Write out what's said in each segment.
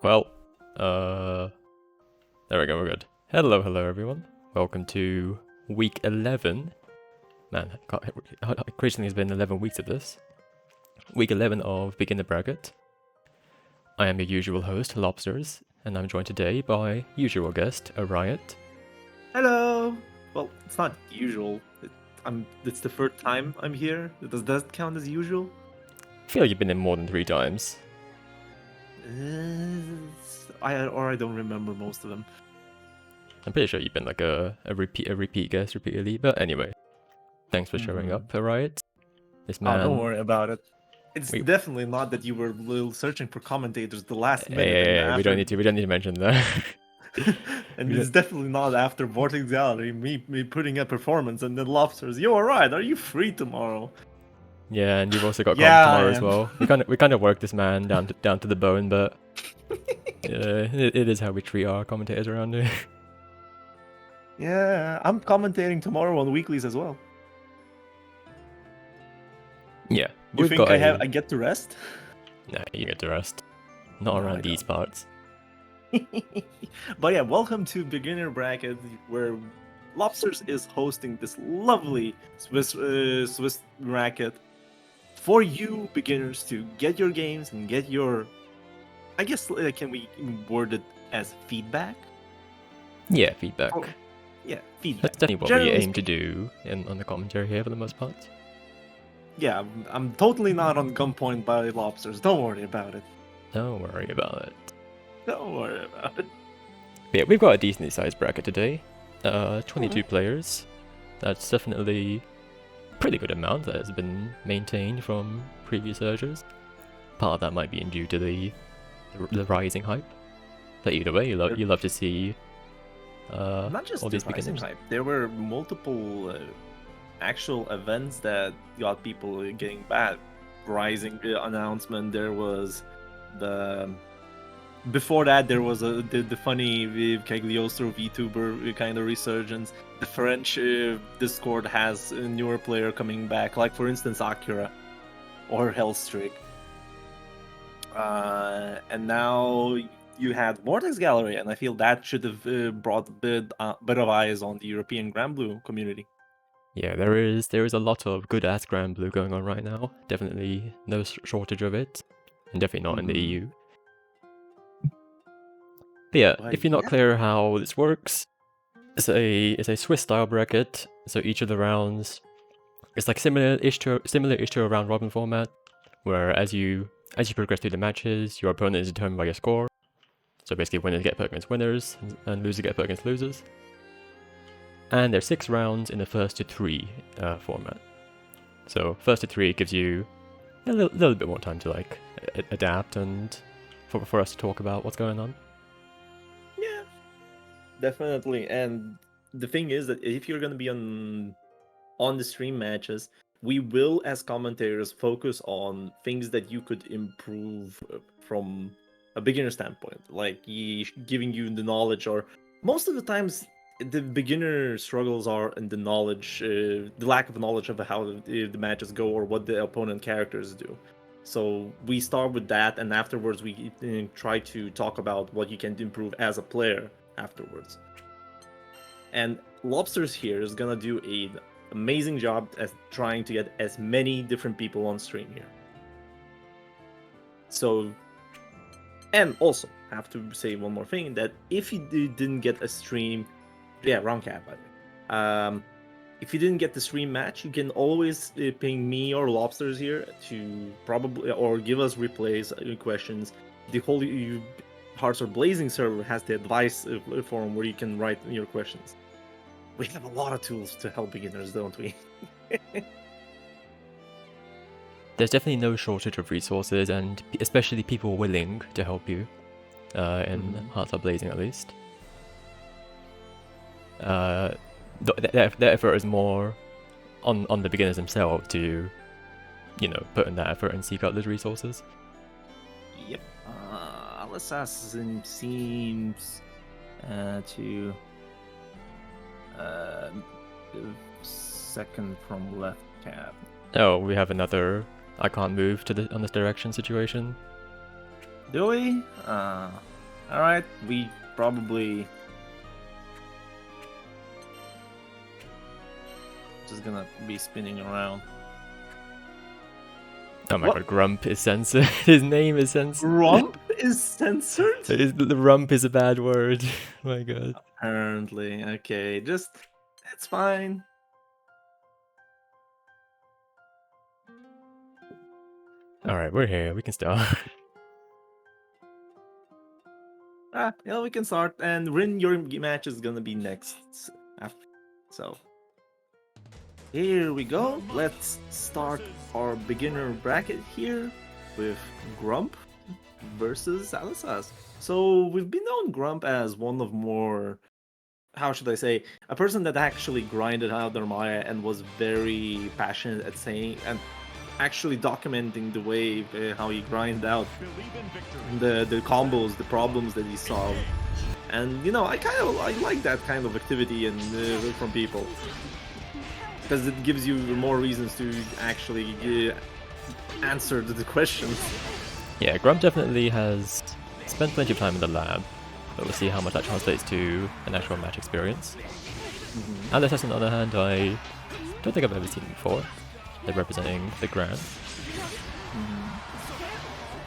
Well, there we go, we're good. Hello everyone. Welcome to week 11. Man, increasingly it's been 11 weeks of this. Week 11 of Beginner Bracket. I am your usual host, Lobsters, and I'm joined today by usual guest, Riot. Hello! Well, it's not usual. It's the third time I'm here. Does that count as usual? I feel like you've been in more than 3 times. I don't remember most of them. I'm pretty sure you've been like a repeat guest repeatedly, but anyway. Thanks for showing up, Riot. This man... Oh, don't worry about it. It's definitely not that you were searching for commentators the last minute. Yeah, we don't need to mention that. And it's definitely not after Vortex Gallery, me putting a performance and then Lobsters. You're alright, are you free tomorrow? Yeah, and you've also got tomorrow as well. We kind of work this man down to the bone, but it is how we treat our commentators around here. Yeah, I'm commentating tomorrow on weeklies as well. Yeah, you think I get to rest? Nah, you get to rest. Not around these parts. But yeah, welcome to Beginner Bracket, where Lobsters is hosting this lovely Swiss bracket for you beginners to get your games and get your, I guess, can we word it as feedback? Yeah, feedback. Yeah, feedback. That's definitely what we aim to do on the commentary here for the most part. Yeah, I'm totally not on gunpoint by Lobsters. Don't worry about it. Don't worry about it. Don't worry about it. But yeah, we've got a decently sized bracket today. 22 players. That's definitely a pretty good amount that has been maintained from previous urges. Part of that might be due to the rising hype. But either way, you love to see not just all these rising hype. There were multiple actual events that got people getting bad. Rising announcement. There was before that, there was the funny Cagliostro VTuber kind of resurgence. The French Discord has a newer player coming back, like for instance Akira or Hellstreak. And now you had Vortex Gallery, and I feel that should have brought a bit of eyes on the European Granblue community. Yeah, there is a lot of good ass Granblue going on right now. Definitely no shortage of it, and definitely not in the EU. But yeah, if you're not clear how this works, it's a Swiss-style bracket. So each of the rounds, it's like similar-ish to a round-robin format, where as you progress through the matches, your opponent is determined by your score. So basically, winners get put against winners, and losers get put against losers. And there's 6 rounds in the first to 3 format. So first to 3 gives you a little bit more time to like adapt and for us to talk about what's going on. Yeah, definitely. And the thing is that if you're going to be on the stream matches, we will, as commentators, focus on things that you could improve from a beginner standpoint, like giving you the knowledge, or most of the times the beginner struggles are in the knowledge, the lack of knowledge of how the matches go or what the opponent characters do. So we start with that, and afterwards we try to talk about what you can improve as a player afterwards. And Lobsters here is gonna do an amazing job at trying to get as many different people on stream here. So, and also have to say one more thing, that if you didn't get a stream, round cap, by the way. If you didn't get the stream match, you can always ping me or Lobsters here to probably, or give us replays, questions. The whole Hearts Are Blazing server has the advice forum where you can write your questions. We have a lot of tools to help beginners, don't we? There's definitely no shortage of resources, and especially people willing to help you, in Hearts Are Blazing at least. The effort is more on the beginners themselves to, put in that effort and seek out those resources. Yep. Assassin seems to second from left tab. Oh, we have another I can't move on this direction situation. Do we? Alright, we probably just gonna be spinning around. Oh my What? god, Grump is censored. His name is censored. Rump is censored? The rump is a bad word. Oh my god. Apparently, okay, just it's fine. Alright, we're here. We can start. Yeah, we can start. And Rin, your match is gonna be next. So, here we go. Let's start our beginner bracket here with Grump versus Alisas. So, we've been known Grump as one of more, how should I say, a person that actually grinded out their Maya and was very passionate at saying and actually documenting the way how he grind out the combos, the problems that he solved. And I like that kind of activity and from people because it gives you more reasons to actually answer the questions. Yeah, Grump definitely has spent plenty of time in the lab, but we'll see how much that translates to an actual match experience. Alisas, on the other hand, I don't think I've ever seen before. They're representing the Grand.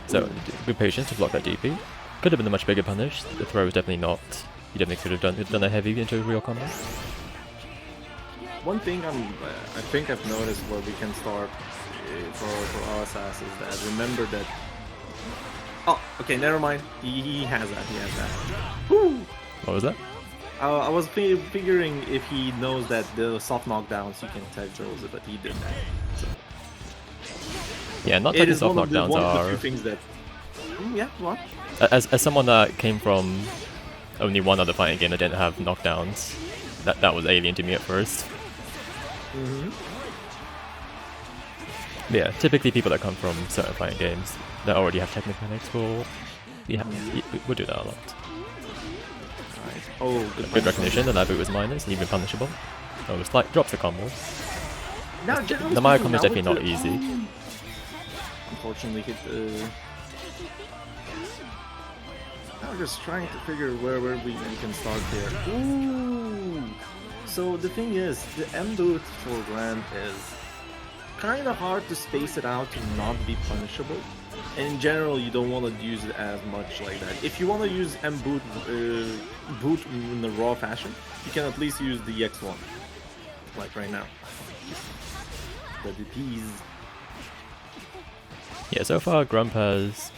So, be patient to block that DP. Could have been a much bigger punish. The throw is definitely not. You definitely could have done a heavy into a real combo. One thing I think I've noticed where we can start for Alisas is that remember that. Oh, okay, never mind. He has that. He has that. Woo! What was that? I was figuring if he knows that the soft knockdowns you can tag those, but he did that. So. Yeah, not taking soft knockdowns one are. Of the few things that. Yeah, what? As someone that came from only one other fighting game that didn't have knockdowns, that was alien to me at first. Yeah, typically people that come from certain fighting games that already have technical mechanics will do that a lot. Oh, good recognition. The Nabu was minus and even punishable. Oh, it's like drops the combo. Now, the Maya combo is definitely not easy. Unfortunately, I'm just trying to figure where we can start here. Ooh. So the thing is, the M boot for Grand is kind of hard to space it out to not be punishable. And in general, you don't want to use it as much like that. If you want to use M boot in the raw fashion, you can at least use the X1, like right now. The DPs. Yeah, so far Grump has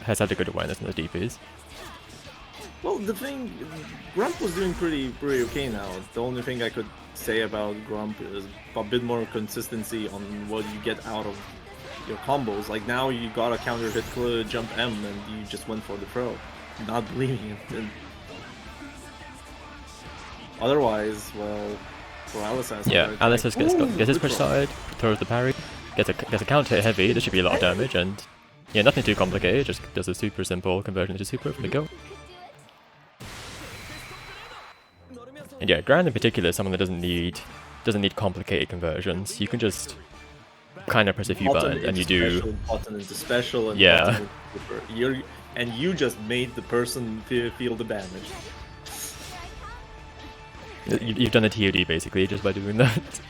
had a good awareness in the DPs. Well, the thing, Grump was doing pretty okay now. The only thing I could say about Grump is a bit more consistency on what you get out of your combos. Like now you got a counter hit jump M and you just went for the throw, not believing it. And otherwise, well, for Alisas, yeah, Alisas gets his push started, throws the parry, gets a counter hit heavy. This should be a lot of damage, and yeah, nothing too complicated. Just does a super simple conversion into super from the go. And yeah, Grand in particular is someone that doesn't need complicated conversions. You can just kind of press a few buttons and you do button into special and yeah. And you just made the person feel the damage. You've done a TOD basically just by doing that.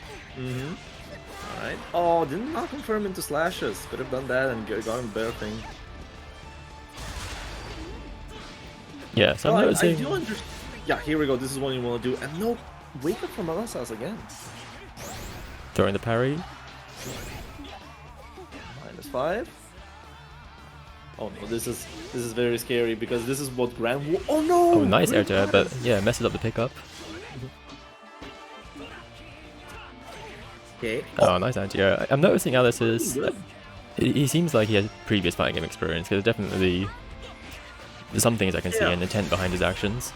Alright. Oh, did not confirm into slashes. Could have done that and got him better thing. Yeah, so I'm noticing. I do understand. Yeah, here we go. This is what you want to do. And no, wake up from Alisas again. Throwing the parry. -5. Oh no, this is very scary because this is what Grand. Oh no! Oh, nice air to, but yeah, messes up the pickup. Okay. Oh, nice anti. Yeah, I'm noticing Alisas. He seems like he has previous fighting game experience because definitely there's some things I can see an intent behind his actions.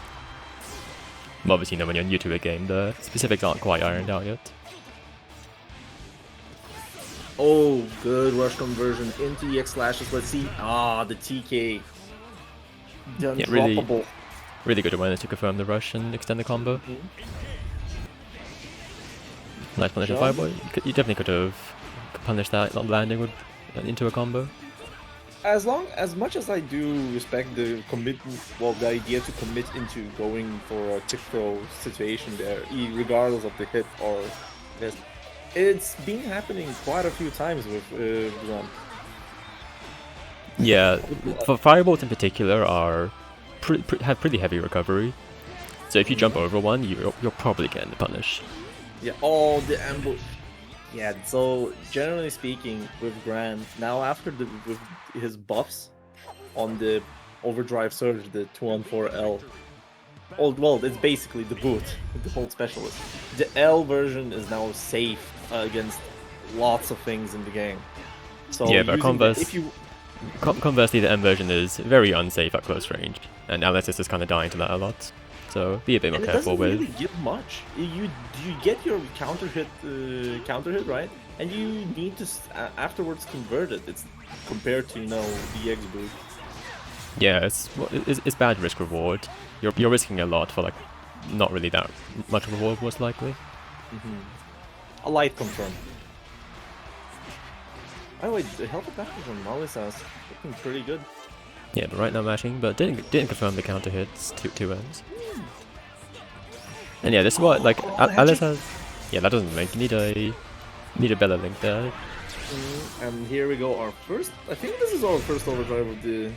But obviously, when you're new to a game, the specifics aren't quite ironed out yet. Oh, good rush conversion into EX slashes. Let's see. Ah, the TK. Yeah, really good awareness to confirm the rush and extend the combo. Nice punish of Fireboy. You definitely could have punished that not landing into a combo. as much as I do respect the the idea to commit into going for a tick throw situation there, regardless of the hit or this, it's been happening quite a few times with Grump. Yeah, for firebolts in particular are have pretty heavy recovery. So if you jump over one, you're probably getting the punish. Yeah, all the ambush. Yeah, so generally speaking, with Gran, now after with his buffs on the Overdrive Surge, the 2-on-4L, well, it's basically the boot, the default specialist. The L version is now safe against lots of things in the game. So yeah, but conversely, the M version is very unsafe at close range, and Alice is kind of dying to that a lot. So be a bit more careful with. It doesn't really give much. You get your counter hit, right? And you need to afterwards convert it. It's compared to the X boot. Yeah, it's bad risk reward. You're risking a lot for like not really that much reward most likely. A light confirm. Oh wait, the health attack from Malisa's looking pretty good. Yeah, but right now mashing, but didn't confirm the counter hits two ends. And yeah, this is what like Alice has. Yeah, that doesn't link. You need a better link there. And here we go. I think this is our first overdrive of the.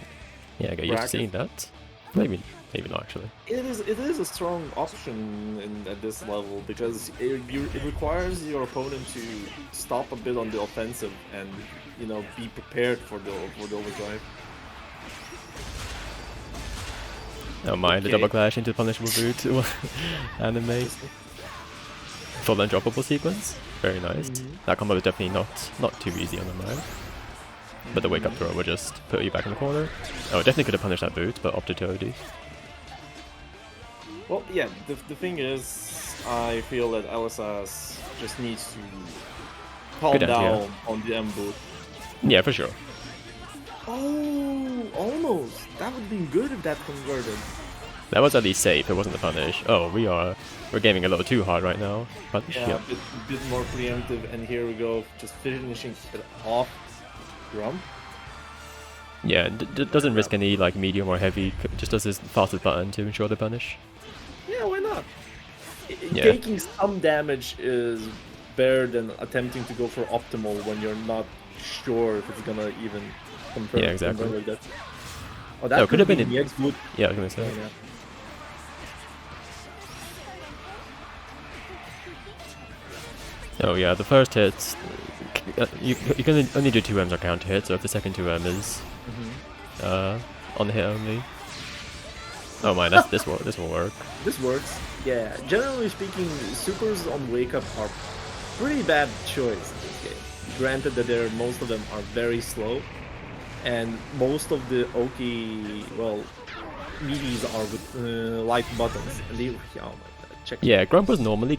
Yeah, get used to seeing that. Maybe not actually. It is a strong option at this level because it requires your opponent to stop a bit on the offensive and be prepared for the overdrive. Oh my, the double clash into the punishable boot anime. Full undroppable sequence. Very nice. That combo is definitely not too easy on the man. But the wake up throw will just put you back in the corner. Oh, definitely could have punished that boot, but opted to OD. Well, yeah, the thing is, I feel that LSS just needs to calm down on the M boot. Yeah, for sure. Oh, almost. That would have been good if that converted. That was at least safe, it wasn't the punish. Oh, we're gaming a little too hard right now. Punish? Yeah, a bit more preemptive, and here we go, just finishing it off. Grump? Yeah, doesn't risk any like medium or heavy, just does his fastest button to ensure the punish. Yeah, why not? Taking some damage is better than attempting to go for optimal when you're not sure if it's gonna even confirm. Yeah, exactly. Like that. Oh, that could have been in the X boot. Yeah, I was gonna say. Yeah. Oh yeah, the first hit, you can only do 2 M's on counter hit, so if the second 2M is on the hit only. Oh my, this will work. This works. Yeah, generally speaking, supers on wake up are pretty bad choice in this game. Granted that most of them are very slow, and most of the Oki, meaties are with light buttons, and they, oh my god, check. Yeah, Grump was normally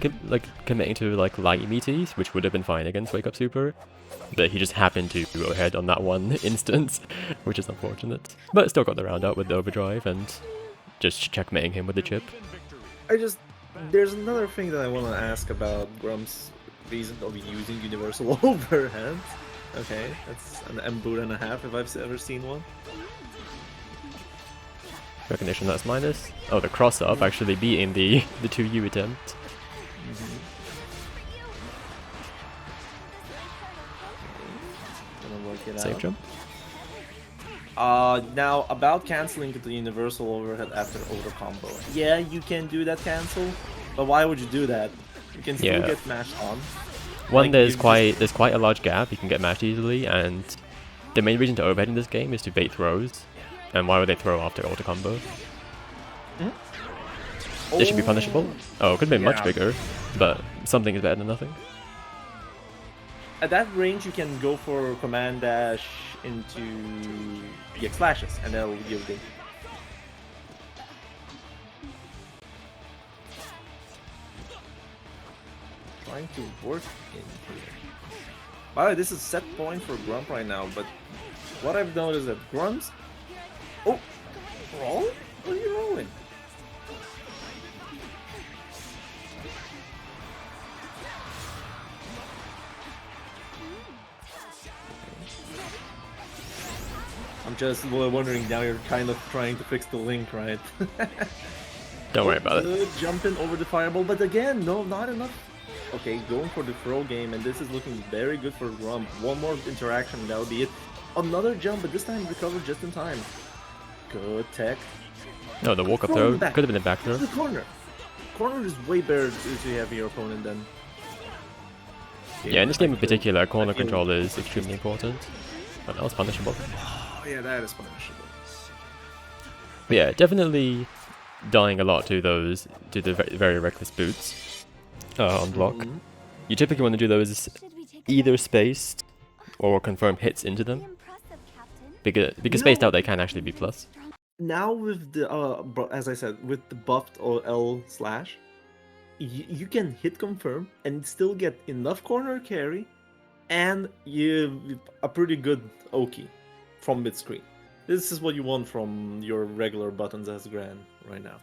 committing to like light meaties, which would have been fine against Wake Up Super, but he just happened to go ahead on that one instance, which is unfortunate. But still got the round out with the overdrive and just checkmating him with the chip. There's another thing that I want to ask about Grump's reason of using universal overhand. Okay, that's an M boot and a half if I've ever seen one. Recognition, that's minus. Oh, the cross up actually beating the 2U attempt. Gonna work it Safe out. jump. Now about canceling the universal overhead after over combo. Yeah, you can do that cancel, but why would you do that? You can still get mashed on. One, there's quite a large gap. You can get mashed easily, and the main reason to overhead in this game is to bait throws. And why would they throw after auto combo? This should be punishable. Oh, it could have been much bigger, but something is better than nothing. At that range, you can go for command dash into EX flashes, and that'll give the. Trying to work in here. By the way, this is set point for Grump right now, but what I've noticed is that Grump's. Oh, roll? What are you rolling? I'm just wondering now. You're kind of trying to fix the link, right? Don't worry about it. Good jumping over the fireball, but again, no, not enough. Okay, going for the throw game, and this is looking very good for Grump. One more interaction, that'll be it. Another jump, but this time recovered just in time. Good tech. No, the walk-up throw could have been a back throw. The corner. Corner is way better if you have your opponent then. Yeah, in this game in particular, corner control is extremely important. But that was punishable. Oh yeah, that is punishable. But yeah, definitely dying a lot to those, to the very reckless boots on block. You typically want to do those either spaced or confirm hits into them. Because spaced out they can actually be plus. Now with the as I said, with the buffed or L slash, you can hit confirm and still get enough corner carry, and you a pretty good Oki from mid screen. This is what you want from your regular buttons as Gran right now.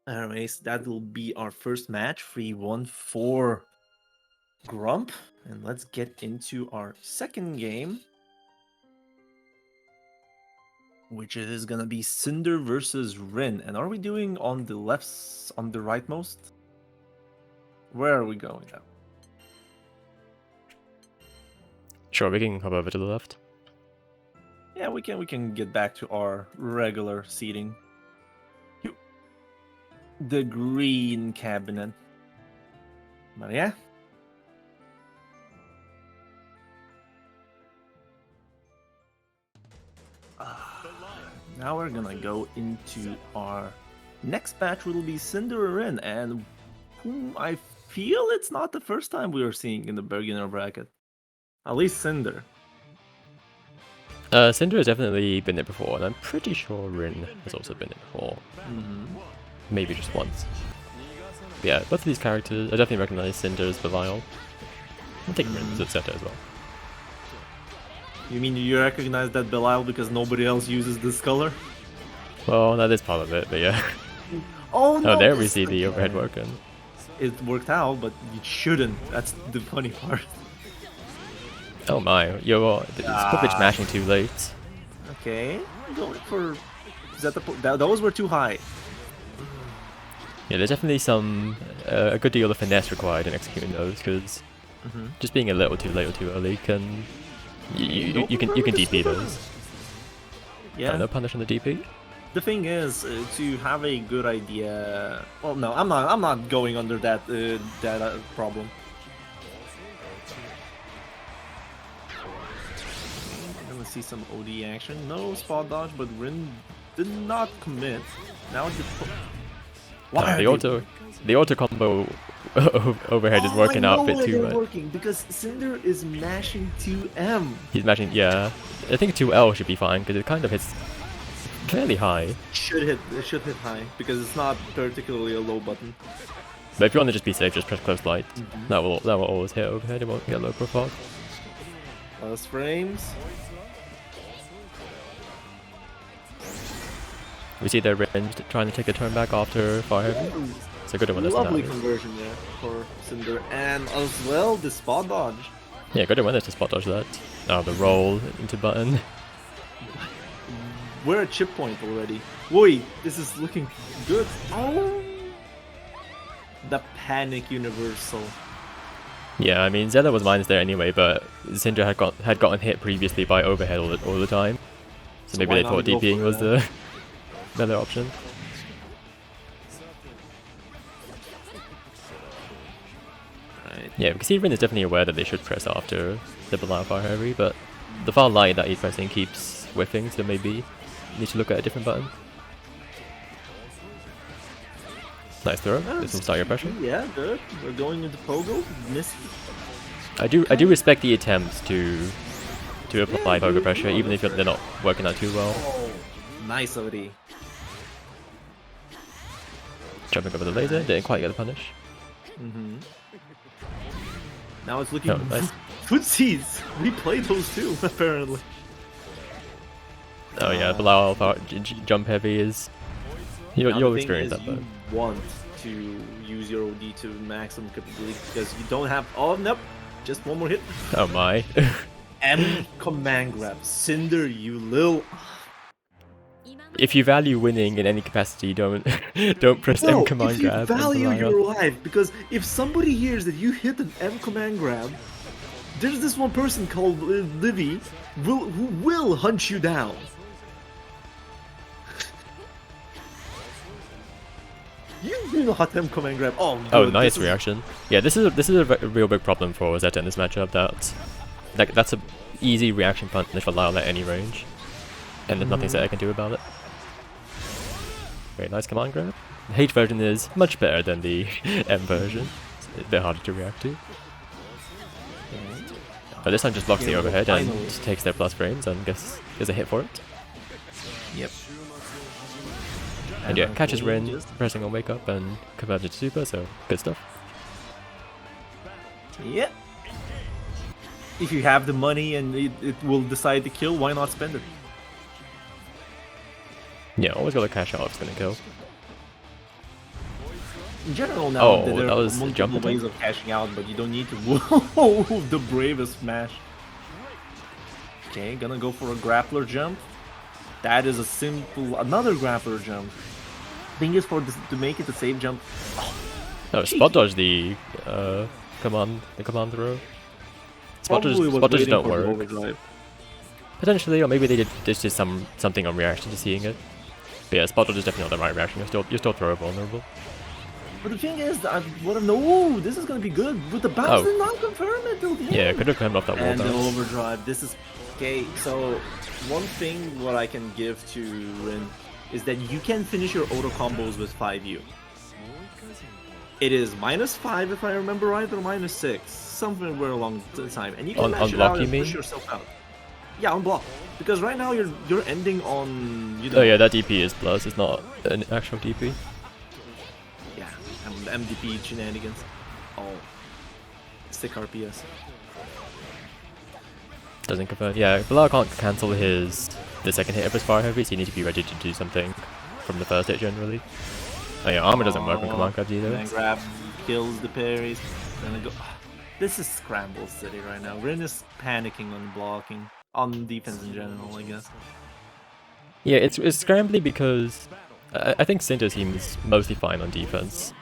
Anyways, that will be our first match, 3-1 for Grump. And let's get into our second game, which is gonna be Cinder versus Rin. And are we doing on the left, on the rightmost? Where are we going now? Sure, we can hop over to the left. Yeah, we can get back to our regular seating. The green cabinet. But yeah. Now we're gonna go into our next match, will be Cinder or Rin, and whom I feel it's not the first time we are seeing in the beginner bracket. At least Cinder. Cinder has definitely been there before, and I'm pretty sure Rin has also been there before. Maybe just once. But yeah, both of these characters, I definitely recognize Cinder as Belial. I'll take Rin as a setter as well. You mean you recognize that Belial because nobody else uses this color? Well, that is part of it, but yeah. Oh no! Oh, there we see the overhead working. It worked out, but it shouldn't. That's the funny part. Oh my, you're probably mashing too late. Okay, going for... Is that those were too high. Yeah, there's definitely a good deal of finesse required in executing those, because just being a little too late or too early can... You can DP those. Yeah. No punish on the DP. The thing is, to have a good idea... Well, no, I'm not going under that problem. I'm gonna see some OD action. No spot dodge, but Rin did not commit. Now the auto combo overhead is working out a bit too much. Working because Cinder is mashing 2M. He's mashing, yeah. I think 2L should be fine because it kind of hits fairly high. It should hit high because it's not particularly a low button. But if you want to just be safe, just press close light. That will always hit overhead. It won't get low profile. Last frames. We see their range trying to take a turn back after fire heavy. It's a good one. Lovely conversion there for Cinder, and as well the spot dodge. Yeah, good one to spot dodge that. Oh, the roll into button. We're at chip point already. Wait, this is looking good. Oh, the panic universal. Yeah, I mean Zella was minus there anyway, but Cinder had gotten hit previously by overhead all the time, so maybe they thought DPing was the better option. Right. Yeah, because Rin is definitely aware that they should press after the Belial Fire Heavy, but the far light that he's pressing keeps whiffing, so maybe need to look at a different button. Nice throw. This will start your pressure. Yeah, good. We're going into Pogo. Missed. I do respect the attempts to apply Pogo pressure, even if they're not working out too well. Oh, nice OD. Jumping over the laser, didn't quite get the punish. Now it's looking nice. Footsies. We played those too, apparently. Oh yeah, Belial jump heavy is... You'll experience that, but... You want to use your OD to maximum capability because you don't have... Oh, nope. Just one more hit. Oh my. M command grab. Cinder, you lil. If you value winning in any capacity, don't don't press M command if you grab. and value rely on- your life, because if somebody hears that you hit an M command grab, there's this one person called Livy who will hunt you down. You do not M command grab. Oh, Oh, good, nice this is- reaction. Yeah, this is a real big problem for Zeta in this matchup. That's a easy reaction punish for Lyle at any range, and there's nothing Zeta can do about it. Very nice command grab. The H version is much better than the M version. It's a bit harder to react to. But this time just blocks the Yeah, overhead and finally. takes their plus frames and gets a hit for it. Yep. And yeah, catches okay, Rin, just- pressing on wake up and converted to super, so good stuff. Yep. If you have the money and it will decide to kill, why not spend it? Yeah, always gotta cash out if it's gonna kill. In general now, Oh, there that are was a multiple jump ways attack? of cashing out, but you don't need to. Whoa, the bravest smash. Okay, gonna go for a grappler jump. That is a simple, another grappler jump. Thing is, for this, to make it a safe jump. No, spot dodge the command throw. Spot Probably was dodges waiting don't for the work. overdrive. Potentially, or maybe they did just something on reaction to seeing it. But yeah, spot dodge is definitely not the right reaction. You're still throw vulnerable. But the thing is, I want to know. Ooh, this is gonna be good. But the bounce Oh. did not confirm it till the Yeah, end. could have come off that wall And the bounce. overdrive. This is okay. So one thing what I can give to Rin is that you can finish your auto combos with 5U. It is -5 if I remember right, or -6, somewhere along the time, and you can On mash it block, out you and push mean? yourself out. Yeah, on block, because right now you're ending on Oh yeah, that DP is plus. It's not an actual DP. yeah, MDP shenanigans. Oh, sick RPS. Doesn't convert. Yeah, Bilal can't cancel the second hit of his fire heavy, so you need to be ready to do something from the first hit generally. Oh yeah, armor doesn't work on command grabs either. And grab kills the parries. Then I go. This is Scramble City right now. Rin is panicking on blocking, on defense in general, I guess. Yeah, it's scrambly because I think Cinder seems mostly fine on defense,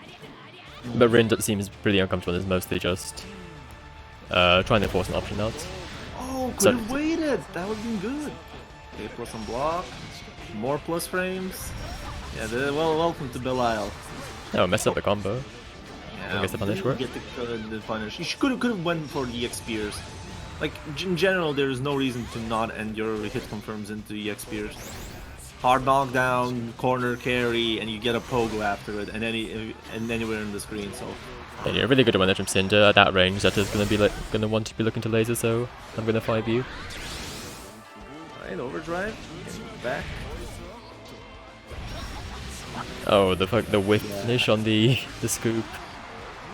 but Rin seems pretty uncomfortable and is mostly just trying to force an option out. Oh, So- could have waited. That would have been good. Okay, plus on block. More plus frames. Yeah, welcome to Belial. Oh, messed up the combo. Yeah, guess the punish didn't worked. get the punish. You could have went for the EX Spears. Like in general, there is no reason to not end your hit confirms into EX Spears. Hard knockdown, corner carry, and you get a pogo after it, and anywhere in the screen. So And yeah, really good advantage from Cinder at that range. That is gonna want to be looking to laser, so I'm gonna 5U. alright, overdrive, and back. Oh, the whiff finish on the scoop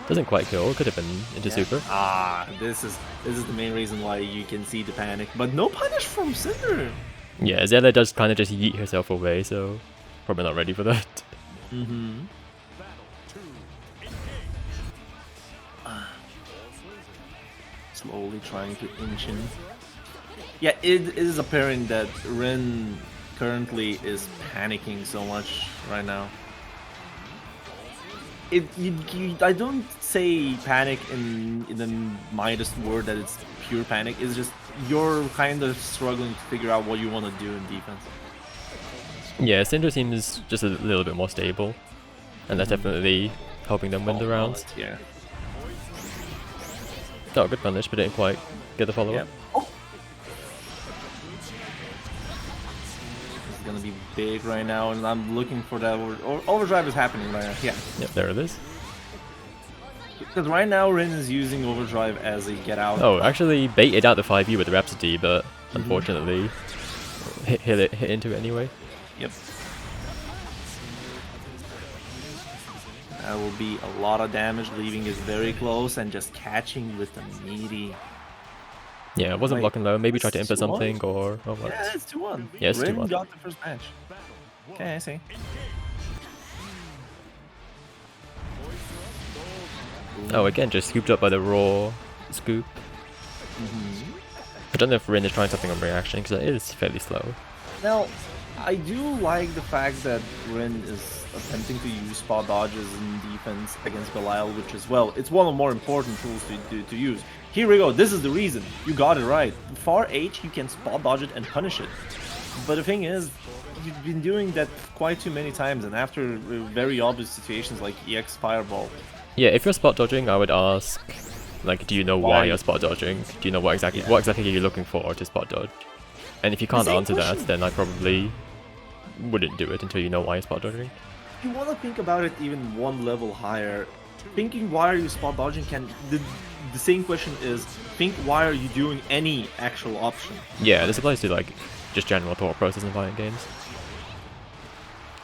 doesn't quite kill. Could have been into super. Ah, this is the main reason why you can see the panic, but no punish from Cinder. Yeah, Zella does kind of just yeet herself away, so probably not ready for that. Mm-hmm. Slowly trying to inch in. Yeah, it is apparent that Rin currently is panicking so much right now. I don't say panic in the mildest word that it's pure panic. It's just you're kind of struggling to figure out what you want to do in defense. Yeah, Cinder seems just a little bit more stable, and that's definitely helping them win the rounds. Yeah. Oh, good punish, but didn't quite get the follow-up. Yep. Oh. This is gonna be big right now, and I'm looking for that. Overdrive is happening right now. Yeah. Yep, there it is. Because right now Rin is using overdrive as a get out. Oh, actually baited out the 5U with the Rhapsody, but unfortunately hit into it anyway. Yep. That will be a lot of damage, leaving it very close and just catching with the meaty. Yeah, it wasn't Wait, blocking low. Maybe tried to it's input 2-1? something or what. Yeah, it's 2-1. Yeah, it's Rin 2-1. got the first match. Okay, I see. Oh, again, just scooped up by the raw scoop. Mhm. I don't know if Rin is trying something on reaction because it is fairly slow. Now, I do like the fact that Rin is attempting to use spot dodges in defense against Belial, which is, well, it's one of the more important tools to use. Here we go, this is the reason. You got it right. Far H, you can spot dodge it and punish it. But the thing is, you've been doing that quite too many times, and after very obvious situations like EX Fireball. Yeah, if you're spot dodging, I would ask, like, do you know why Why? you're spot dodging? Do you know what exactly Yeah. what exactly are you looking for to spot dodge? And if you can't same answer that, question. then I probably wouldn't do it until you know why you're spot dodging. If you want to think about it even one level higher, thinking why are you spot dodging the same question is think why are you doing any actual option. Yeah, this applies to like just general thought process in fighting games.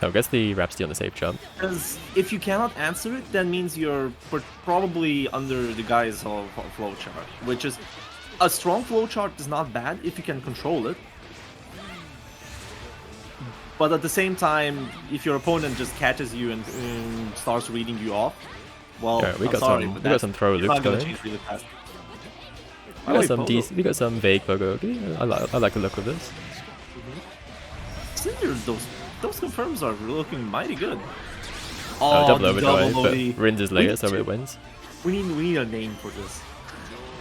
Oh, gets the Rhapsody on the safe jump. Because if you cannot answer it, that means you're probably under the guise of a flowchart, which is a strong flowchart is not bad if you can control it. But at the same time, if your opponent just catches you and starts reading you off, well, Okay, we I'm got sorry, some but we got some throw it's loops not gonna going. change really fast. We got some we got some vague pogo. I like the look of this. Cinder, those confirms are looking mighty good. Double the overdrive, double but OD. Rin's is We later, need so to- it wins. We need a name for this.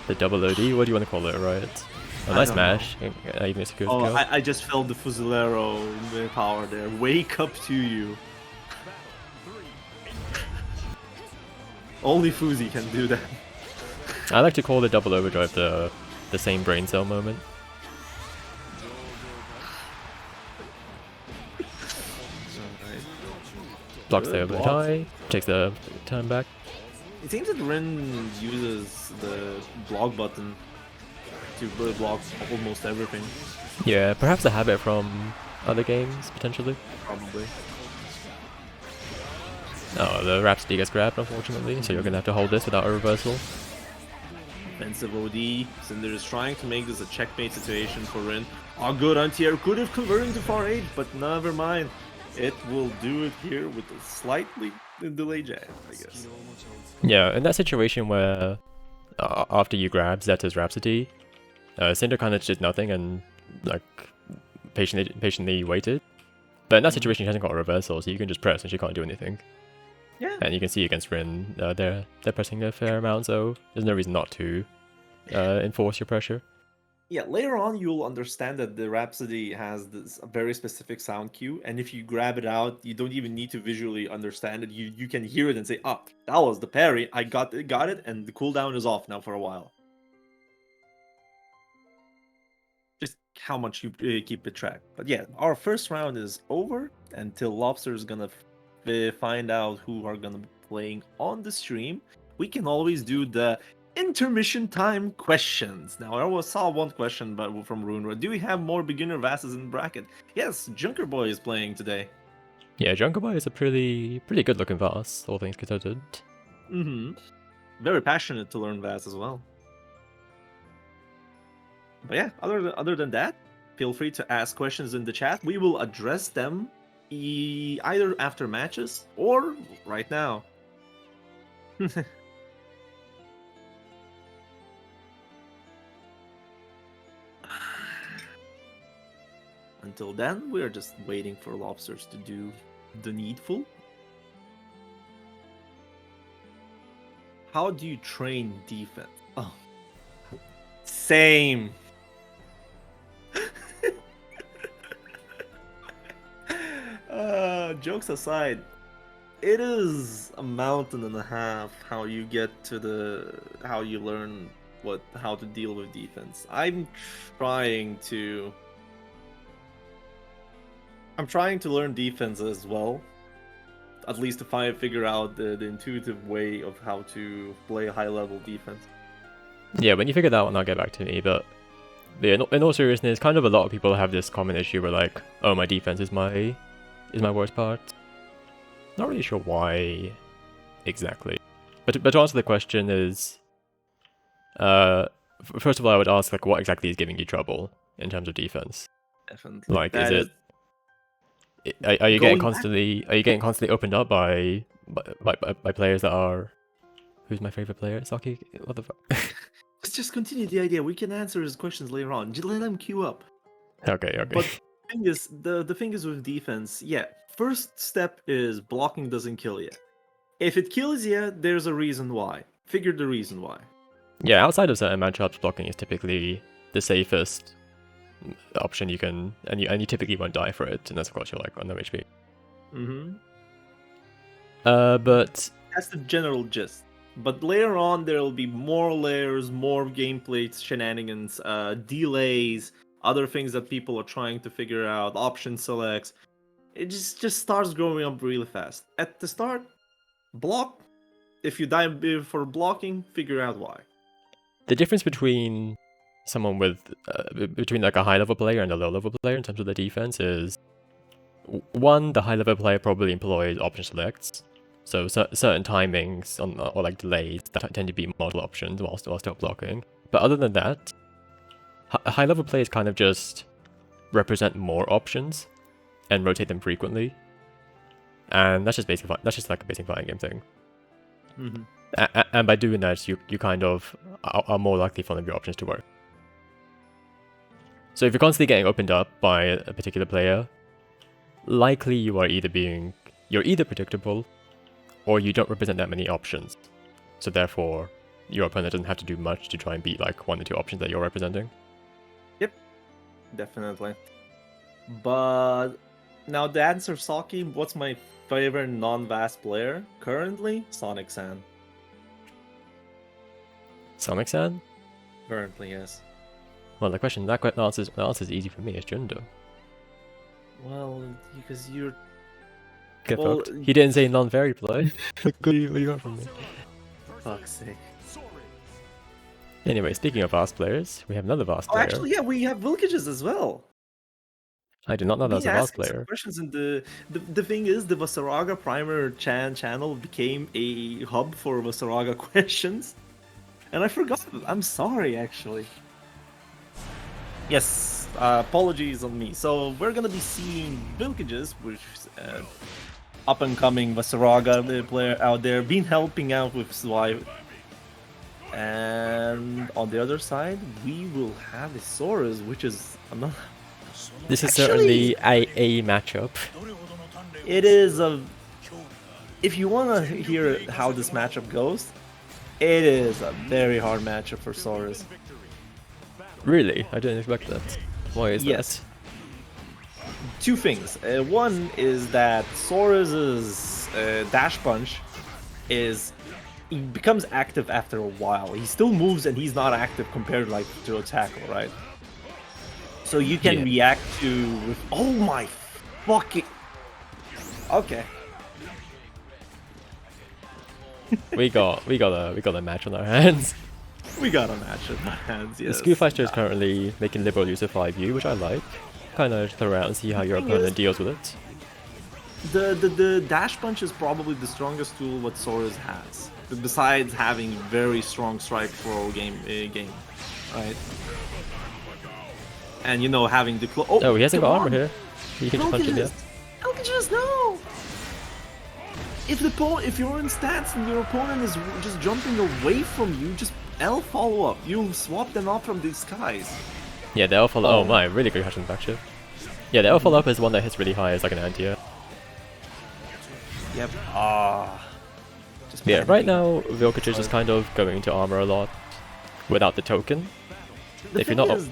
The double OD, what do you want to call it, right? A I nice don't mash. Even a secure kill. I just felt the Fusilero power there. Wake up to you. Only Fuzi can do that. I like to call the double overdrive the same brain cell moment. Blocks the Good overhead block. high, takes the turn back. It seems that Rin uses the block button to block almost everything, Yeah, perhaps a habit from other games, potentially. probably. Oh, the Rhapsody gets grabbed, unfortunately, so you're gonna have to hold this without a reversal. Offensive OD. Cinder is trying to make this a checkmate situation for Rin. Oh, good anti-air could have converted into far 8, but never mind. It will do it here with a slightly delayed jab, I guess. Yeah, in that situation where after you grab Zeta's Rhapsody, Cinder kind of did nothing and like patiently waited. But in that situation, she hasn't got a reversal, so you can just press and she can't do anything. Yeah. And you can see against Rin, they're pressing a fair amount, so there's no reason not to enforce your pressure. Yeah, later on you'll understand that the Rhapsody has this very specific sound cue, and if you grab it out, you don't even need to visually understand it. You can hear it and say, "Ah, that was the parry. I got it, and the cooldown is off now for a while." Just how much you keep it track. But yeah, our first round is over until Lobster is gonna find out who are gonna be playing on the stream. We can always do the intermission time questions. Now, I saw one question from Rune. Do we have more beginner Vasses in bracket? Yes, Junker Boy is playing today. Yeah, Junker Boy is a pretty good looking Vass, all things considered. Mm-hmm. Very passionate to learn Vass as well. But yeah, other than that, feel free to ask questions in the chat. We will address them either after matches or right now. Until then, we are just waiting for Lobsters to do the needful. How do you train defense? Oh, same. Jokes aside, it is a mountain and a half how you get to how you learn how to deal with defense. I'm trying to learn defense as well, at least to figure out the intuitive way of how to play high level defense. Yeah, when you figure that one, I'll get back to me. But yeah, in all seriousness, kind of a lot of people have this common issue where like, oh, my defense is my worst part. Not really sure why exactly. But to answer the question is, first of all, I would ask like, what exactly is giving you trouble in terms of defense? Definitely. Like, That is it? Are you getting Going constantly opened up by players that are? Who's my favorite player? Saki? What the fuck? let's just continue the idea. We can answer his questions later on. Just let him queue up. Okay. But the thing is with defense, yeah. First step is blocking doesn't kill you. If it kills you, there's a reason why. Figure the reason why. Yeah, outside of certain matchups, blocking is typically the safest option you can, and you typically won't die for it, unless of course you're like on no HP. Mm-hmm. But That's the general gist. But later on, there will be more layers, more gameplay shenanigans, delays, other things that people are trying to figure out, option selects. It just starts growing up really fast. At the start, block. If you die for blocking, figure out why. the difference between someone with between like a high level player and a low level player in terms of the defense is one, the high level player probably employs option selects, so certain timings or like delays that tend to be multiple options while still blocking. But other than that, high level players kind of just represent more options and rotate them frequently, and that's just like a basic fighting game thing. Mm-hmm. And by doing that, you kind of are more likely for one of your options to work. So if you're constantly getting opened up by a particular player, likely you're either predictable, or you don't represent that many options. So therefore, your opponent doesn't have to do much to try and beat like one or two options that you're representing. Yep, definitely. But now to answer Saki, what's my favorite non-Vast player currently? Sonic San. Sonic San? Currently, yes. Well, the answer is easy for me. It's Jundo. Well, because you're. Get Well, fucked. He didn't say non-fairy play. What do you want from me? Fuck's sake. Anyway, speaking of Vast players, we have another Vast Oh, player. actually, yeah, we have Vilkages as well. I did not know that was a Vast Asking some player. questions, and the thing is, the Vasaraga Primer channel became a hub for Vasaraga questions, and I forgot. I'm sorry, actually. Yes, apologies on me. So we're gonna be seeing Vilkages, which is up and coming Vasaraga player out there, been helping out with Swipe. And on the other side, we will have Isaurus, which is another. This is Actually- certainly a matchup. It is a. If you want to hear how this matchup goes, it is a very hard matchup for Saurus. Really? I didn't expect that. Why is Yes. Two things. One is that Saurus's dash punch he becomes active after a while. He still moves and he's not active compared like to a tackle, right? So you can Yeah. react to with oh my fucking. Okay. that? We got a match on our hands. We got a match in my hands, yes. The Scooffighter is currently making liberal use of 5U, which I like. Kind of throw out and see how your thing opponent is- deals with it. The dash punch is probably the strongest tool what Saurus has. Besides having very strong strike throw game, right? And you know having the Oh, he hasn't come got armor on. here. You can just punch him, yeah. Vilkages, no! If you're in stats and your opponent is just jumping away from you, just L follow up. You'll swap them off from the skies. Yeah, the L follow. Oh Oh. my, really good catch on the back shift. Yeah, the L follow up is one that hits really high as like an anti-air. Yep. Just Yeah, right panicking. now Vilkages is kind of going into armor a lot without the token. The if you're thing not- is-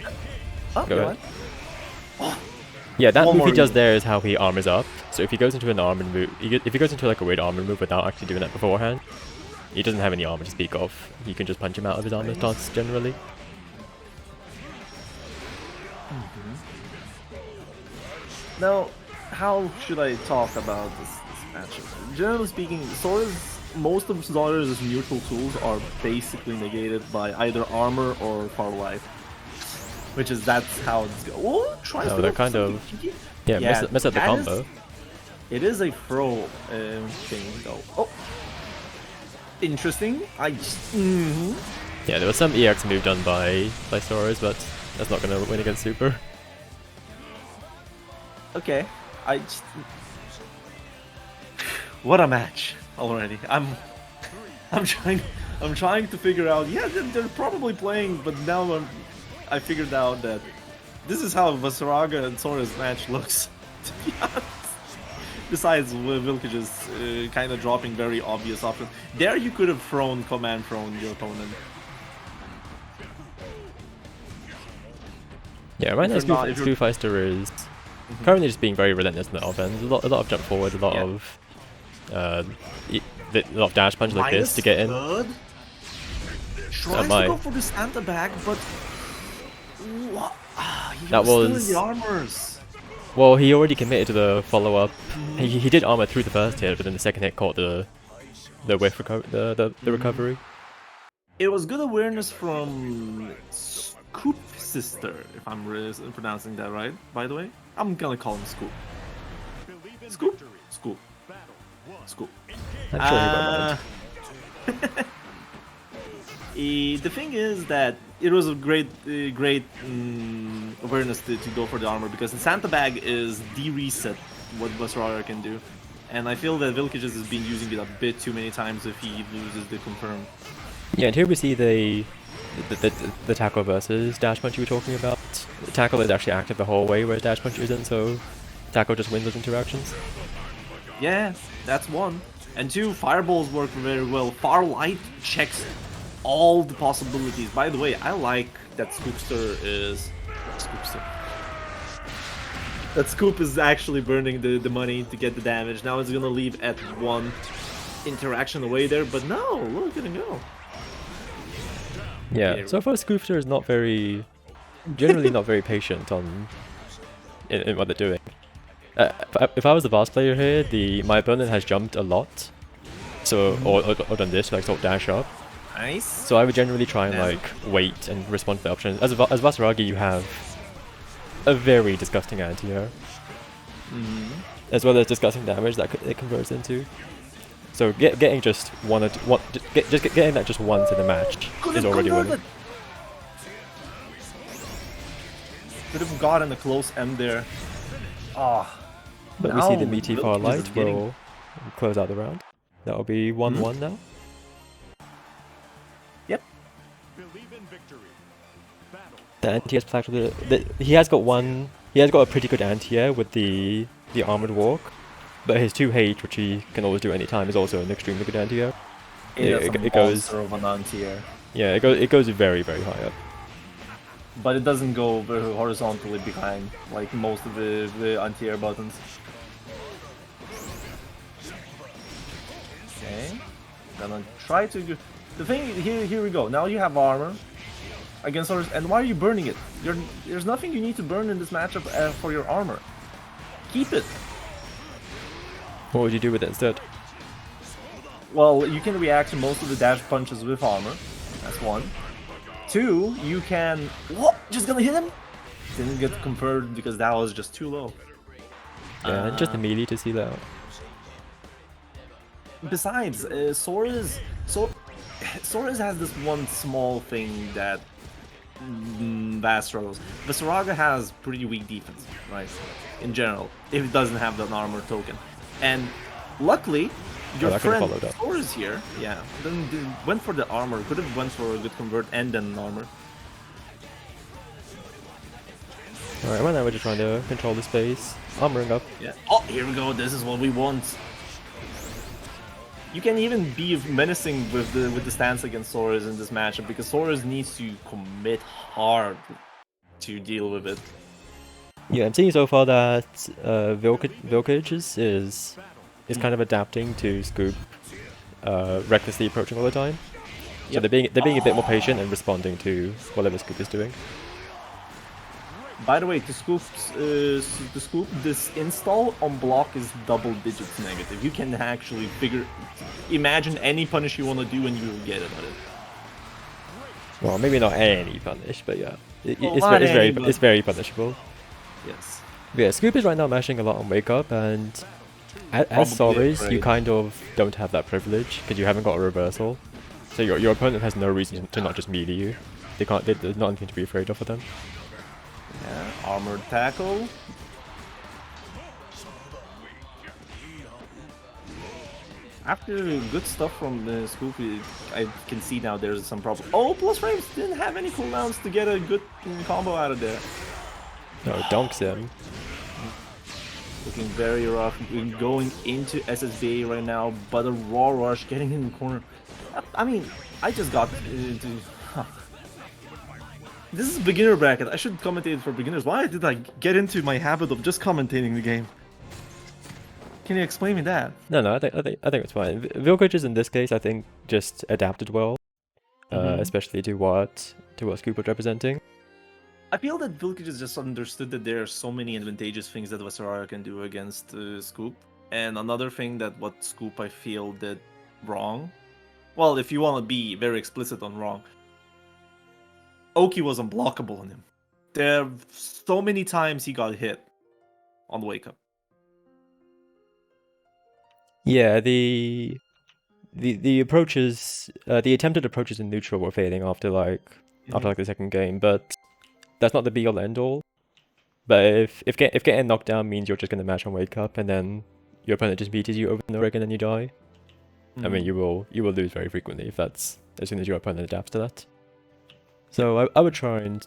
Oh, Go go ahead. on. Yeah, that One move he more does move. there is how he armors up. So if he goes into an armored move, if he goes into like a weird armored move without actually doing that beforehand, he doesn't have any armor to speak of. You can just punch him out of his armor stance generally. Now, how should I talk about this matchup? Generally speaking, most of Saurus' neutral tools are basically negated by either armor or far life. That's how it's go. Oh, tries Oh, to they're go for kind something of- cheeky. Yeah, Yeah, mess up the that is- combo. It is a throw thing though. Oh, interesting. Yeah, there was some EX move done by Saurus, but that's not gonna win against Super. Okay, what a match already. I'm I'm trying to figure out. Yeah, they're probably playing, but now I figured out that this is how Vasaraga and Sora's match looks. To be honest. Besides, Vilkage is kind of dropping very obvious options. There, you could have command thrown your opponent. Yeah, right now Screwfeister is currently just being very relentless in the offense. A lot of jump forward, a lot of dash punch like this to get in. Tries to go for the Santa bag, but what? That was still in the armors. Well, he already committed to the follow-up. He did armor through the first hit, but then the second hit caught the whiff the recovery. It was good awareness from Scoop Sister, if I'm pronouncing that right. By the way, I'm gonna call him Scoop. Scoop. Scoop. I'm sure he won't mind. The thing is that it was a great awareness to go for the armor, because the Santa bag is the reset what Vasaraga can do, and I feel that Vilkage has been using it a bit too many times if he loses the confirm. Yeah, and here we see the tackle versus dash punch you were talking about. The tackle is actually active the whole way, whereas dash punch isn't, so tackle just wins those interactions. Yeah, that's one. And two, fireballs work very well. Far Light checks all the possibilities. By the way, I like that Scoopster is... That Scoop is actually burning the money to get the damage. Now it's gonna leave at one interaction away there, but no, look at him go. Yeah, so far Scoopster is not very... generally not very patient in what they're doing. If I was the Vast player here, my opponent has jumped a lot. So, or done this, like sort of dash up. Nice. So I would generally try and like wait and respond to the options. As Vasaragi, you have a very disgusting anti-air, as well as disgusting damage that it converts into. So getting just getting that just once in the match is already winning. Could have gotten a close end there. But we see the meaty Far Light will close out the round. That will be 1-1 now. Yep. The anti-air factor. He has got a pretty good anti-air with the armored walk, but his 2H, which he can always do anytime, is also an extremely good anti-air. It goes of an anti-air. Yeah, it goes very, very high up. But it doesn't go very horizontally behind like most of the anti-air buttons. Okay, gonna try to. The thing here we go. Now you have armor against others, and why are you burning it? There's nothing you need to burn in this matchup for your armor. Keep it. What would you do with it instead? Well, you can react to most of the dash punches with armor. That's one. Two, you can... What? Just gonna hit him? Didn't get confirmed because that was just too low. Yeah, just a melee to see that out. Besides, Sora's has this one small thing that Vast struggles. Vasaraga has pretty weak defense, right? In general, if it doesn't have an armor token. And luckily, your friend Sora's here. Yeah, then went for the armor. Could have went for a good convert and then an armor. Alright, right now we're just trying to control the space. Armoring up. Yeah. Oh, here we go. This is what we want. You can even be menacing with the stance against Soras in this matchup, because Soras needs to commit hard to deal with it. Yeah, I'm seeing so far that Vilkage is kind of adapting to Scoop recklessly approaching all the time. So they're being a bit more patient and responding to whatever Scoop is doing. By the way, to Scoop, this install on block is double digits negative. You can actually imagine any punish you want to do and you will get it at it. Well, maybe not any punish, but yeah, it's very punishable. Yes. Yeah, Scoop is right now mashing a lot on Wake Up, and as Soras, you kind of don't have that privilege because you haven't got a reversal. So your opponent has no reason to not just melee you. There's not anything to be afraid of for them. Yeah, armored tackle. After good stuff from Scoop, I can see now there's some problem. Oh, plus frames didn't have any cooldowns to get a good combo out of there. No, donks him. Looking very rough. We're going into SSBA right now, but a raw rush getting in the corner. I mean, I just got into. This is beginner bracket. I should commentate for beginners. Why did I get into my habit of just commentating the game? Can you explain me that? No, I think it's fine. Vilgages in this case, I think, just adapted well, especially to what Scoop was representing. I feel that Vilgages just understood that there are so many advantageous things that Vaseraga can do against Scoop, and another thing that what Scoop I feel did wrong. Well, if you want to be very explicit on wrong, Oki was unblockable on him. There so many times he got hit on the wake up. Yeah, the approaches, the attempted approaches in neutral were failing after the second game, but that's not the be all end all. But if getting knocked down means you're just gonna match on wake up and then your opponent just beats you over and over again and you die, I mean you will lose very frequently if that's as soon as your opponent adapts to that. So I would try and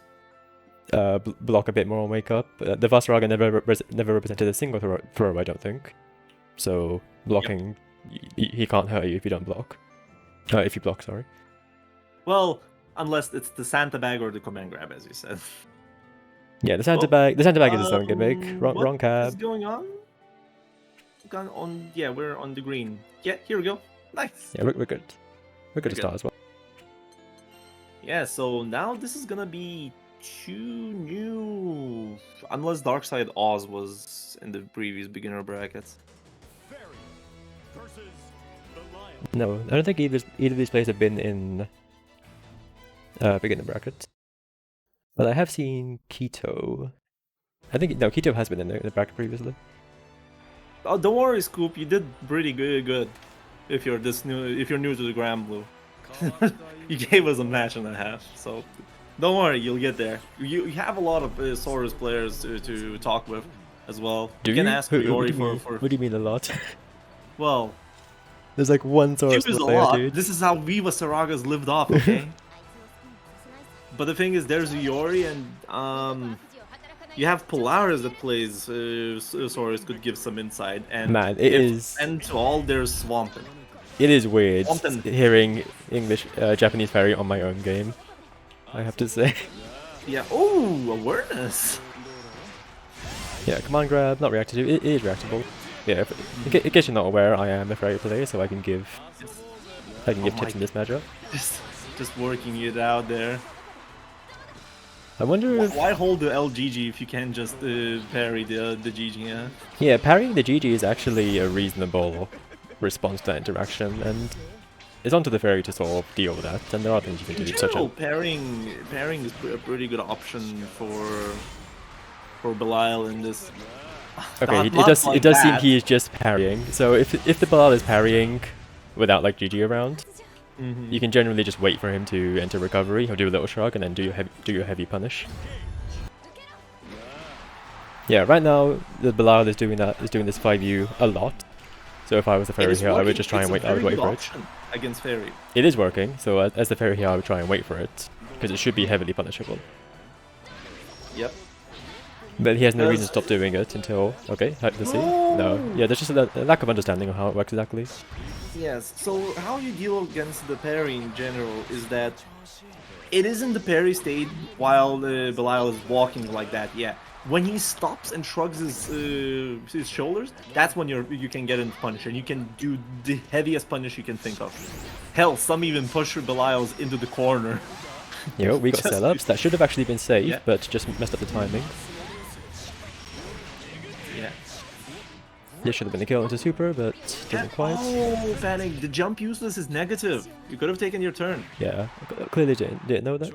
block a bit more on wake up. The Vaseraga never represented a single throw, I don't think. So blocking, he can't hurt you if you don't block. If you block, sorry. Well, unless it's the Santa bag or the command grab, as you said. Yeah, the Santa bag is a selling gimmick. Wrong cab. What's going on? Yeah, we're on the green. Yeah, here we go. Nice. Yeah, we're good. We're good to start as well. Yeah, so now this is gonna be 2 new, unless Darkside Oz was in the previous beginner brackets. No, I don't think either of these players have been in beginner brackets. But I have seen Keto. I think Keto has been in the bracket previously. Oh, don't worry, Scoop. You did pretty good. If you're new to the Grand Blue, you gave us a match and a half. So don't worry, you'll get there. You have a lot of Saurus players to talk with as well. Do you? Can ask Yori for. What do you mean a lot? Well, there's like one Saurus player, dude. This is how Viva Saraga's lived off, okay? But the thing is, there's Yori and you have Polaris that plays Saurus could give some insight, and man, it is. And to all, there's Swampin. It is weird hearing Japanese Fairy on my own game, I have to say. Yeah. Oh, awareness. Yeah, command grab, not reacted to. It is reactable. Yeah, in case you're not aware, I am a Fairy player, so I can give tips in this matchup. Just working it out there. I wonder if... Why hold the LGG if you can just parry the GG, yeah? Yeah, parrying the GG is actually a reasonable response to that interaction, and it's onto the Fairy to sort of deal with that, and there are things you can do. In general, parrying is a pretty good option for Belial in this. Okay, it does seem he is just parrying, so if the Belial is parrying without like GG around, you can generally just wait for him to enter recovery. He'll do a little shrug and then do your heavy punish. Yeah, right now the Belial is doing this 5U a lot. So if I was the Fairy here, I would just try and wait. I would wait for it. Against Fairy. It is working. So as the Fairy here, I would try and wait for it because it should be heavily punishable. Yep. But he has no reason to stop doing it until... Okay, hard to see. No. Yeah, there's just a lack of understanding of how it works exactly. Yes, so how you deal against the parry in general is that it is in the parry state while Belial is walking like that, yeah. When he stops and shrugs his shoulders, that's when you can get into punish, and you can do the heaviest punish you can think of. Hell, some even push Belial's into the corner. Yo, we got setups. That should have actually been safe, but just messed up the timing. Yeah. This should have been a kill into super, but didn't quite. Oh, Panic, the jump useless is negative. You could have taken your turn. Yeah, clearly didn't know that.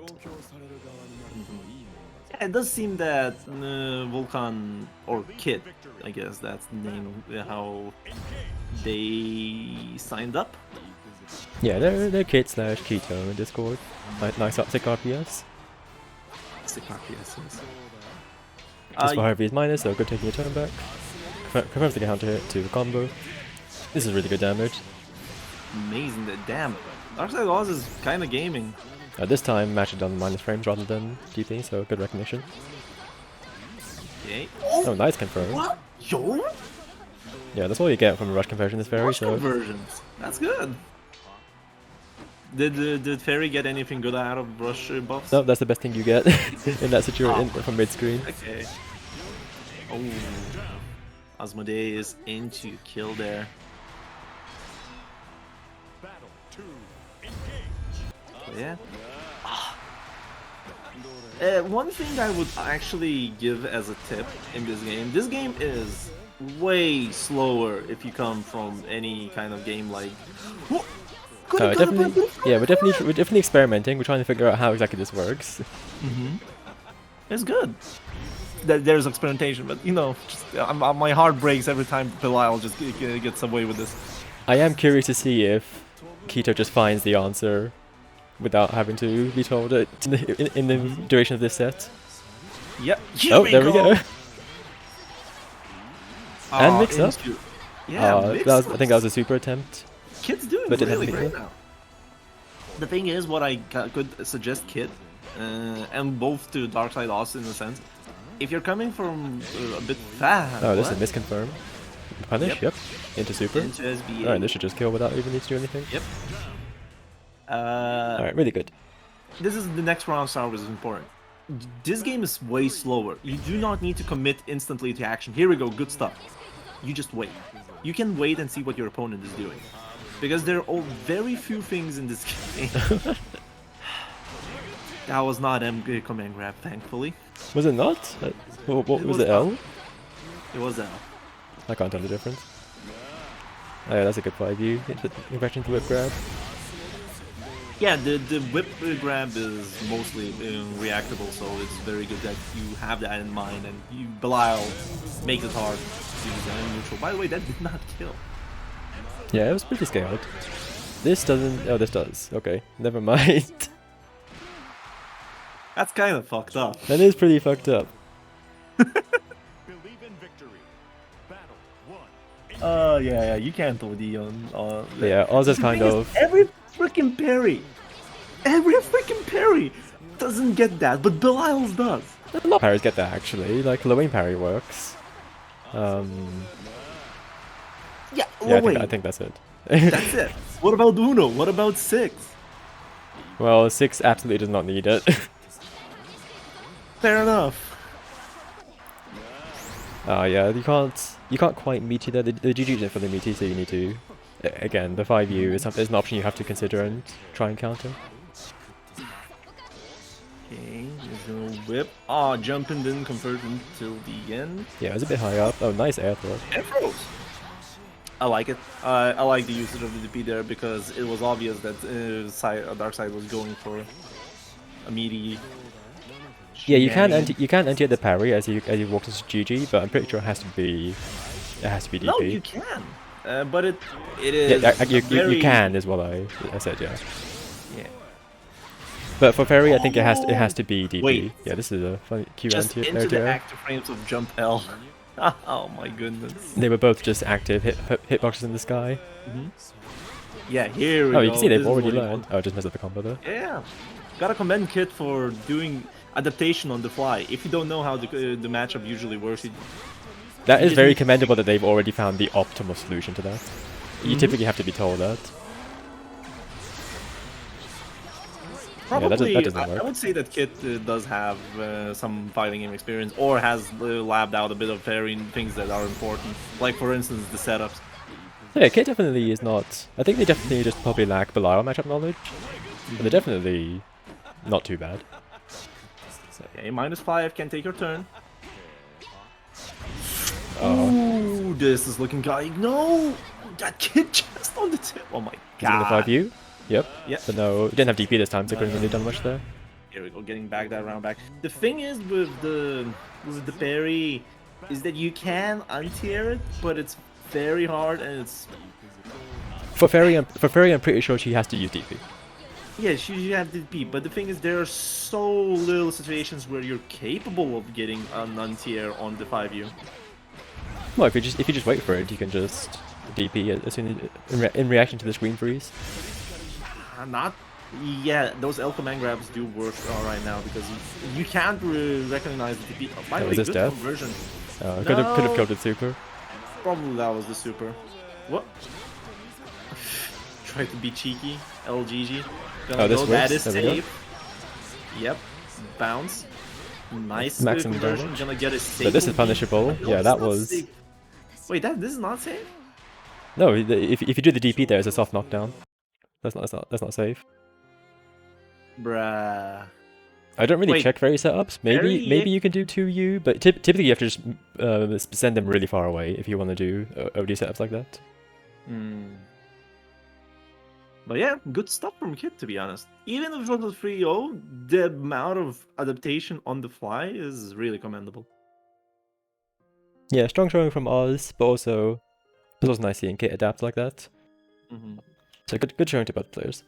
Yeah, it does seem that Vulcan, or Kit, I guess that's the name of how they signed up. Yeah, they're Kit / Keto in Discord. Nice sick RPS. Sick RPS, yes. Just for Harvey's minus, so good taking your turn back. Confirms the counter hit to the combo. This is really good damage. amazing. Damn, Darkseid Oz is kind of gaming. This time, match it done minus frames rather than DP, so good recognition. Okay. Oh, nice confirm. What? Yo? Yeah, that's all you get from a rush conversion this fairy, Rush so... conversions. That's good. Did Fairy get anything good out of rush buffs? No, that's the best thing you get in that situation from mid-screen. Okay. Oh. Asmodee is into kill there. Yeah. One thing I would actually give as a tip in this game is way slower if you come from any kind of game like... Definitely, yeah, we're definitely experimenting. We're trying to figure out how exactly this works. It's good that there's experimentation, but you know, just, my heart breaks every time Belial just gets away with this. I am curious to see if Keto just finds the answer without having to be told it in the duration of this set. Yep. Oh, there we go. And mix up. Yeah, I think that was a super attempt. Kid's doing but really great now. The thing is, what I could suggest Kid, and both to Darkseid Oz in a sense, if you're coming from a bit fast... Oh, this is a misconfirm. Punish, yep. Into super. Into SBA. Alright, this should just kill without even need to do anything. Yep. Alright, really good. This is the next round star was important. This game is way slower. You do not need to commit instantly to action. Here we go, good stuff. You just wait. You can wait and see what your opponent is doing. Because there are very few things in this game. That was not M command grab, thankfully. Was it not? What was it, L? It was L. I can't tell the difference. Oh yeah, that's a good 5U. Infection to whip grab. Yeah, the whip grab is mostly reactable, so it's very good that you have that in mind and you Belial makes it hard to use that in neutral. By the way, that did not kill. Yeah, it was pretty scaled. This doesn't... Oh, this does. Okay, never mind. That's kind of fucked up. That is pretty fucked up. Yeah, you can't OD on... Yeah, Oz is kind of... Every freaking parry doesn't get that, but Belial's does. A lot of parries get that, actually. Like, Lowain parry works. Yeah, I think that's it. That's it. What about Uno? What about 6? Well, 6 absolutely does not need it. Fair enough. Yeah, you can't quite meaty there. The GG isn't fully meaty, so you need to... Again, the 5U is an option you have to consider and try and counter. Okay, there's no whip. Ah, jumping didn't convert until the end. Yeah, it was a bit high up. Oh, nice air throw. Air throws. I like it. I like the usage of the DP there because it was obvious that Darkseid was going for a meaty. Yeah, you can anti the parry as you walk to GG, but I'm pretty sure it has to be DP. No, you can, but it is. Yeah, you can is what I said. Yeah. Yeah. But for Fairy, I think it has to be DP. Wait. Yeah, this is a funny Q Just anti into the air. active frames of jump L. Oh my goodness. They were both just active hitboxes in the sky. Yeah, here we go. Oh, you can see they've This is already what you learned. want. Oh, just messed up the combo there. Yeah. Gotta commend Kit for doing adaptation on the fly. If you don't know how the matchup usually works, That is very commendable that they've already found the optimal solution to that. You typically have to be told that. probably, that doesn't work. I would say that Kit does have some fighting game experience, or has labbed out a bit of fairy things that are important. Like, for instance, the setups. Yeah, Kit definitely is not... I think they definitely just probably lack Belial matchup knowledge. But they're definitely not too bad. Okay, -5 can take your turn. Oh. Ooh, this is looking good. No! That Kid just on the tip. Oh my god. Is it the 5U? Yep. Yep. But no, you didn't have DP this time, so couldn't really done much there. Here we go, getting back that round back. The thing is with the parry is that you can anti-air it, but it's very hard and it's... For Fairy, I'm pretty sure she has to use DP. Yeah, you have DP, but the thing is there are so little situations where you're capable of getting an anti-air on the 5U. Well, if you just wait for it, you can just DP as soon as, in reaction to the screen freeze. Not. Yeah, those El Command grabs do work right now because you can't recognize the DP. Oh, by the way, Was this good death? conversion. Could have killed it super. Probably that was the super. What? Try to be cheeky. LGG. Gonna this go. That works. is There we go. safe. Yep. Bounce. Nice Maximum conversion. damage. Gonna get a safe. But this is punishable. No, Yeah, it's that not was. safe. Wait, this is not safe? No, if you do the DP there, it's a soft knockdown. That's not safe. Bruh. I don't really Wait, check fairy setups. Maybe Fairy- you can do 2U, but typically you have to just send them really far away if you want to do OD setups like that. Hmm. But yeah, good stuff from Kit, to be honest. Even if it was 3-0, the amount of adaptation on the fly is really commendable. Yeah, strong showing from Oz, but also it was nice seeing Kit adapt like that. So good showing to both players.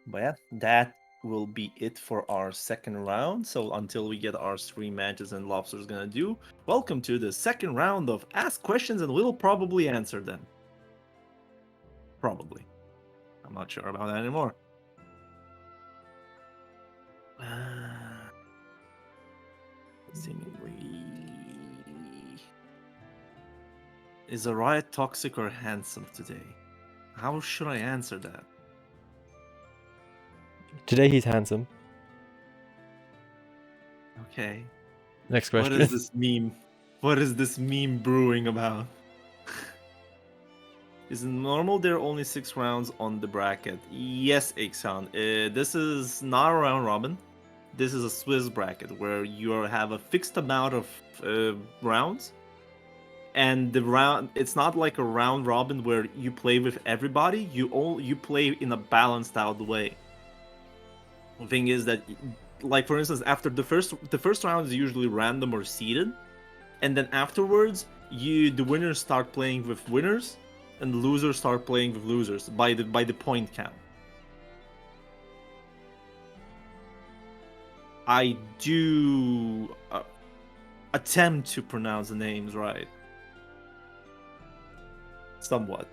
But yeah, that will be it for our second round. So until we get our 3 matches and Lobster's gonna do, welcome to the second round of Ask Questions and we'll probably answer them. Probably. I'm not sure about that anymore. Seemingly. Is a riot toxic or handsome today? How should I answer that? Today he's handsome. Okay. Next question. What is this meme? What is this meme brewing about? Is it normal there are only 6 rounds on the bracket? Yes, Ixon. This is not a round robin. This is a Swiss bracket where you have a fixed amount of rounds. And the round, it's not like a round robin where you play with everybody. You play in a balanced out way. The thing is that, like for instance, after the first round is usually random or seeded, and then afterwards the winners start playing with winners, and the losers start playing with losers by the point count. I do attempt to pronounce the names right. Somewhat.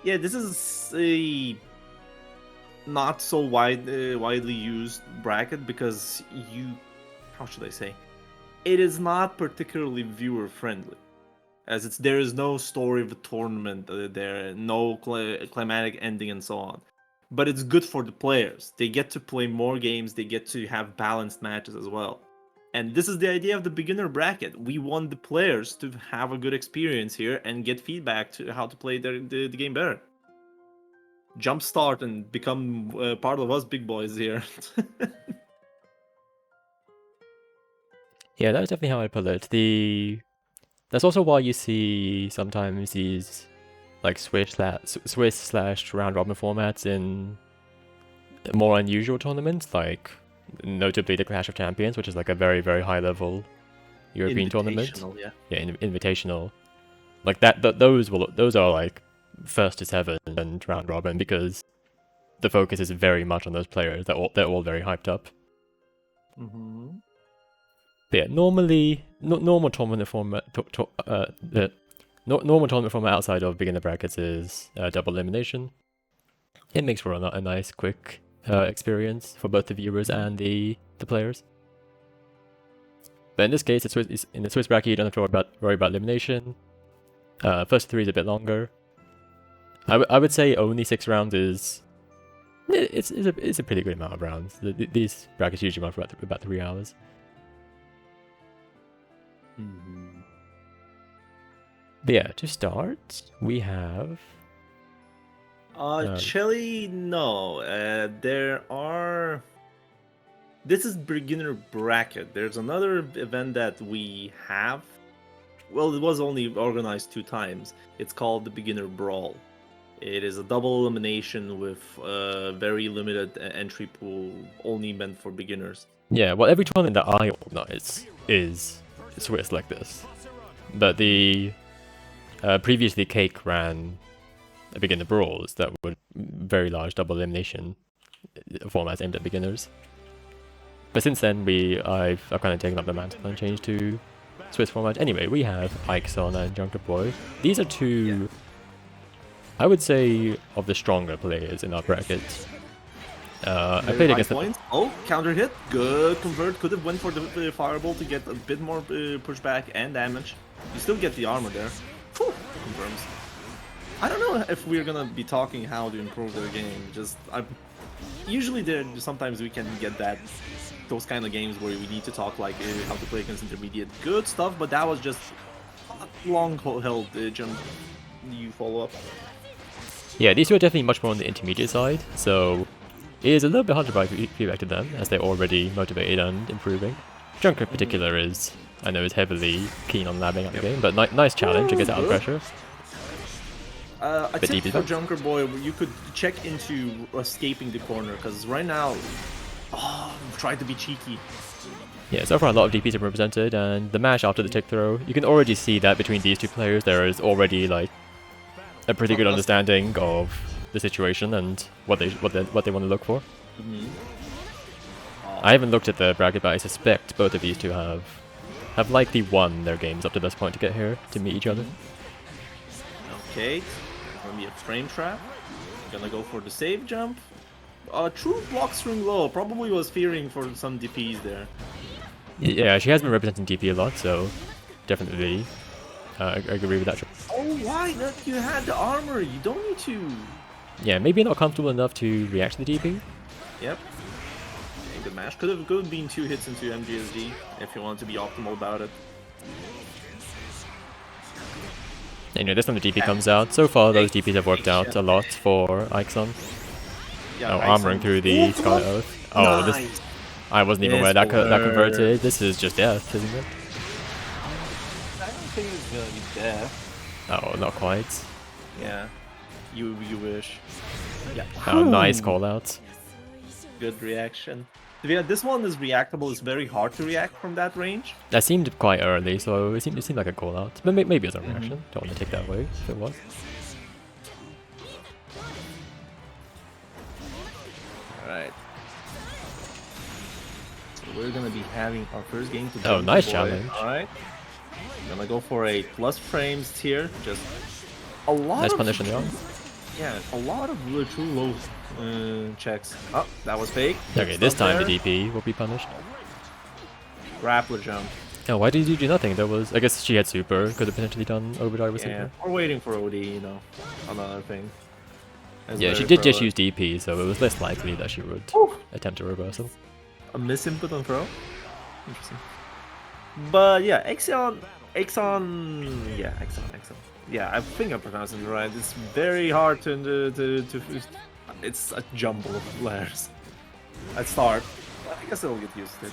Yeah, this is a not so widely used bracket because how should I say? It is not particularly viewer friendly, as there is no story of the tournament there, no climatic ending and so on. But it's good for the players. They get to play more games. They get to have balanced matches as well. And this is the idea of the beginner bracket. We want the players to have a good experience here and get feedback to how to play the game better. Jumpstart and become part of us big boys here. Yeah, that's definitely how I put it. That's also why you see sometimes these like Swiss / round robin formats in more unusual tournaments, like notably the Clash of Champions, which is like a very, very high level European tournament. Yeah, invitational. Like that. Those are like first to 7 and round robin because the focus is very much on those players. They're all very hyped up. Mm-hmm. But yeah, normally normal tournament format. Normal tournament format outside of beginner brackets is double elimination. It makes for a nice, quick experience for both the viewers and the players. But in this case, in the Swiss bracket, you don't have to worry about elimination. First 3 is a bit longer. I would say only 6 rounds is it's a pretty good amount of rounds. These brackets usually run for about 3 hours. Mm-hmm. But yeah, to start, we have Chile, no. There are. This is beginner bracket. There's another event that we have. Well, it was only organized 2 times. It's called the Beginner Brawl. It is a double elimination with very limited entry pool, only meant for beginners. Yeah, well, every tournament that I organize is Swiss like this. But the previously Cake ran a beginner brawls that were very large double elimination formats aimed at beginners. But since then, I've kind of taken up the mantle and changed to Swiss format. Anyway, we have Ixon and Junker Boy. These are two, I would say, of the stronger players in our bracket. I played against them. Oh, counter hit. Good convert. Could have went for the fireball to get a bit more pushback and damage. You still get the armor there. Whew, confirms. I don't know if we're gonna be talking how to improve their game. Usually sometimes we can get those kind of games where we need to talk like how to play against intermediate. Good stuff, but that was just long held jump. You follow up. Yeah, these two are definitely much more on the intermediate side, so it is a little bit hard to provide feedback to them as they're already motivated and improving. Junker in particular is heavily keen on labbing at the game, but nice challenge to get out of pressure. A tip for Junker Boy, you could check into escaping the corner, because right now, try to be cheeky. Yeah, so far a lot of DPs are represented, and the mash after the tick throw, you can already see that between these two players there is already like a pretty good understanding of the situation and what they want to look for. I haven't looked at the bracket, but I suspect both of these two have likely won their games up to this point to get here to meet each other. Okay, gonna be a frame trap. Gonna go for the save jump. True block string low. Probably was fearing for some DPs there. Yeah, she has been representing DP a lot, so definitely I agree with that. Oh, why not? You had the armor. You don't need to. Yeah, maybe not comfortable enough to react to the DP. Yep. Okay, good mash. Could have been 2 hits into MGSD if you want to be optimal about it. Anyway, this time the DP comes out. So far, those DPs have worked out a lot for Ixon. Yeah, armoring through the Scarlet Oath. Oh, nice. this... I wasn't even aware that converted. This is just death, isn't it? I don't think it's gonna be death. Oh, not quite. Yeah. You wish. Yeah. Oh, nice call out. Good reaction. Yeah, this one is reactable. It's very hard to react from that range. That seemed quite early, so it seemed like a call out. But maybe it's a reaction. Don't want to take that away if it was. Alright. So we're gonna be having our first game to Oh, nice challenge. Alright. Gonna go for a plus frames tier. Just a lot nice of punish on the arm. Yeah, a lot of true low checks. Oh, that was fake. Okay, this time the DP will be punished. Grappler jump. Oh, why did you do nothing? There was, I guess she had super. Could have potentially done overdrive with super. We're waiting for OD, you know, another thing. Yeah, she did just use DP, so it was less likely that she would attempt a reversal. A miss input on throw? Interesting. But yeah, Exxon. Yeah, I think I'm pronouncing it right. It's very hard to it's a jumble of letters. At start, I guess I'll get used to it.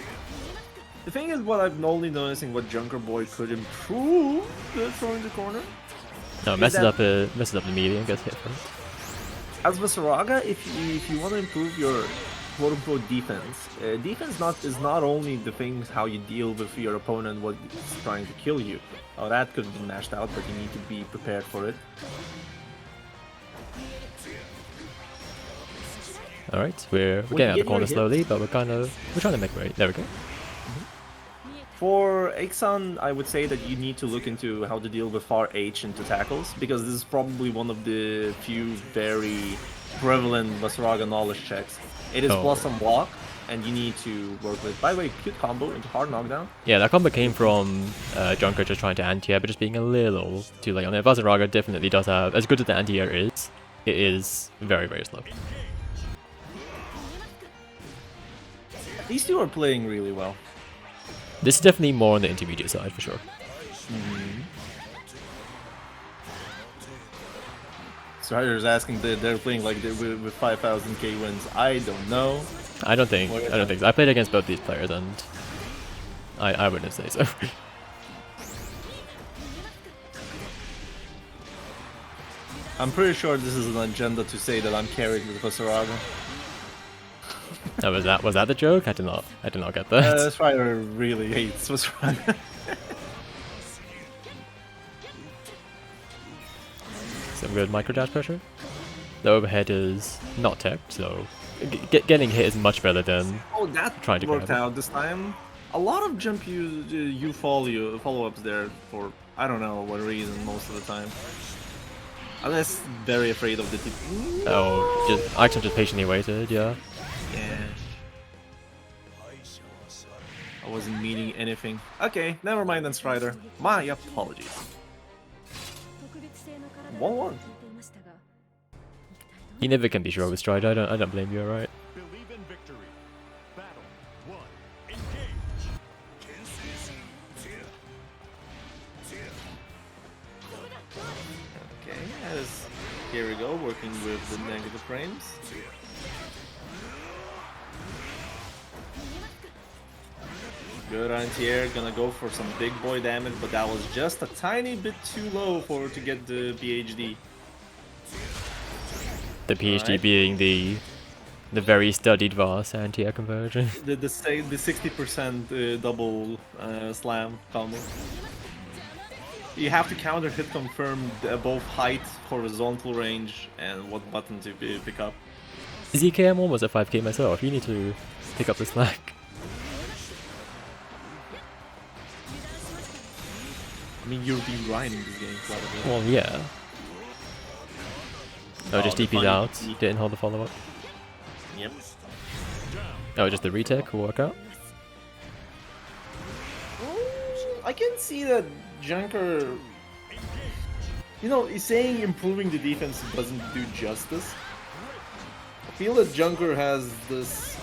The thing is, what I'm only noticing what Junker Boy could improve the throwing the corner. No, messes up the melee and gets hit for it. As Vasaraga, if you want to improve your quote-unquote defense, defense is not only the things how you deal with your opponent, what's trying to kill you. Oh, that could have been mashed out, but you need to be prepared for it. All right, we're getting out of the corner slowly, but we're trying to make way. There we go. For Ixon, I would say that you need to look into how to deal with far H into tackles, because this is probably one of the few very prevalent Vasaraga knowledge checks. It is plus some block, and you need to work with. By the way, cute combo into hard knockdown. Yeah, that combo came from Junker just trying to anti-air, but just being a little too late on it. Vasaraga definitely does have, as good as the anti-air is, it is very, very slow. These two are playing really well. This is definitely more on the intermediate side for sure. Strider's asking that they're playing like with 5,000k wins. I don't know. I don't think so. I played against both these players and I wouldn't say so. I'm pretty sure this is an agenda to say that I'm carried with Vasaraga. Oh, was that the joke? I did not get that. Strider really hates Vasaraga. Some good micro dash pressure. The overhead is not teched, so getting hit is much better than Oh, that trying to worked grab it. out this time. A lot of jump you follow-ups there for I don't know what reason most of the time. Unless very afraid of the tip. Oh, just Ixon just patiently waited, yeah. Yeah. I wasn't meaning anything. Okay, never mind then, Strider. My apologies. 1-1. You never can be sure with Strider. I don't blame you, alright? Believe in victory. Battle 1. Engage. Okay, here we go, working with the negative frames. Good anti-air, gonna go for some big boy damage, but that was just a tiny bit too low for to get the PhD. The PhD Alright. being the very studied Vars anti-air conversion. The 60% double slam combo. You have to counter hit confirm both height, horizontal range, and what button to pick up. ZK, I'm almost at 5k myself. You need to pick up the slack. I mean, you've been grinding this game quite a bit. Well, yeah. Oh, just the DP'd funny out. DP. Didn't hold the follow-up. Yep. Oh, just the retake will work out. I can see that Junker, you know, saying improving the defense doesn't do justice. I feel that Junker has this,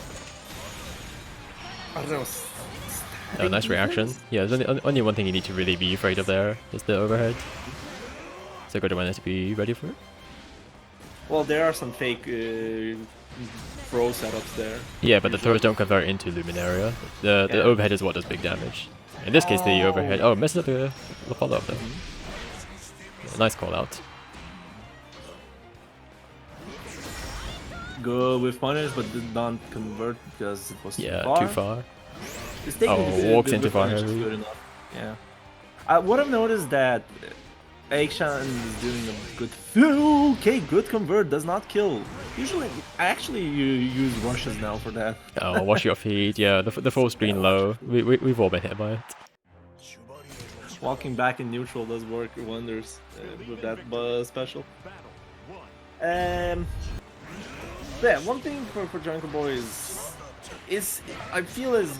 I don't know. Oh, nice reaction. Yeah, there's only one thing you need to really be afraid of there is the overhead. So go to one to be ready for it. Well, there are some fake throw setups there. Yeah, but the throws don't convert into Luminaria. The Yeah. overhead is what does big damage. In this case, the overhead. Oh, messes up the follow-up though. Nice call out. Go with punish, but did not convert because it was Yeah, too far. too far. It's taking Oh, the, walks the into whip punish fire. is good enough. Yeah. What I've noticed that Akshan is doing a good. Okay, good convert does not kill. Usually, actually, you use rushes now for that. Oh, wash your feet. Yeah, the full screen low. We've all been hit by it. Walking back in neutral does work wonders with that special. Yeah, one thing for Junker Boy is I feel is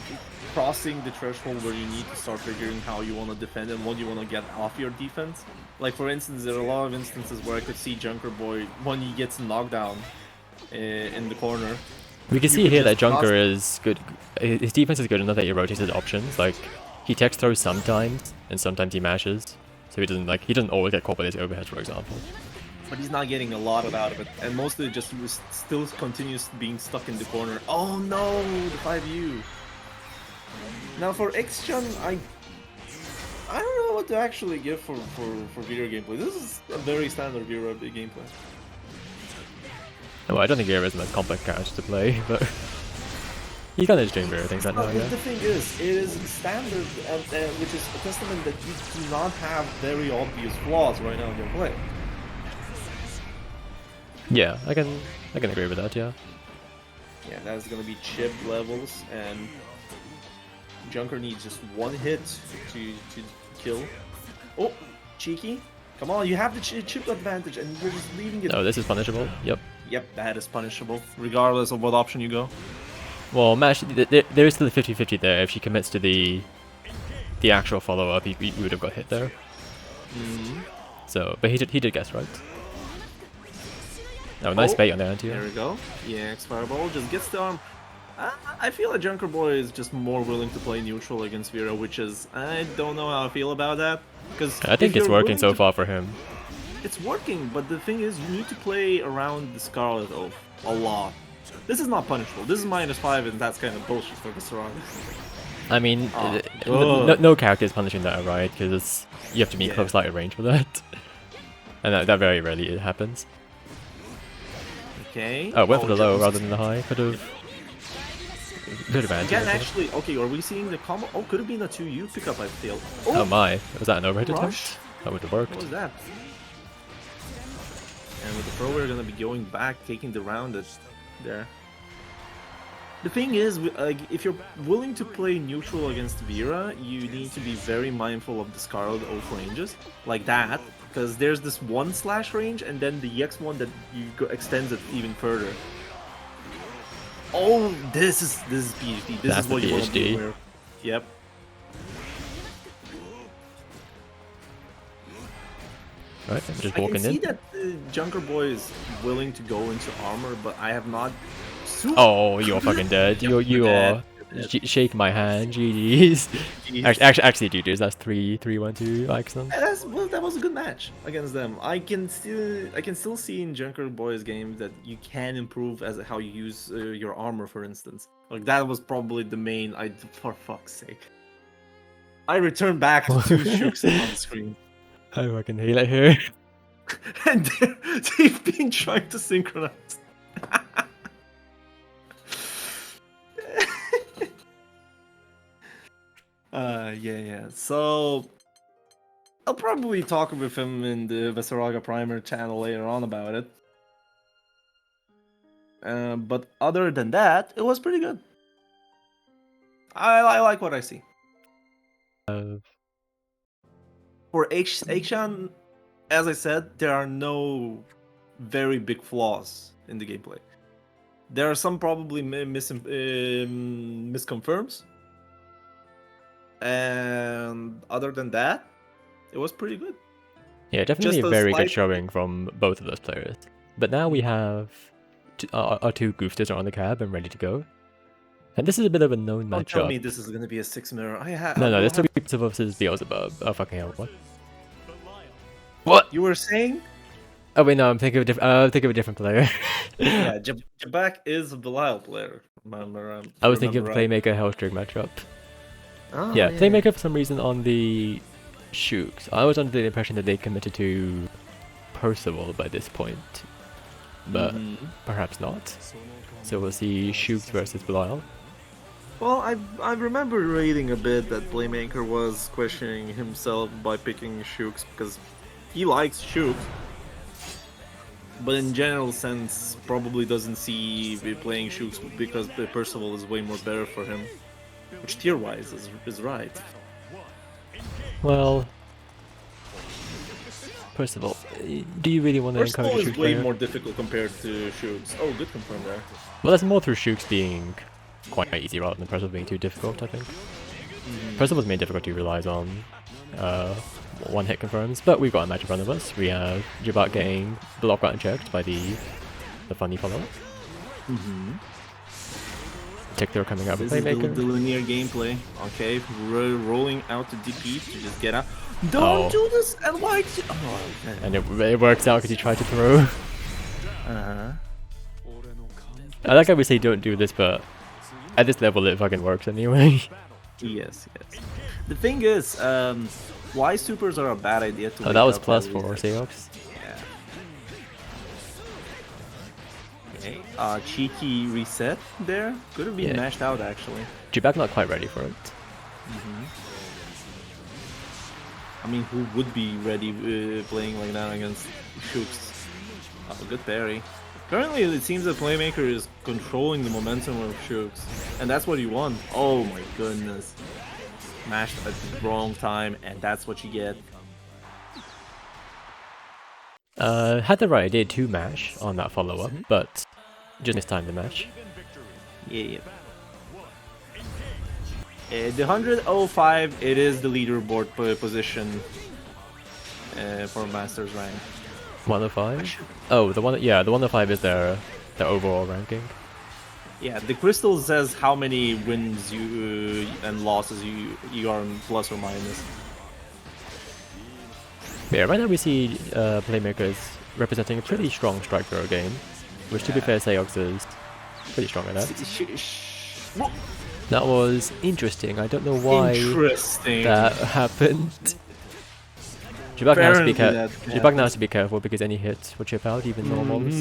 crossing the threshold where you need to start figuring how you want to defend and what you want to get off your defense. Like for instance, there are a lot of instances where I could see Junker Boy when he gets knocked down in the corner. We can You see could here that just Junker cross- is good. His defense is good enough that he rotates his options. Like he tech throws sometimes, and sometimes he mashes. So he doesn't always get caught by his overheads, for example. But he's not getting a lot out of it, and mostly just still continues being stuck in the corner. Oh no, the 5U. Now for Xchun, I don't know what to actually give for video gameplay. This is a very standard Vera gameplay. Well, I don't think Vera is the most complex character to play, but he's kind of just doing Vera things right now, But yeah. the thing is, it is standard, and which is a testament that you do not have very obvious flaws right now in your play. Yeah, I can agree with that, yeah. Yeah, that's gonna be chip levels, and Junker needs just one hit to kill. Oh, cheeky! Come on, you have the chip advantage, and you're just leaving it. Oh, this is punishable. Yep. Yep, that is punishable, regardless of what option you go. Well, Mash, there is still a 50-50 there. If she commits to the actual follow-up, he would have got hit there. So, but he did guess right. Oh, nice bait on the anti. There we go. EX Fireball just gets the arm. I feel like Junker Boy is just more willing to play neutral against Vera, which is... I don't know how I feel about that. Because I think it's working so far for him. It's working, but the thing is, you need to play around the Scarlet Oath a lot. This is not punishable. This is -5, and that's kind of bullshit for the Sarang. I mean, Oh. no character is punishing that, right? Because you have to be in close light range for that. And that very rarely happens. Okay. Oh, went for the low Jones. rather than the high. Could have advantage. Again, I think. actually, okay, are we seeing the combo? Oh, could have been a 2U pickup, I feel. Oh my, was that an overhead Rush? attempt? That would have worked. What was that? And with the throw, we're gonna be going back, taking the round there. The thing is, like, if you're willing to play neutral against Vera, you need to be very mindful of the Scarlet Oath ranges, like that, because there's this one slash range, and then the EX one that extends it even further. Oh, this is PhD. This That's is what the you want to be PhD. aware of. Yep. Right, I'm just I can walking see in. that Junker Boy is willing to go into armor, but I have not. Oh, you're fucking dead. Yep, You you're are. dead. Shake my hand. GG's. Jeez. Actually, GG's. That's 3-1-2. Excellent. That was a good match against them. I can still see in Junker Boy's game that you can improve as how you use your armor, for instance. Like that was probably the main. For fuck's sake, I returned back to two Shooks on the screen, I fucking hate it here. and they've been trying to synchronize. Yeah. So I'll probably talk with him in the Veseraga Primer channel later on about it. But other than that, it was pretty good. I like what I see. For Akshan, as I said, there are no very big flaws in the gameplay. There are some probably misconfirms. And other than that, it was pretty good. Yeah, definitely Just a a very good slight- showing from both of those players. But now we have our two Goofsters are on the cab and ready to go. And this is a bit of a known Don't tell me matchup. this is gonna be a 6-mirror. No, this will be Pizza versus Beelzebub. Oh, fucking hell, what? What? You were saying? Oh, wait, no, I'm thinking of a different player. Yeah, Jabak is a Belial player. Remember, I was thinking of remember Playmaker Hellstring matchup. Oh, Yeah, Playmaker for some reason on the Shooks. I was under the impression that they committed to Percival by this point. But Mhm. perhaps not. So we'll see Shooks versus Belial. Well, I remember reading a bit that Playmaker was questioning himself by picking Shooks because he likes Shooks. But in general sense, probably doesn't see playing Shooks because Percival is way more better for him. Which tier-wise is right. Well, first of all, do you really want to encourage Percival a is Shooks way player? more difficult compared to Shooks. Oh, good confirm there. Well, that's more through Shooks being quite easy rather than Percival being too difficult, I think. Percival's main difficulty relies on one-hit confirms, but we've got a match in front of us. We have Jabak getting block route checked by the funny follow-up. Tickler coming out of This is Playmaker. the linear gameplay. Okay, rolling out the DP to just get out. Don't Oh. do this! And why? Oh, okay. And it works out because he tried to throw. Uh-huh. I like how we say don't do this, but at this level it fucking works anyway. Yes. The thing is, why supers are a bad idea to Oh, wake that was up plus at 4 least. Seox. Yeah. Okay. Cheeky reset there. Could have been Yeah. mashed out actually. Jabak not quite ready for it. I mean, who would be ready playing like that against Shooks? Oh, good parry. Currently, it seems that Playmaker is controlling the momentum of Shooks, and that's what you want. Oh my goodness. Mashed at the wrong time, and that's what you get. Had the right idea to mash on that follow-up, but just mistimed the match. Yeah. The 105, it is the leaderboard position for Masters rank. 105? Oh, the 105 is their overall ranking. Yeah, the crystal says how many wins you and losses you are in plus or minus. But yeah, right now we see Playmakers representing a pretty strong strike throw game, which to be fair, Seox is pretty strong at that. That was interesting. I don't know why Interesting. that happened. Jabak now has to be Apparently that Jabak now has to be careful because any hits will chip out, even normals.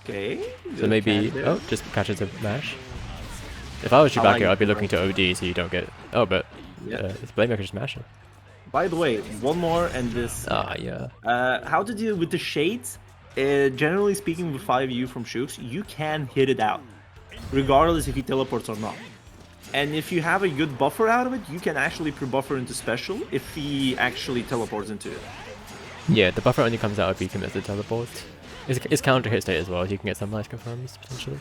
Okay. So good maybe catch there. oh, just catches a mash. If I was I Jabak like here, I'd be it. looking to OD so you don't get. Oh, but Yeah. it's Playmaker just mashing. By the way, one more and this. Ah, yeah. How to deal with the shades? Generally speaking, with 5U from Shooks, you can hit it out. regardless if he teleports or not. And if you have a good buffer out of it, you can actually pre-buffer into special if he actually teleports into it. Yeah, the buffer only comes out if he commits the teleport. It's counter hit state as well, you can get some nice confirms, potentially.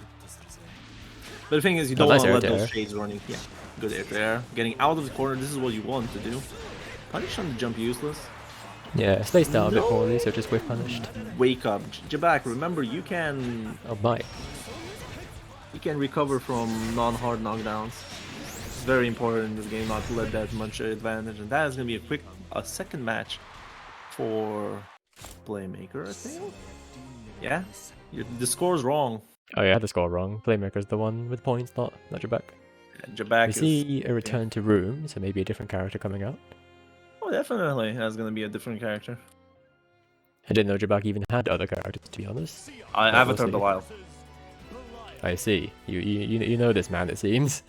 But the thing is, you Oh, don't nice want to air let to those air. shades running. Yeah, good air to air. Getting out of the corner, this is what you want to do. Punish on the jump useless. Yeah, spaced out a bit No. poorly, so just whiff punished. Wake up. Jabak, remember you can Oh my. recover from non-hard knockdowns. It's very important in this game not to let that much advantage. And that is going to be a second match for Playmaker, I think. Yeah, the score's wrong. Oh yeah, I had the score wrong. Playmaker's the one with points, not Jabak. Jabak We is... see a return to room, so maybe a different character coming out. Oh, definitely. That's going to be a different character. I didn't know Jabak even had other characters, to be honest. Avatar we'll the see. Wild. I see. You know this man, it seems.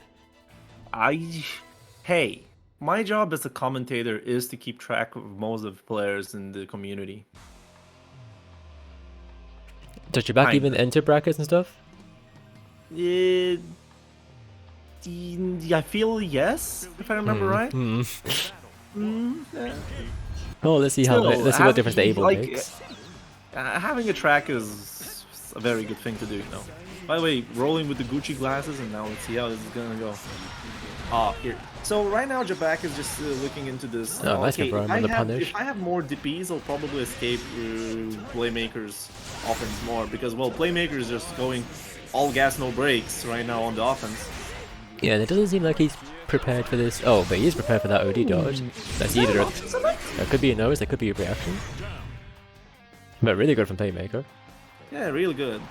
Hey, my job as a commentator is to keep track of most of the players in the community. Does Jabak Kinda. even enter brackets and stuff? I feel yes, if I remember right. Hmm. Yeah. Oh, let's see Still, let's see what difference the Able like, makes. Having a track is a very good thing to do, you know. By the way, rolling with the Gucci glasses, and now let's see how this is gonna go. Here. So right now, Jabak is just looking into this. Oh, nice confirm on the punish. If I have more DPs, I'll probably escape Playmaker's offense more, because, well, Playmaker is just going all gas, no brakes right now on the offense. Yeah, and it doesn't seem like he's prepared for this. Oh, but he is prepared for that OD dodge. That's either that could be a nose, that could be a reaction. But really good from Playmaker. Yeah, really good.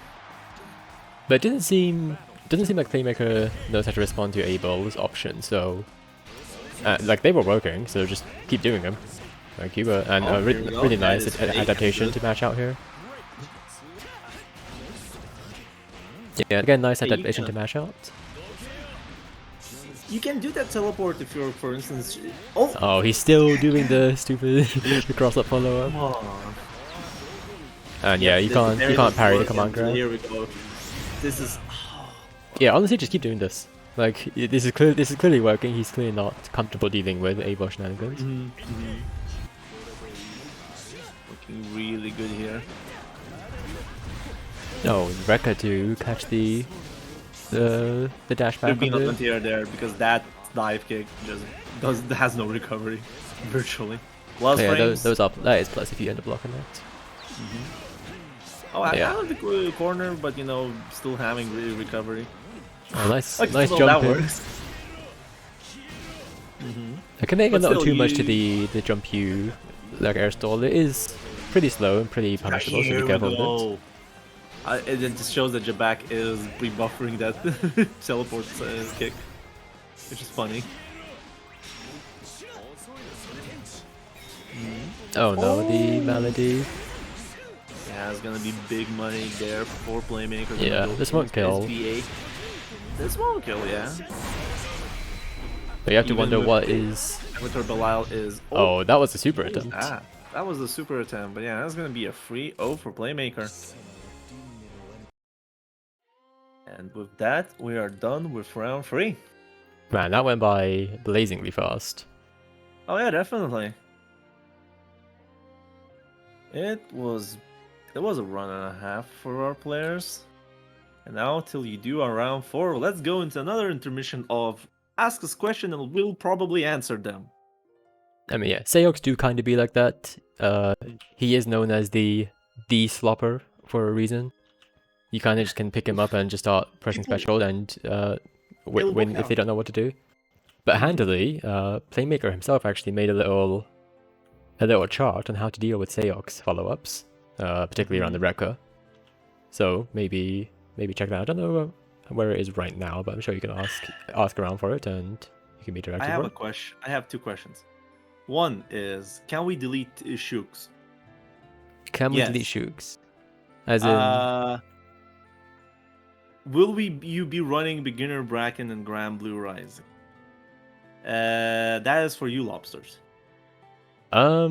But it doesn't seem like Playmaker knows how to respond to Abel's options. So, like they were working, so just keep doing them. Like you were, and Oh, here we go. really That nice is fake. adaptation That's to match out here. Yeah, again, nice Yeah, you adaptation to can- match out. You can do that teleport if you're, for instance... Oh! Oh, he's still doing the stupid the cross-up follow-up. Come on. And yeah, you can't parry the command grab. Here we go. This is... Yeah, honestly, just keep doing this. Like this is clearly working. He's clearly not comfortable dealing with Abel shenanigans. Looking really good here. Oh, Rekka to catch the dash back Should be on not the... anti-air there, because that dive kick just has no recovery, virtually. Plus Yeah, frames. those up. That is plus if you end up blocking that. Oh, I yeah. out of the corner, but, you know, still having recovery. Oh, nice, Like, nice still, jump that in. works. I can make But a little still, too much to you- the jump you like air stall. It is pretty slow and pretty punishable, so Here be we careful with go. It just shows that Jabak is pre-buffering that teleport kick, which is funny. it. Oh no, the Malady. Yeah, it's gonna be big money there for Playmaker. Yeah, this won't kill. SBA. This won't kill, yeah. But you have to Even wonder with what the- is... Avatar Belial is... Oh, that was a super what is attempt. that was the super attempt, but yeah, that's gonna be a free O for Playmaker. And with that, we are done with round 3. Man, that went by blazingly fast. Oh yeah, definitely. It was a run and a half for our players. And now, till you do our round 4, let's go into another intermission of ask us question and we'll probably answer them. I mean, yeah, Seox do kind of be like that. He is known as the slopper for a reason. You kind of just can pick him up and just start pressing special and win if they don't know what to do. But handily, Playmaker himself actually made a little chart on how to deal with Seox follow-ups, particularly around the Rekka. So maybe check that out. I don't know where it is right now, but I'm sure you can ask around for it and you can be directed I have for a it. question. I have 2 questions. One is, can we delete Shooks? Can we Yes. delete Shooks? As in, Will you be running beginner Bracken and Grand Blue Rising? That is for you, Lobsters. I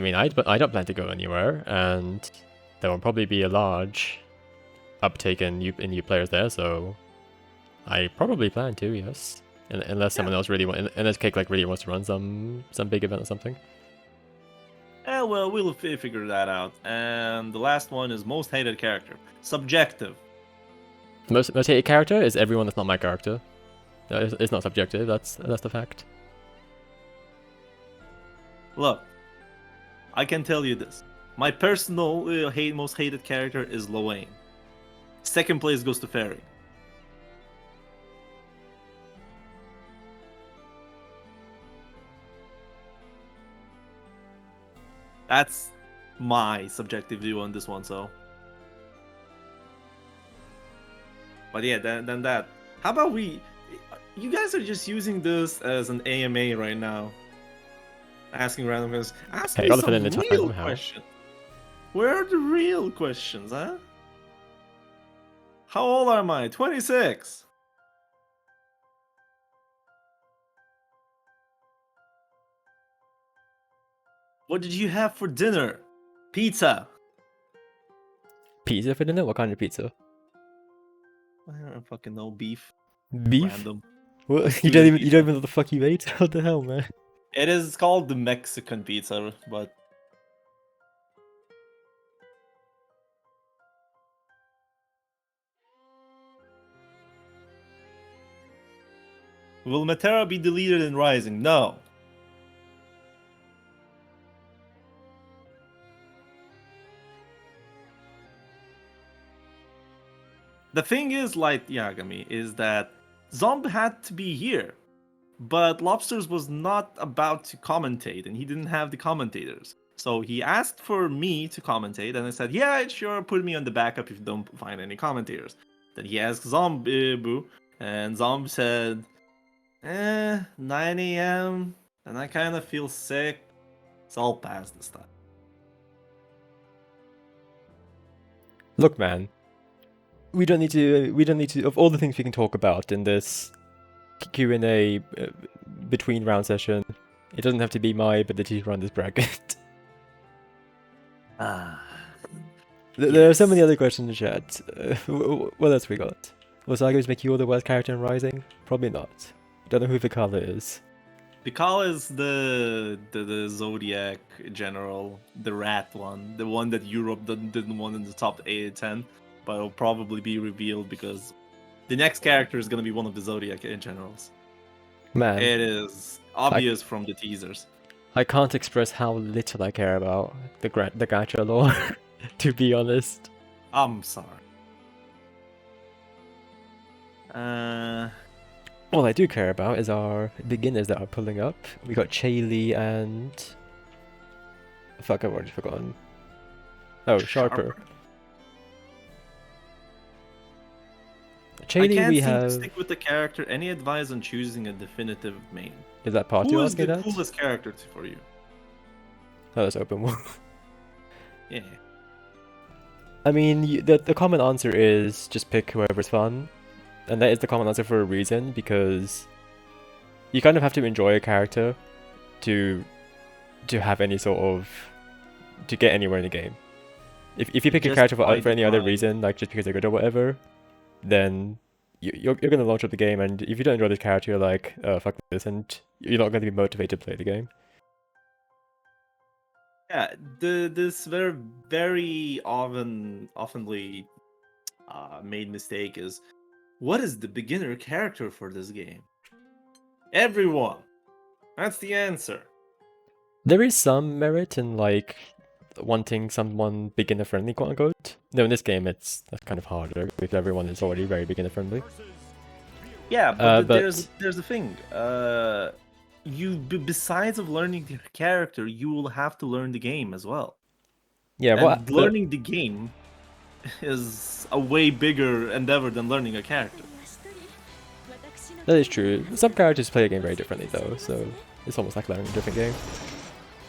mean, I don't plan to go anywhere, and there will probably be a large uptake in new players there. So I probably plan to, yes. Unless someone else really wants, unless Cake like really wants to run some big event or something. Well, we'll figure that out. And the last one is most hated character. Subjective. The most hated character is everyone that's not my character. No, it's not subjective. That's the fact. Look, I can tell you this. My personal most hated character is Lowain. Second place goes to Fairy. That's my subjective view on this one, so. But yeah, then that. How about we? You guys are just using this as an AMA right now. Asking random questions. Ask Hey, me gotta some fit in the time real somehow. questions. Where are the real questions, huh? How old am I? 26. What did you have for dinner? Pizza. Pizza for dinner? What kind of pizza? I don't fucking know. Beef. Beef? Random. What? You don't even know what the fuck you ate? What the hell, man? It is called the Mexican pizza, but will Metera be deleted in Rising? No. The thing is, Light Yagami, is that Zomb had to be here, but Lobsters was not about to commentate, and he didn't have the commentators. So he asked for me to commentate, and I said, yeah, sure, put me on the backup if you don't find any commentators. Then he asked Zomb, and Zomb said, 9 a.m., and I kind of feel sick, so I'll pass this time. Look, man. We don't need to. Of all the things we can talk about in this Q&A between round session, it doesn't have to be my ability to run this bracket. There are so many other questions in the chat. What else we got? Was I going to make you the worst character in Rising? Probably not. Don't know who Vikala is. Vikala is the Zodiac general, the rat one, the one that Europe didn't want in the top 8 10, but it'll probably be revealed because the next character is going to be one of the Zodiac generals. Man, It is obvious from the teasers. I can't express how little I care about the gacha lore, to be honest. I'm sorry. All I do care about is our beginners that are pulling up. We got Chaylee and... Fuck, I've already forgotten. Oh, Sharper. I Chaylee, can't we seem to have... stick with the character. Any advice on choosing a definitive main? Is that part Who you is asking the that? coolest character for you? Oh, that's open one. Yeah. I mean, the common answer is just pick whoever's fun. And that is the common answer for a reason, because you kind of have to enjoy a character to have any sort of... to get anywhere in the game. If you pick a Just character by for any other design. reason, like just because they're good or whatever, then you're going to launch up the game, and if you don't enjoy this character, you're like, fuck this, and you're not going to be motivated to play the game. Yeah, this very oftenly made mistake is, what is the beginner character for this game? Everyone. That's the answer. There is some merit in like wanting someone beginner friendly, quote unquote. No, in this game that's kind of harder because everyone is already very beginner friendly. Yeah, but, but- there's the thing. Besides of learning the character, you will have to learn the game as well. Yeah, And what learning the game is a way bigger endeavor than learning a character. that is true. Some characters play a game very differently though, so it's almost like learning a different game.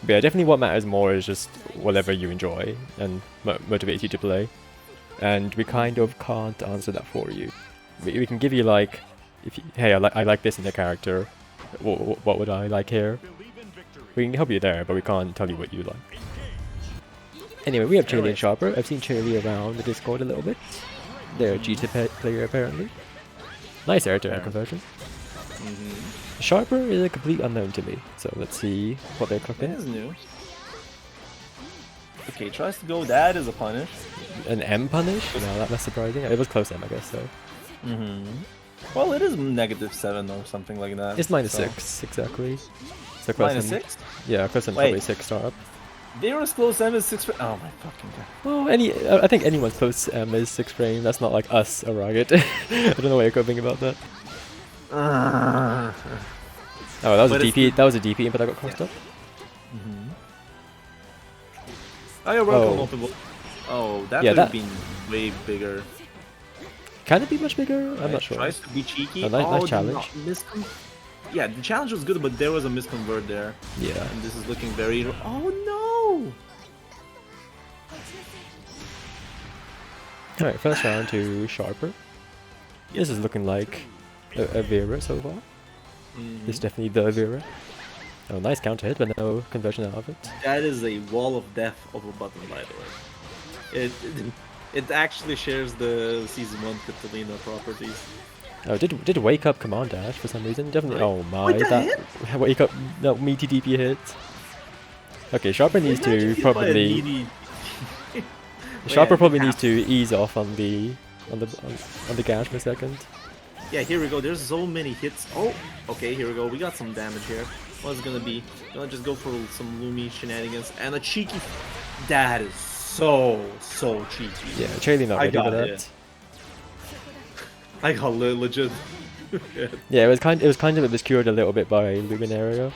But yeah, definitely what matters more is just whatever you enjoy and motivates you to play. And we kind of can't answer that for you. We can give you like, hey, I like this in the character. What would I like here? We can help you there, but we can't tell you what you like. Anyway, we have Chaylee and Sharper. I've seen Chaylee around the Discord a little bit. They're a GT player apparently. Nice air to air Yeah. conversion. Mm-hmm. Sharper is a complete unknown to me, so let's see what they're That cooking. is new. Okay, tries to go. That is a punish. An M punish? No, that's surprising. It was close M, I guess, so. Mm-hmm. Well, it is -7 or something like that. It's minus so- 6, exactly. So close Minus M. 6? Yeah, close M Wait. probably 6 startup. Nearest close M is 6. Oh my fucking god. Well, I think anyone's close M is 6 frame. That's not like us or Riot. I don't know why you're coping about that. Oh, that was But a it's DP. That was a DP input that got crossed up. Oh, you're welcome, Oh. multiple. Oh, that Yeah, would have that- been way bigger. Can it be much bigger? I'm not sure. Tries to be cheeky. A nice did challenge. not yeah, the challenge was good, but there was a misconvert there. Yeah. And this is looking very... Oh no! Alright, first round to Sharper. This is looking like a Vera so far. This is definitely the Vera. Oh, nice counter hit, but no conversion out of it. That is a wall of death of a button, by the way. It actually shares the Season 1 Catalina properties. Oh, did wake up command dash for some reason? Definitely. Wait, Oh my, what the that wake up, that meaty DP hit. Okay, Sharper needs Imagine to hit by a probably. needy- Sharper Yeah, probably half. needs to ease off on the gash for a second. Yeah, here we go. There's so many hits. Oh, okay, here we go. We got some damage here. What's it gonna be? Gonna just go for some Lumi shenanigans and a cheeky. That is so cheeky. Yeah, Chaly not I ready for got that. it. I got legit. Yeah, it was kind of obscured a little bit by Luminaria.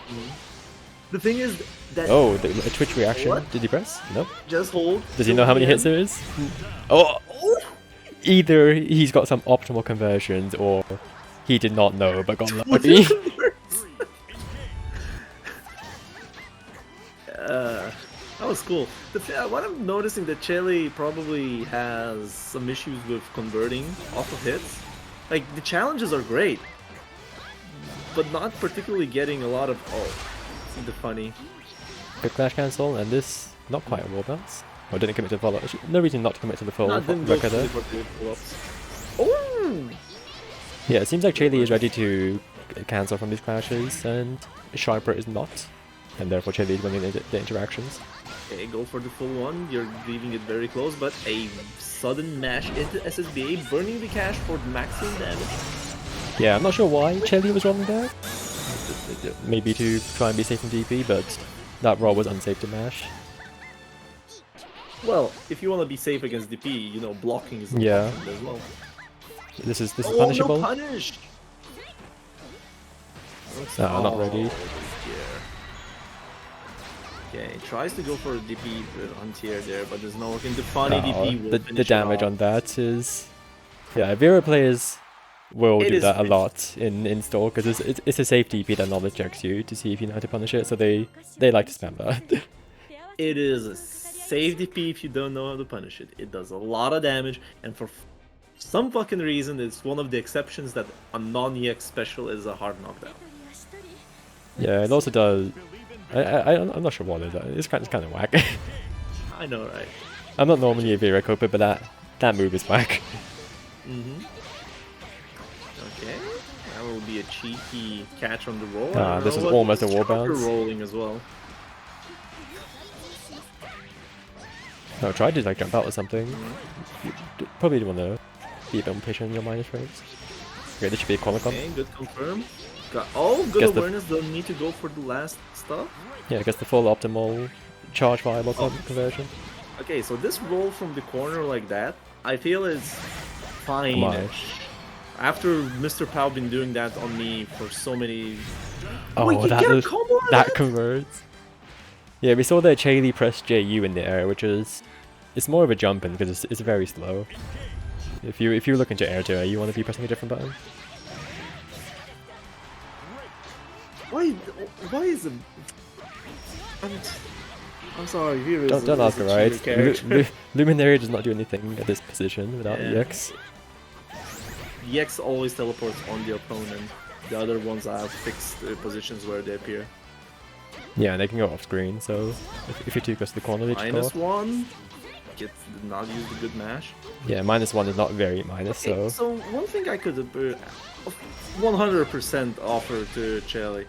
The thing is that Oh, a Twitch reaction. What? Did he press? Nope. just hold. Does he know how many hits there is? Oh, either he's got some optimal conversions or he did not know but got lucky. That was cool. What I'm noticing that Chelly probably has some issues with converting off of hits. Like the challenges are great, but not particularly getting a lot of. Oh, see the funny. Good clash cancel, and this not quite a wall bounce. Or didn't commit to the follow. No reason not to commit to the full Not didn't go record there. fully for the pull-ups. Oh, Yeah, it seems like Chaly is ready to cancel from these clashes, and Sharper is not, and therefore Chaly is winning the interactions. okay, go for the full one. You're leaving it very close, but a sudden mash into SSBA, burning the cash for maximum damage. Yeah, I'm not sure why Chaly was rolling there. Maybe to try and be safe from DP, but that roll was unsafe to mash. Well, if you want to be safe against DP, you know, blocking is Yeah. important as well. This is Oh, punishable. no punish! No, not ready. Okay, tries to go for a DP on tier there, but there's no working. The funny Oh, DP will the finish it damage off. on that is... Yeah, Vera players will It do is that a fit- lot in stall, because it's a safe DP that knowledge checks you to see if you know how to punish it, so they like to spam that. It is a safe DP if you don't know how to punish it. It does a lot of damage, and for some fucking reason, it's one of the exceptions that a non-EX special is a hard knockdown. Yeah, it also does... I'm not sure what it is. It's kind of whack. I know, right? I'm not normally a Vera coper, but that move is whack. Okay, that will be a cheeky catch on the roll. Ah, I don't this know is what almost a wall Sharper bounce. rolling as well. No, try to like jump out or something. You probably want to be a bit more patient in your minus frames. Okay, this should be a Qualicon. Okay, good confirm. Good Guess the- awareness. Don't need to go for the last stuff. Yeah, I guess the full optimal charge viable conversion. Okay, so this roll from the corner like that, I feel is fine. Come After Mr. Pow been doing that on me for so many. Oh, Wait, you that get a was, combo on that converts. Yeah, we saw the Chaly press JU in the air, which is it's more of a jump in because it's very slow. If you look into air to air, you want to be pressing a different button. Why is it? I'm sorry. Here is Don't ask her, right? character. Luminary does not do anything at this position without Yeah. EX. The X always teleports on the opponent. The other ones have fixed positions where they appear. Yeah, and they can go off screen, so if you're too close to the corner, they just go off. -1. Did not use the good mash. Yeah, -1 is not very minus, Okay, so so one thing I could 100% offer to Chelly.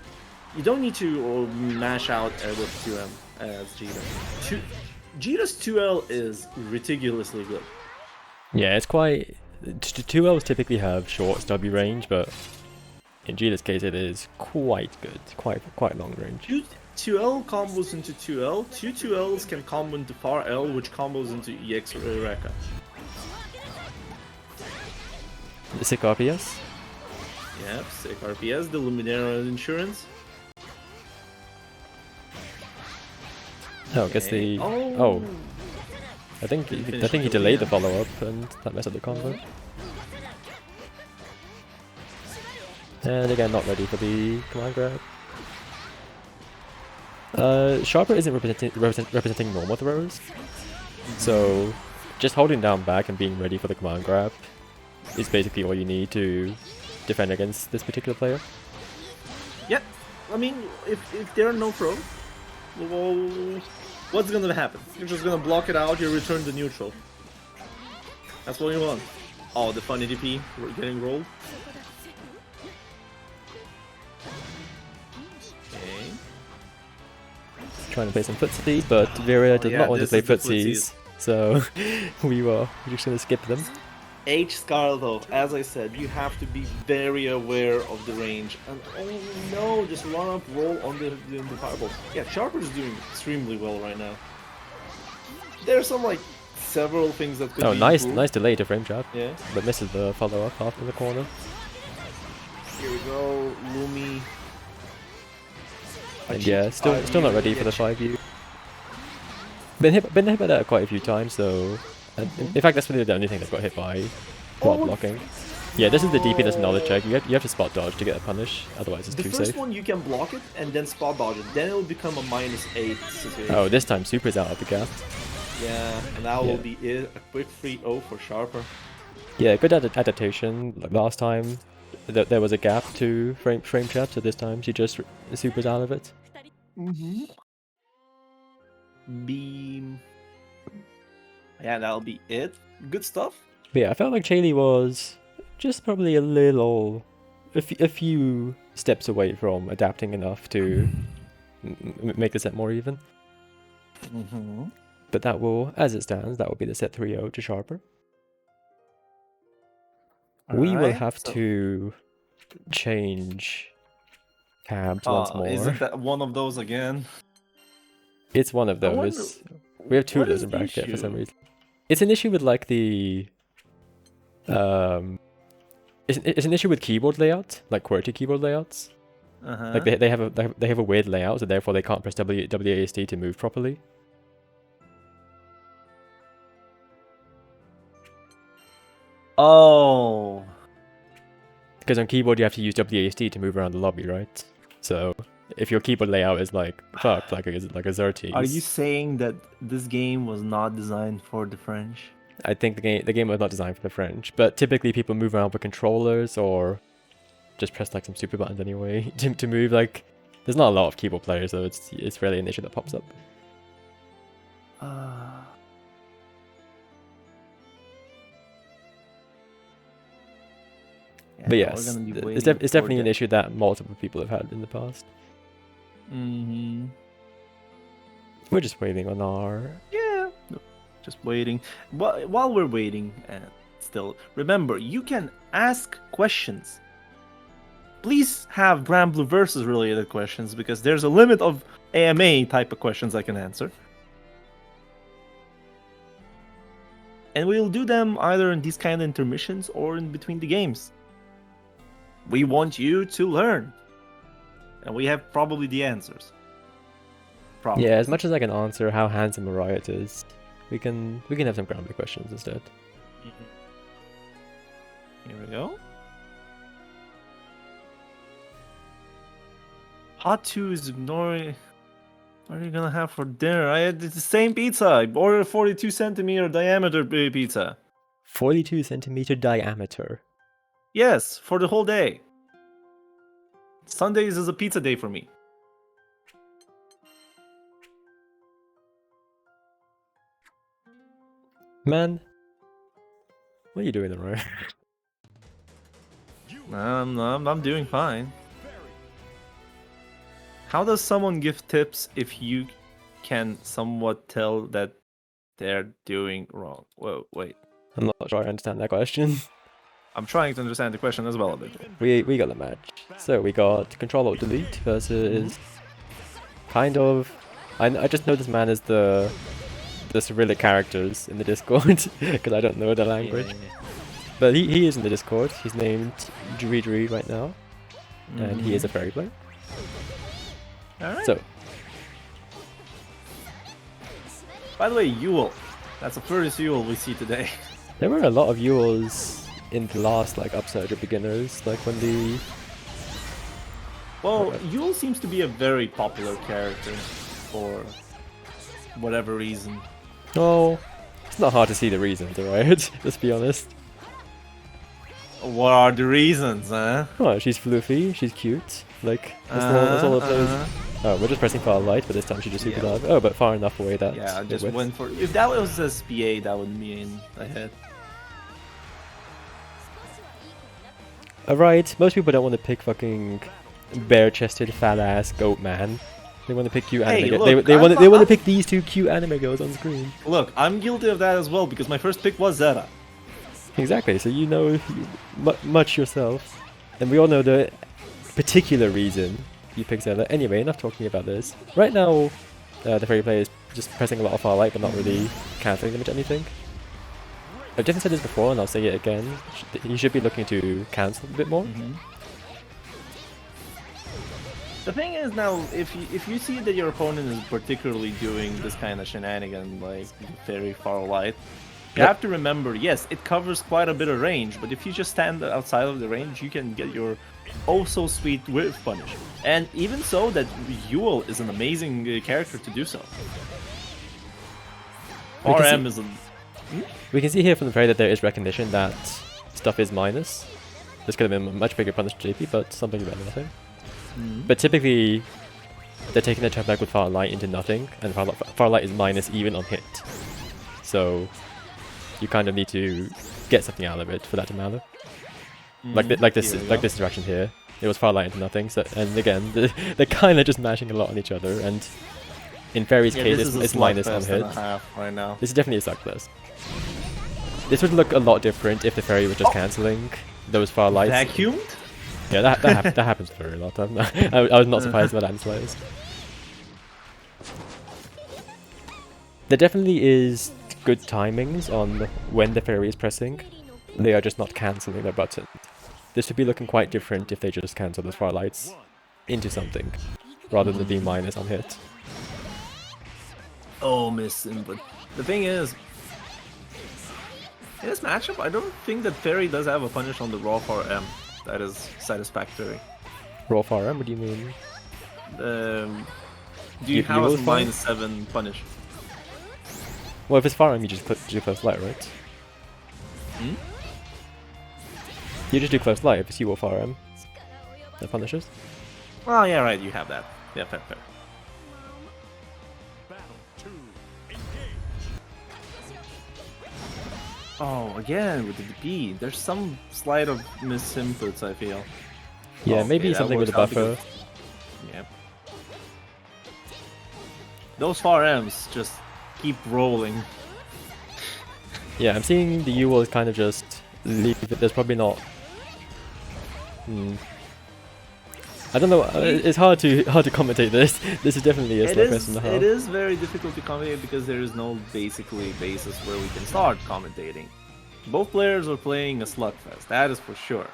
You don't need to mash out with 2M as Jita. Jita's 2L is ridiculously good. Yeah, it's quite... 2Ls typically have short stubby range, but in Jita's case it is quite good, quite long range. 2L combos into 2L, 2Ls can combo into far L, which combos into EX Rekka. Sick RPS? Yep, sick RPS, the Luminera insurance. Oh, I guess the... Oh. I think he delayed the follow-up and that messed up the combo. And again, not ready for the command grab. Sharper isn't representing normal throws, so just holding down back and being ready for the command grab is basically all you need to defend against this particular player. Yep. I mean, if there are no throws, well, what's gonna happen? You're just gonna block it out, you return the neutral. That's what you want. Oh, the funny DP, we're getting rolled. Okay. Trying to play some footsies, but Viria does not want to play footsies, so we're just gonna skip them. H Scarl though, as I said, you have to be very aware of the range. And oh no, just run up, roll on the fireball. Yeah, Sharper is doing extremely well right now. There's some like several things that could be nice improved. delay to frame trap. Yeah. But misses the follow up off in the corner. Here we go, Lumi. And yeah, still not ready for the 5U. Been hit by that quite a few times, so in fact that's really the only thing that got hit by while blocking. Yeah, this is the DP that's knowledge check. You have to spot dodge to get a punish, otherwise it's too safe. The first one you can block it and then spot dodge it, then it will become a -8 situation. Oh, this time Super's out of the gap. Yeah, and that will be it. A quick 3-0 for Sharper. Yeah, good adaptation. Like last time, there was a gap to frame trap, so this time she just Super's out of it. Beam. Yeah, that'll be it. Good stuff. But yeah, I felt like Chaley was just probably a few steps away from adapting enough to make the set more even. But that will, as it stands, that will be the set 3-0 to Sharper. We will have to change cabs once more. Isn't that one of those again? It's one of those. We have two of those in bracket for some reason. It's an issue with like the it's an issue with keyboard layout, like QWERTY keyboard layouts. Like they have a weird layout, so therefore they can't press WASD to move properly. Oh. Because on keyboard you have to use WASD to move around the lobby, right? So if your keyboard layout is like fucked, like a Xerxes. Are you saying that this game was not designed for the French? I think the game was not designed for the French, but typically people move around with controllers or just press like some super buttons anyway to move. Like, there's not a lot of keyboard players, so it's rarely an issue that pops up. Yeah, but yes, it's definitely an issue that multiple people have had in the past. We're just waiting on our... Yeah, just waiting. While we're waiting, still, remember, you can ask questions. Please have Grand Blue versus related questions, because there's a limit of AMA type of questions I can answer. And we'll do them either in these kind of intermissions or in between the games. We want you to learn. And we have probably the answers. Probably. Yeah, as much as I can answer how handsome Riot is, we can have some Grand Blue questions instead. Here we go. Hot 2 is ignoring... What are you gonna have for dinner? It's the same pizza. I ordered a 42 centimeter diameter pizza. 42 centimeter diameter. Yes, for the whole day. Sundays is a pizza day for me. Man, what are you doing, Aurora? You I'm doing fine. How does someone give tips if you can somewhat tell that they're doing wrong? Whoa, wait. I'm not sure I understand that question. I'm trying to understand the question as well a bit. We got the match. So we got Control Alt Delete versus kind of. I just know this man is the Cyrillic characters in the Discord because I don't know the language. But he is in the Discord. He's named Dri right now, and he is a fairy player. Alright. So By the way, Yule. That's the first Yule we see today. there were a lot of Yules in the last like Upsurge beginners, like when the Well, Yule seems to be a very popular character for whatever reason. oh, it's not hard to see the reasons, alright? Let's be honest. What are the reasons, huh? Oh, she's fluffy, she's cute. Like that's all the players. Oh, we're just pressing far light, but this time she just super dive. Oh, but far enough away that. Yeah, I it just whiffs. went for. If that was a SPA, that would mean a hit. Alright, most people don't want to pick fucking bare-chested, fat-ass goat man. They want to pick cute Hey, anime. look, They I'm want not- they want to pick these two cute anime girls on screen. Look, I'm guilty of that as well because my first pick was Zeta. Exactly. So you know much yourself, and we all know the particular reason you picked Zelda. Anyway, enough talking about this. Right now, the fairy player is just pressing a lot of far light, but not really canceling damage anything. I've definitely said this before, and I'll say it again. You should be looking to cancel a bit more. The thing is now, if you see that your opponent is particularly doing this kind of shenanigan, like very far light, you Yep. have to remember, yes, it covers quite a bit of range, but if you just stand outside of the range, you can get your oh-so-sweet whiff punish. And even so, that Yule is an amazing character to do so. We can RM see- is a... We can see here from the fairy that there is recognition that stuff is minus. This could have been a much bigger punish to JP, but something better than nothing. But typically, they're taking their turn back with far light into nothing, and far light is minus even on hit. So you kind of need to get something out of it for that to matter. Like this here we go. interaction here, it was far light into nothing. So and again, they're kind of just mashing a lot on each other. And in Fairy's Yeah, case, this is a it's minus on slugfest hit. and a half right now. This is definitely a slugfest. This would look a lot different if the fairy was just cancelling those far lights. Vacuumed? Yeah, that happens very a lot. I was not surprised by that in slightest. There definitely is good timings on when the fairy is pressing. They are just not cancelling their button. This would be looking quite different if they just cancel those far lights into something, rather than being minus on hit. Oh, miss input. The thing is, in this matchup, I don't think that Fairy does have a punish on the raw for M that is satisfactory. Raw far M, what do you mean? Do You you have will a find- -7 punish? Well, if it's far M, you just do close light, right? You just do close light if it's you or far M. That punishes. Oh, yeah, right, you have that. Yeah, fair. Battle 2. Engage. Oh, again, with the DP, there's some slight of misinputs, I feel. Yeah, Okay, maybe that something with a works out buffer. Yep. Those far M's just keep rolling. Yeah, I'm seeing the U will kind of just leave it. There's probably not. I don't know. It's hard to commentate this. This is definitely a slugfest and a half. It is very difficult to commentate because there is no basically basis where we can start commentating. Both players are playing a slugfest, that is for sure.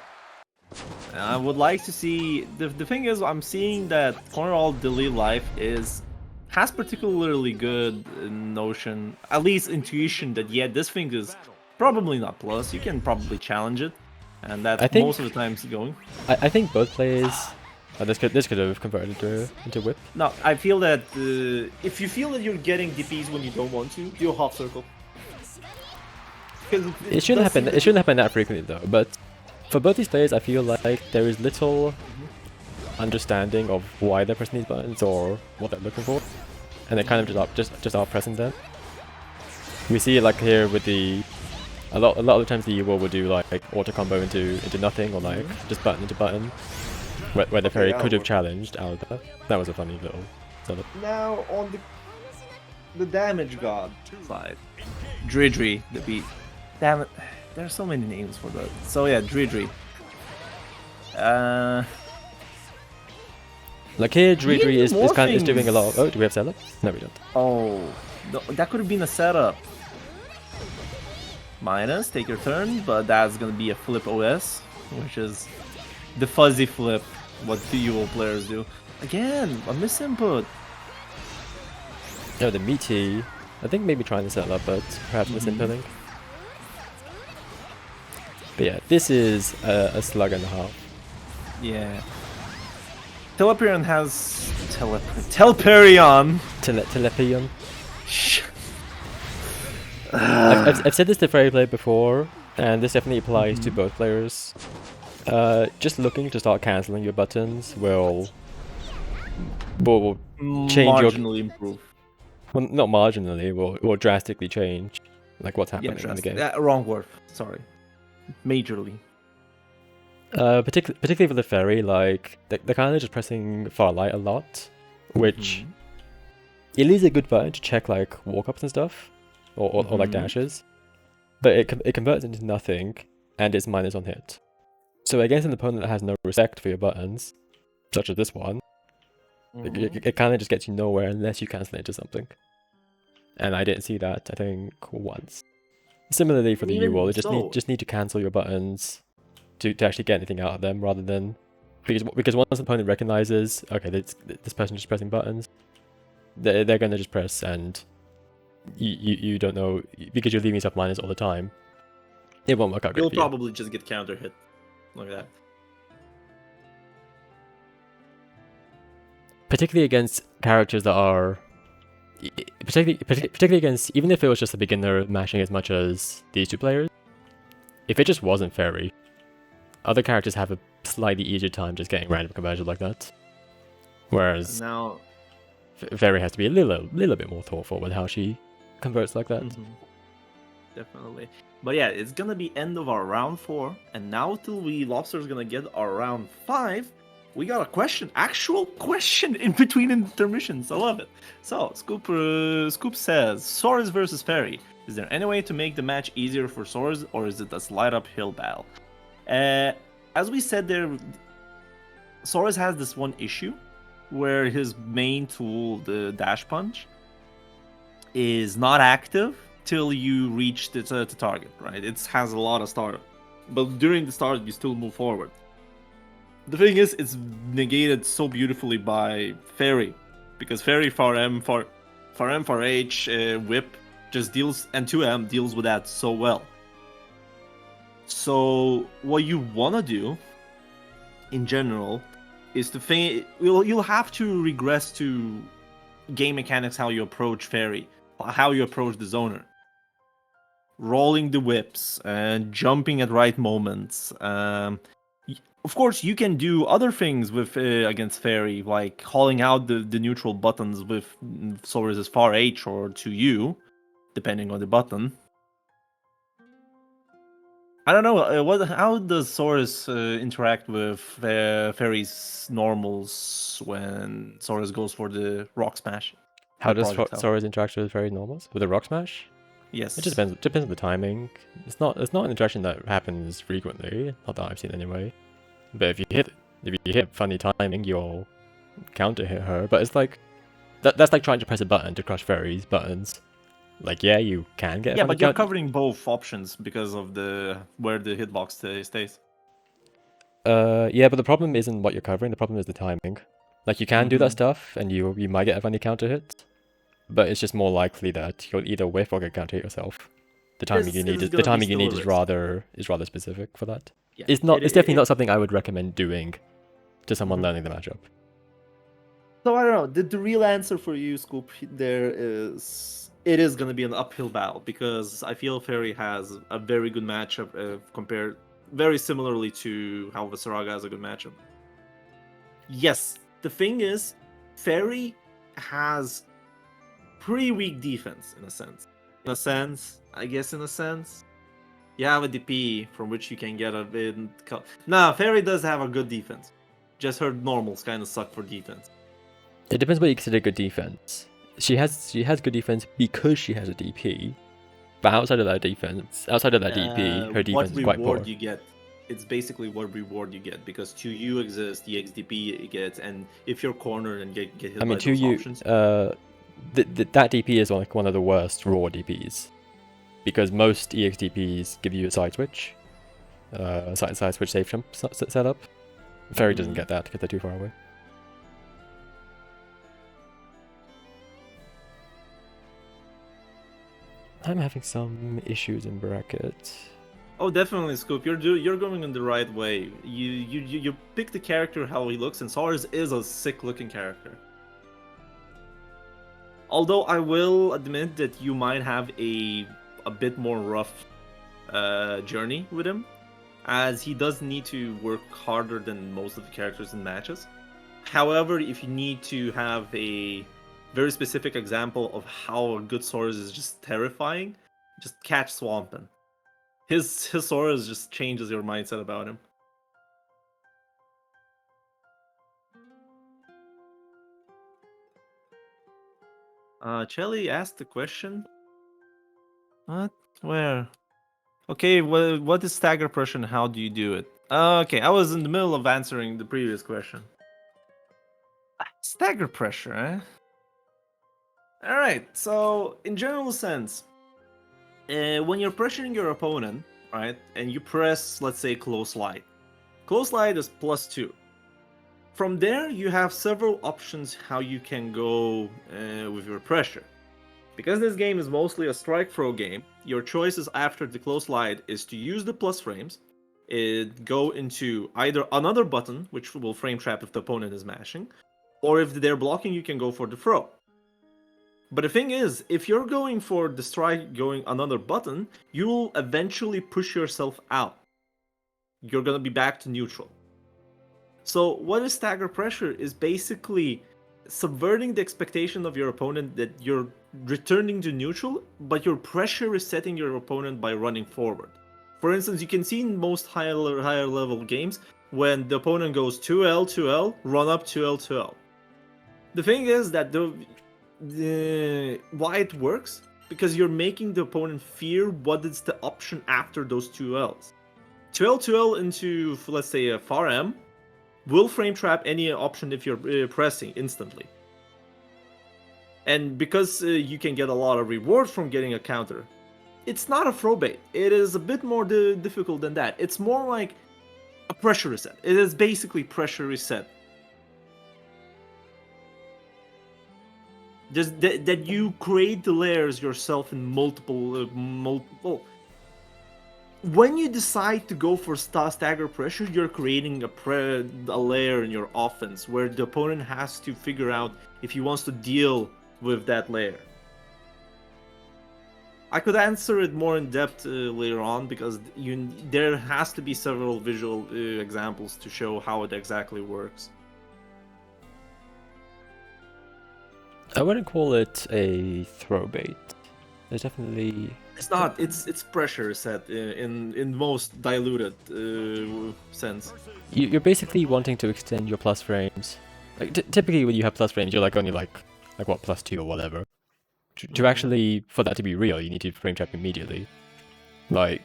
And I would like to see the thing is I'm seeing that Corner Alt Delete Life has particularly good notion, at least intuition that yeah, this thing is probably not plus. You can probably challenge it, and that's I think- most of the times going. I think both players. This could have converted into whip. No, I feel that if you feel that you're getting DPs when you don't want to, do a half circle. It shouldn't happen. It shouldn't happen that frequently though. But for both these players, I feel like there is little understanding of why they're pressing these buttons or what they're looking for, and they kind of just are pressing them. We see it like here with the A lot of the times the Ewol will do like auto combo into nothing or like just button into button, where the fairy that'll could have work. challenged Alda. That was a funny little setup. Now on the damage god side, Dridri, the beat. Damn it, there are so many names for that. So yeah, Dridri. Like here, Dridri is more kind is doing a lot. Of, things. oh, do we have setup? No, we don't. Oh, that could have been a setup. Minus, take your turn, but that's gonna be a flip OS, which is the fuzzy flip, what the Ewol players do. Again, a misinput. No, the meaty. I think maybe trying to set up, but perhaps misinputting. But yeah, this is a slug and a half. Yeah. Telperion has Telperion. Telepion. I've said this to Fairy Play before, and this definitely applies to both players. Just looking to start cancelling your buttons will change Marginally improve. well, not marginally, will drastically change like what's happening in the game. Wrong word. Sorry. Majorly. Particularly for the fairy, like they're kind of just pressing far light a lot, which it is a good button to check like walk-ups and stuff, or like dashes, but it converts into nothing, and it's minus on hit. So against an opponent that has no respect for your buttons, such as this one, it kind of just gets you nowhere unless you cancel it into something. And I didn't see that, I think, once. Similarly for the Ewol, you just need to cancel your buttons to actually get anything out of them, rather than because once the opponent recognizes, okay, this person just pressing buttons, they're gonna just press, and you don't know, because you're leaving yourself minus all the time. It won't work out great. You'll for you. probably just get counter hit. Look at that. Particularly against characters that are, particularly against, even if it was just a beginner mashing as much as these two players, if it just wasn't Fairy, other characters have a slightly easier time just getting random conversions like that. Whereas Now, Fairy has to be a little bit more thoughtful with how she converts like that. definitely. But yeah, it's gonna be end of our round 4, and now till Lobster's gonna get our round 5, we got a actual question in between intermissions. I love it. So, Scoop says, Saurus versus Fairy. Is there any way to make the match easier for Saurus, or is it a slide uphill battle? As we said there, Saurus has this one issue where his main tool, the dash punch, is not active till you reach the target, right? It has a lot of start, but during the start you still move forward. The thing is, it's negated so beautifully by Fairy, because Fairy far M, far H, whip just deals, and 2M deals with that so well. So what you wanna do, in general, is to you'll have to regress to game mechanics, how you approach Fairy, how you approach the zoner. Rolling the whips and jumping at right moments. Of course, you can do other things with against Fairy, like calling out the neutral buttons with Saurus' far H or to you, depending on the button. I don't know, how does Saurus interact with Fairy's normals when Saurus goes for the Rock Smash? How does Saurus interact with Fairy normals? With a Rock Smash? Yes. It just depends on the timing. It's not an interaction that happens frequently, not that I've seen anyway. But if you hit funny timing, you'll counter hit her. But it's like that's like trying to press a button to crush Fairy's buttons. Like, yeah, you can get. Yeah, but you're covering both options because of where the hitbox stays. Yeah, but the problem isn't what you're covering. The problem is the timing. Like, you can do that stuff, and you might get a funny counter hit, but it's just more likely that you'll either whiff or get counter hit yourself. The timing you need is rather specific for that. Yeah, it's definitely not something I would recommend doing to someone learning the matchup. So I don't know. The real answer for you, Scoop, there is it is going to be an uphill battle, because I feel Fairy has a very good matchup compared very similarly to how Visceraga has a good matchup. Yes, the thing is, Fairy has pretty weak defense in a sense. I guess in a sense. You have a DP from which you can get a bit. Nah, Fairy does have a good defense. Just her normals kind of suck for defense. It depends what you consider good defense. She has good defense because she has a DP, but outside of that DP, her defense is quite poor. What reward you get? It's basically what reward you get, because 2U exists, the XDP gets, and if you're cornered and get hit by those options. that DP is like one of the worst raw DPs, because most EXDPs give you a side switch, side switch safe jump setup. Fairy doesn't get that because they're too far away. I'm having some issues in bracket. Oh, definitely, Scoop. You're going in the right way. You pick the character how he looks, and Saurus is a sick-looking character. Although I will admit that you might have a bit more rough journey with him, as he does need to work harder than most of the characters in matches. However, if you need to have a very specific example of how a good Saurus is just terrifying, just catch Swampin. His Saurus just changes your mindset about him. Chelly asked the question. What? Where? Okay, what is stagger pressure and how do you do it? Okay, I was in the middle of answering the previous question. Stagger pressure, eh? Alright, so in general sense, when you're pressuring your opponent, right, and you press, let's say, close slide. Close slide is +2. From there, you have several options how you can go with your pressure. Because this game is mostly a strike throw game, your choices after the close slide is to use the plus frames, go into either another button, which will frame trap if the opponent is mashing, or if they're blocking, you can go for the throw. But the thing is, if you're going for the strike going another button, you will eventually push yourself out. You're gonna be back to neutral. So what is stagger pressure is basically subverting the expectation of your opponent that you're returning to neutral, but your pressure is setting your opponent by running forward. For instance, you can see in most higher level games, when the opponent goes 2L, 2L, run up 2L, 2L. The thing is that why it works, because you're making the opponent fear what is the option after those 2Ls. 2L, 2L into, let's say, a far M will frame trap any option if you're pressing instantly. And because you can get a lot of reward from getting a counter, it's not a throw bait. It is a bit more difficult than that. It's more like a pressure reset. It is basically pressure reset. Just that you create the layers yourself in multiple. When you decide to go for stagger pressure, you're creating a layer in your offense where the opponent has to figure out if he wants to deal with that layer. I could answer it more in depth later on, because there has to be several visual examples to show how it exactly works. I wouldn't call it a throw bait. There's definitely... It's not. It's pressure set in most diluted sense. You're basically wanting to extend your plus frames. Like typically when you have plus frames, you're like only like what, +2 or whatever. To actually, for that to be real, you need to frame trap immediately. Like,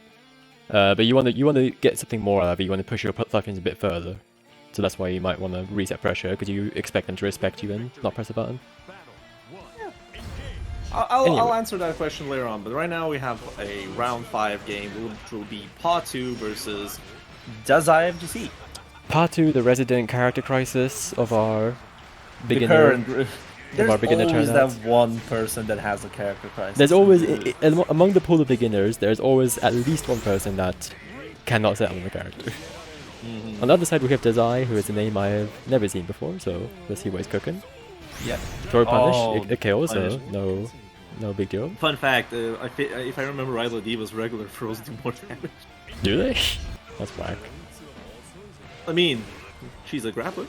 but you want to get something more out of it. You want to push your plus frames a bit further. So that's why you might want to reset pressure, because you expect them to respect you and not press a button. I'll answer that question later on, but right now we have a round 5 game, which will be Patu versus Does IFGC. Patu, the resident character crisis of our beginner. There's always turnouts. that one person that has a character crisis. There's always, among the pool of beginners, there's always at least one person that cannot settle on the character. Mm-hmm. On the other side, we have Dazai, who is a name I have never seen before, so let's see what he's cooking. Yeah. Throw punish, it kills, so no big deal. Fun fact, if I remember right, Diva's regular throws do more damage. Do they? That's whack. I mean, she's a grappler.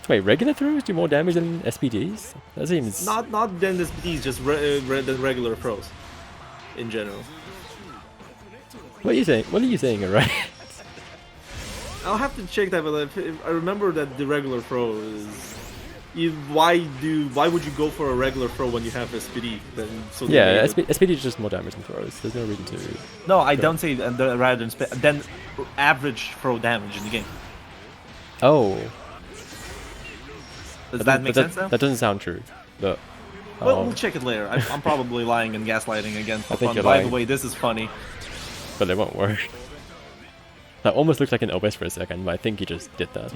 Wait, regular throws do more damage than SPDs? That seems... Not than SPDs, just than regular throws. In general. What are you saying? What are you saying, right? I'll have to check that, but if I remember that the regular throw is. Why would you go for a regular throw when you have SPD? Then so they Yeah, made it. SPD is just more damage than throws. There's no reason to. No, I don't say rather than average throw damage in the game. Oh. Does that make sense now? That doesn't sound true. But. Well, um, we'll check it later. I'm probably lying and gaslighting again for I think fun. you're By lying. the way, this is funny. but it won't work. That almost looks like an OS for a second, but I think he just did that.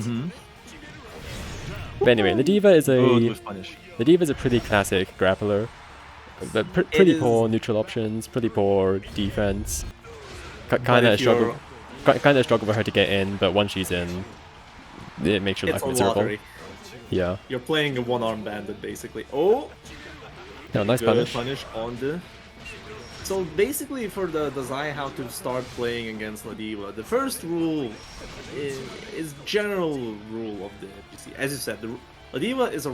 But anyway, the Diva is Good a with punish. pretty classic grappler. But pretty is- poor neutral options, pretty poor defense. Kind of if you're- struggle for her to get in, but once she's in, it makes your It's life a miserable. lottery. Yeah. You're playing a one-arm bandit basically. Oh, No, nice good punish. on the. So basically, for the Zai how to start playing against Ladiva, the first rule is general rule of the FGC. As you said, the Ladiva is a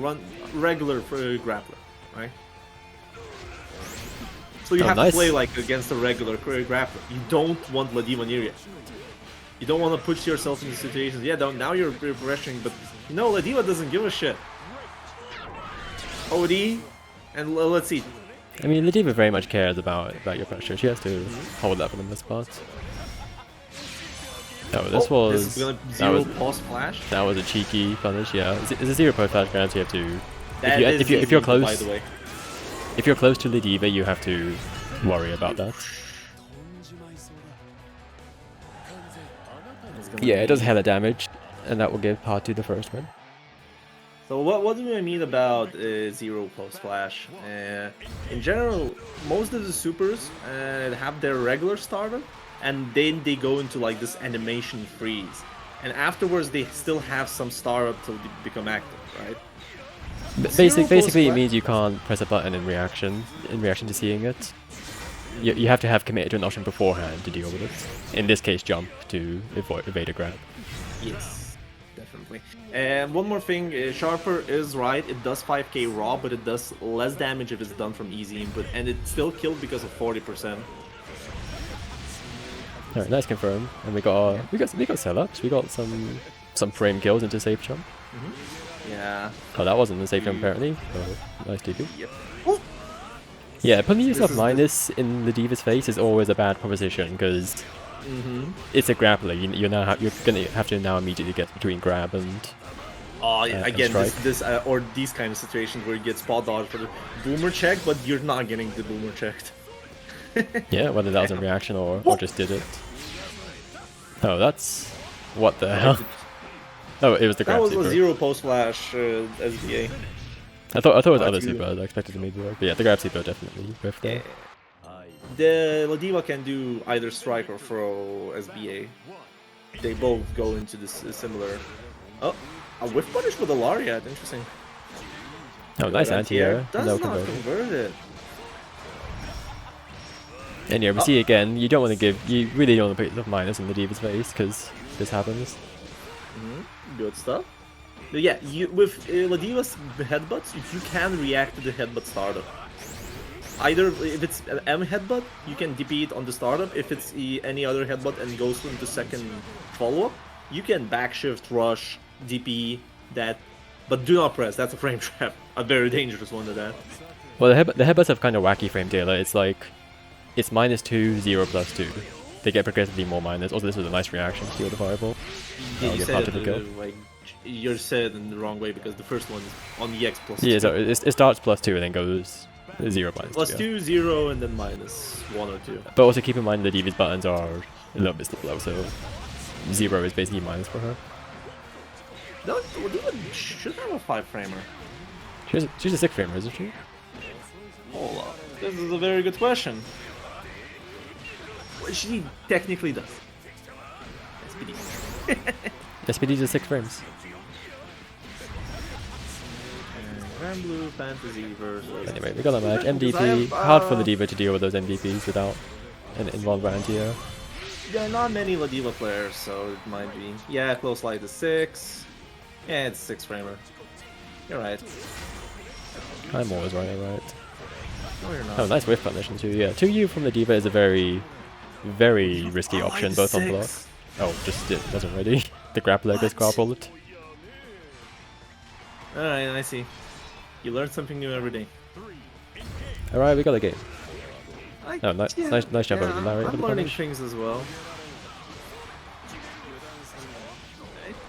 regular grappler, right? So you Oh, have nice. to play like against a regular grappler. You don't want Ladiva near you. You don't want to push yourself into situations. Yeah, now you're pressuring, but no, Ladiva doesn't give a shit. OD, and let's see. I mean, the Diva very much cares about your pressure. She has to hold level in this part. No, this was This is gonna that zero was post flash. that was a cheeky punish. Yeah, it's a zero post flash ground. So you have to That is if you're easy, close by the way. if you're close to the Diva, you have to worry about that. It's gonna Yeah, it does be- hella damage, and that will give part to the first one. So what do I mean about zero post flash? In general, most of the supers have their regular starter, and then they go into like this animation freeze, and afterwards they still have some startup to become active, right? Zero Basically, it post-flash? means you can't press a button in reaction to seeing it. You have to have committed to an option beforehand to deal with it. In this case, jump to evade a grab. Yes, definitely. And one more thing, Sharper is right. It does 5k raw, but it does less damage if it's done from easy input, and it's still killed because of 40%. Alright, nice confirm. And we got setups. We got some frame kills into safe jump. Yeah. Oh, that wasn't a safe jump apparently. So nice DP. Yep. Oh, Yeah, putting yourself is the- minus in the Diva's face is always a bad proposition because it's a grappler. You're gonna have to now immediately get between grab and and again, strike. or these kind of situations where you get spot dodge for the boomer check, but you're not getting the boomer checked. yeah, whether that was a reaction or just did it. Oh, that's what the hell? Oh, it was the That grab was super. a zero post flash SBA. I thought it was other you- super. I expected to maybe work, but yeah, the grab super definitely whiffed there. The Ladiva can do either strike or throw SBA. They both go into this similar. Oh, a whiff punish with a Lariat. Interesting. Oh, nice anti-air. Does No not conversion. convert it. And yeah, we see again, you really don't want to put yourself minus in the Diva's face, because this happens. Good stuff. But yeah, with Ladiva's headbutts, you can react to the headbutt startup. Either if it's an M headbutt, you can DP it on the startup. If it's any other headbutt and goes into second follow-up, you can backshift, rush, DP that, but do not press. That's a frame trap. A very dangerous one to that. Well, the headbutts have kind of wacky frame tailor. It's like, it's -2, 0, +2. They get progressively more minus. Also, this was a nice reaction to the fireball. Yeah, That'll you get said part it of the kill. like you're said in the wrong way because the first one is on the X plus. Yeah, 2. so it starts +2 and then goes 0 minus Plus 2. 2, 0, and then minus 1 or 2. But also keep in mind the Diva's buttons are a little bit slow, so 0 is basically minus for her. No, Ladiva should have a 5 framer. She's a 6 framer, isn't she? Hold up. This is a very good question. Well, she technically does. SPD. SPD's are 6 frames. Grand Blue Fantasy versus. Anyway, we got a match. Because I MDP, have, hard for the Diva to deal with those MDPs without an involved anti-air. There are not many Ladiva players, so it might be. Yeah, close light is 6. Yeah, it's 6 framer. You're right. I'm always right, alright. No, you're not. Oh, nice whiff punition too. Yeah, 2U from the Diva is a very very risky option, both on block. Oh, just it wasn't ready. The grappler gets grappled. Alright, I see. You learn something new every day. Alright, we got the game. Oh, nice Yeah, jump over the Larry. I'm learning things as well.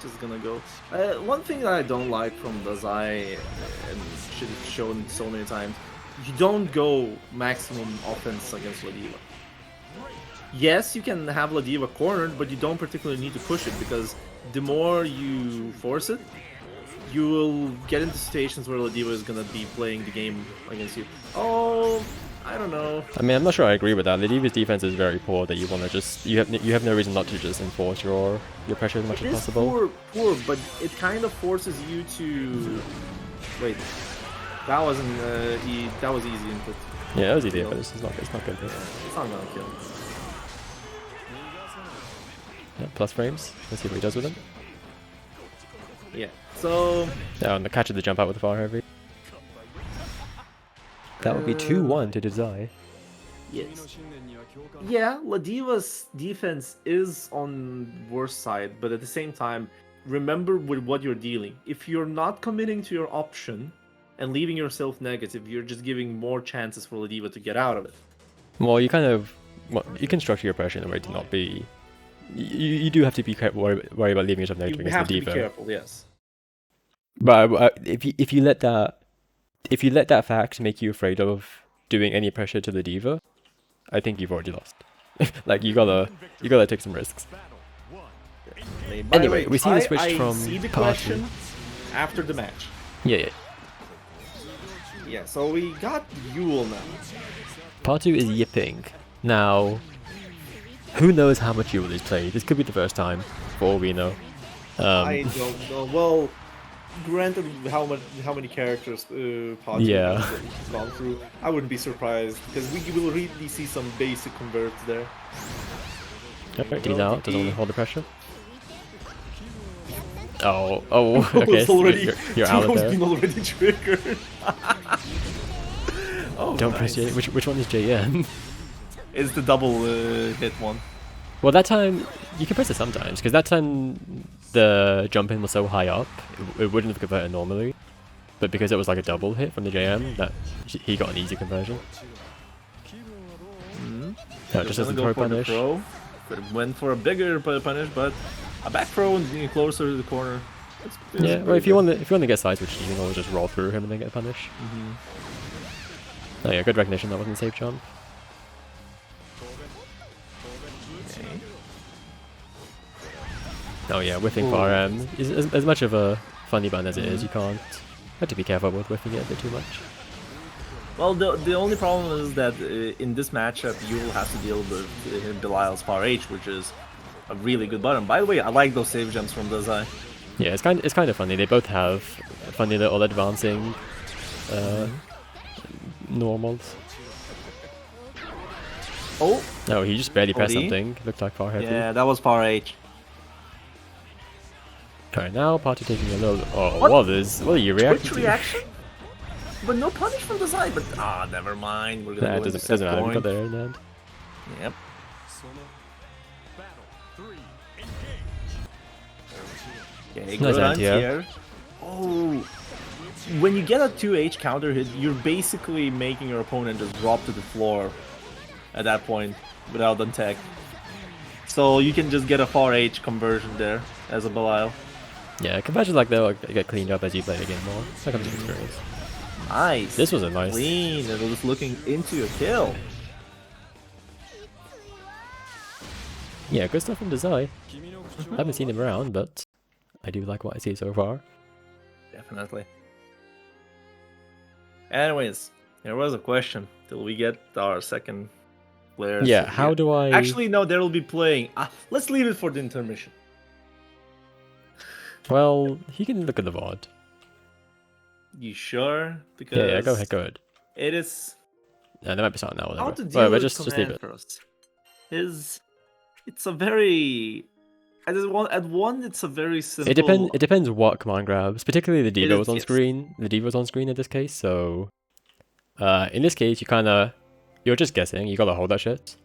Just gonna go. One thing that I don't like from Dazai, and should have shown so many times, you don't go maximum offense against Ladiva. Yes, you can have Ladiva cornered, but you don't particularly need to push it, because the more you force it, you will get into situations where Ladiva is gonna be playing the game against you. Oh, I don't know. I mean, I'm not sure I agree with that. Ladiva's defense is very poor. That you want to just you have no reason not to just enforce your pressure as much as possible. Poor, but it kind of forces you to wait. That wasn't that was easy input. Yeah, that was easy, but it's not good. It's not gonna kill. Yeah, plus frames. Let's see what he does with them. Yeah. So Oh, and the catch of the jump out with the far heavy. That would be 2-1 to Dazai. yes. Yeah, Ladiva's defense is on worse side, but at the same time, remember with what you're dealing. If you're not committing to your option and leaving yourself negative, you're just giving more chances for Ladiva to get out of it. Well, you you can structure your pressure in a way to not be. You do have to be worry about leaving yourself negative You against have the to diva. be careful, yes. But if you let that fact make you afraid of doing any pressure to the diva, I think you've already lost. Like you gotta take some risks. By the Anyway, way, we see the switch I from see the Party. question after the match. Yeah. Yeah, so we got Yule now. Part 2 is yipping. Now, who knows how much Yule is played? This could be the first time, for all we know. I don't know. Well, granted, how many characters Pod Yeah. has gone through, I wouldn't be surprised because we will really see some basic converts there. Alright, he's out. Doesn't want to hold the pressure. Oh, okay. It's already, You're out of Turo's there. been already triggered. Oh, Don't press J. Which one is JN? It's the double hit one. Well, that time you can press it sometimes because that time the jump in was so high up, it wouldn't have converted normally. But because it was like a double hit from the JM, that he got an easy conversion. No, just as the throw punish. But it went for a bigger punish, but a back throw and getting closer to the corner. Yeah, well, if you want to get side switch, you can always just roll through him and then get a punish. Oh yeah, good recognition. That wasn't a safe jump. Oh yeah, whiffing far M is as much of a funny button as it is. You can't. Have to be careful with whiffing it a bit too much. Well, the only problem is that in this matchup, you will have to deal with Belial's Power H, which is a really good button. By the way, I like those save jumps from Dazai. Yeah, it's kind of funny. They both have funny little advancing normals. Oh, No, he just barely pressed OD? something. Looked like far heavy. Yeah, that was Power H. Alright, now Party taking a little. Oh, What? what are you reacting Twitch to? reaction? But no punish from Dazai. But never mind. We're gonna Nah, go it into doesn't set matter. We got point. there in the end. Yep. Okay, Nice good anti-air. anti-air. Oh, when you get a 2H counter hit, you're basically making your opponent just drop to the floor at that point without the tech. So you can just get a 4H conversion there as a Belial. Yeah, conversions like that will get cleaned up as you play the game more. That comes with experience. Nice. This was a nice. Clean. It was looking into a kill. Yeah, good stuff from Dazai. I haven't seen him around, but I do like what I see so far. Definitely. Anyways, there was a question till we get our second player. Yeah, how do I... Actually, no, they will be playing. Let's leave it for the intermission. Well, he can look at the VOD. You sure? Because Yeah, go ahead. It is There might be something now. how Whatever. to deal Whatever, with just leave it. first. It's a very at one it's a very simple. It depends what command grabs. Particularly the Diva is, was on yes. screen. The Diva was on screen in this case, so in this case you're just guessing. You gotta hold that shit.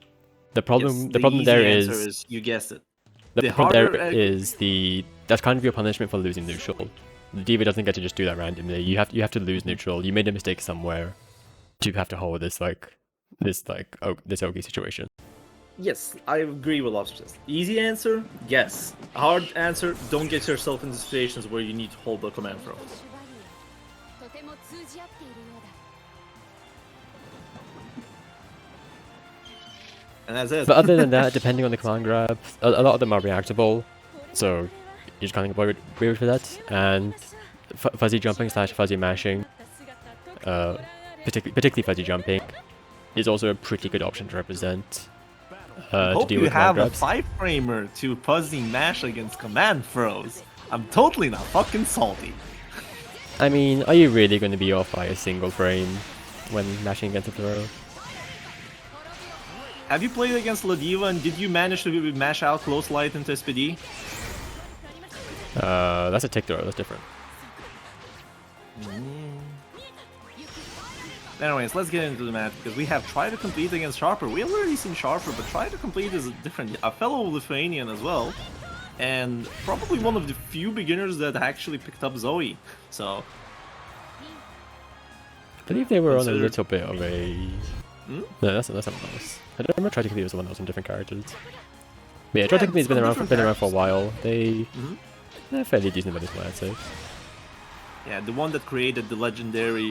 The problem, Yes, the problem easy there answer is you guessed it. the the problem there harder is that's kind of your punishment for losing neutral. The diva doesn't get to just do that randomly. You have to lose neutral. You made a mistake somewhere to have to hold this OG situation. Yes, I agree with Lobster's. Easy answer, yes. Hard answer, don't get yourself into situations where you need to hold the command throw. とても通じ合っているようだ And that's it. But other than that, depending on the command grab, a lot of them are reactable, so you just kind of agree with that. And fuzzy jumping / fuzzy mashing, particularly fuzzy jumping, is also a pretty good option to represent. To Hope deal you with command have a grabs. 5-framer to fuzzy mash against command throws. I'm totally not fucking salty. I mean, are you really going to be off by a single frame when mashing against a throw? Have you played against Ladiva and did you manage to mash out close light into SPD? That's a tick throw. That's different. Anyways, let's get into the match because we have Try to Complete against Sharper. We have already seen Sharper, but Try to Complete is a fellow Lithuanian as well, and probably one of the few beginners that actually picked up Zoe. So I believe they were on a Consider- little bit of a... Hmm? No, that's someone else. I don't remember Try to Complete was the one that was on different characters. But yeah, Try to Complete's been on around different for a while. Mhm. They're fairly decent at this point, I'd say. yeah, the one that created the legendary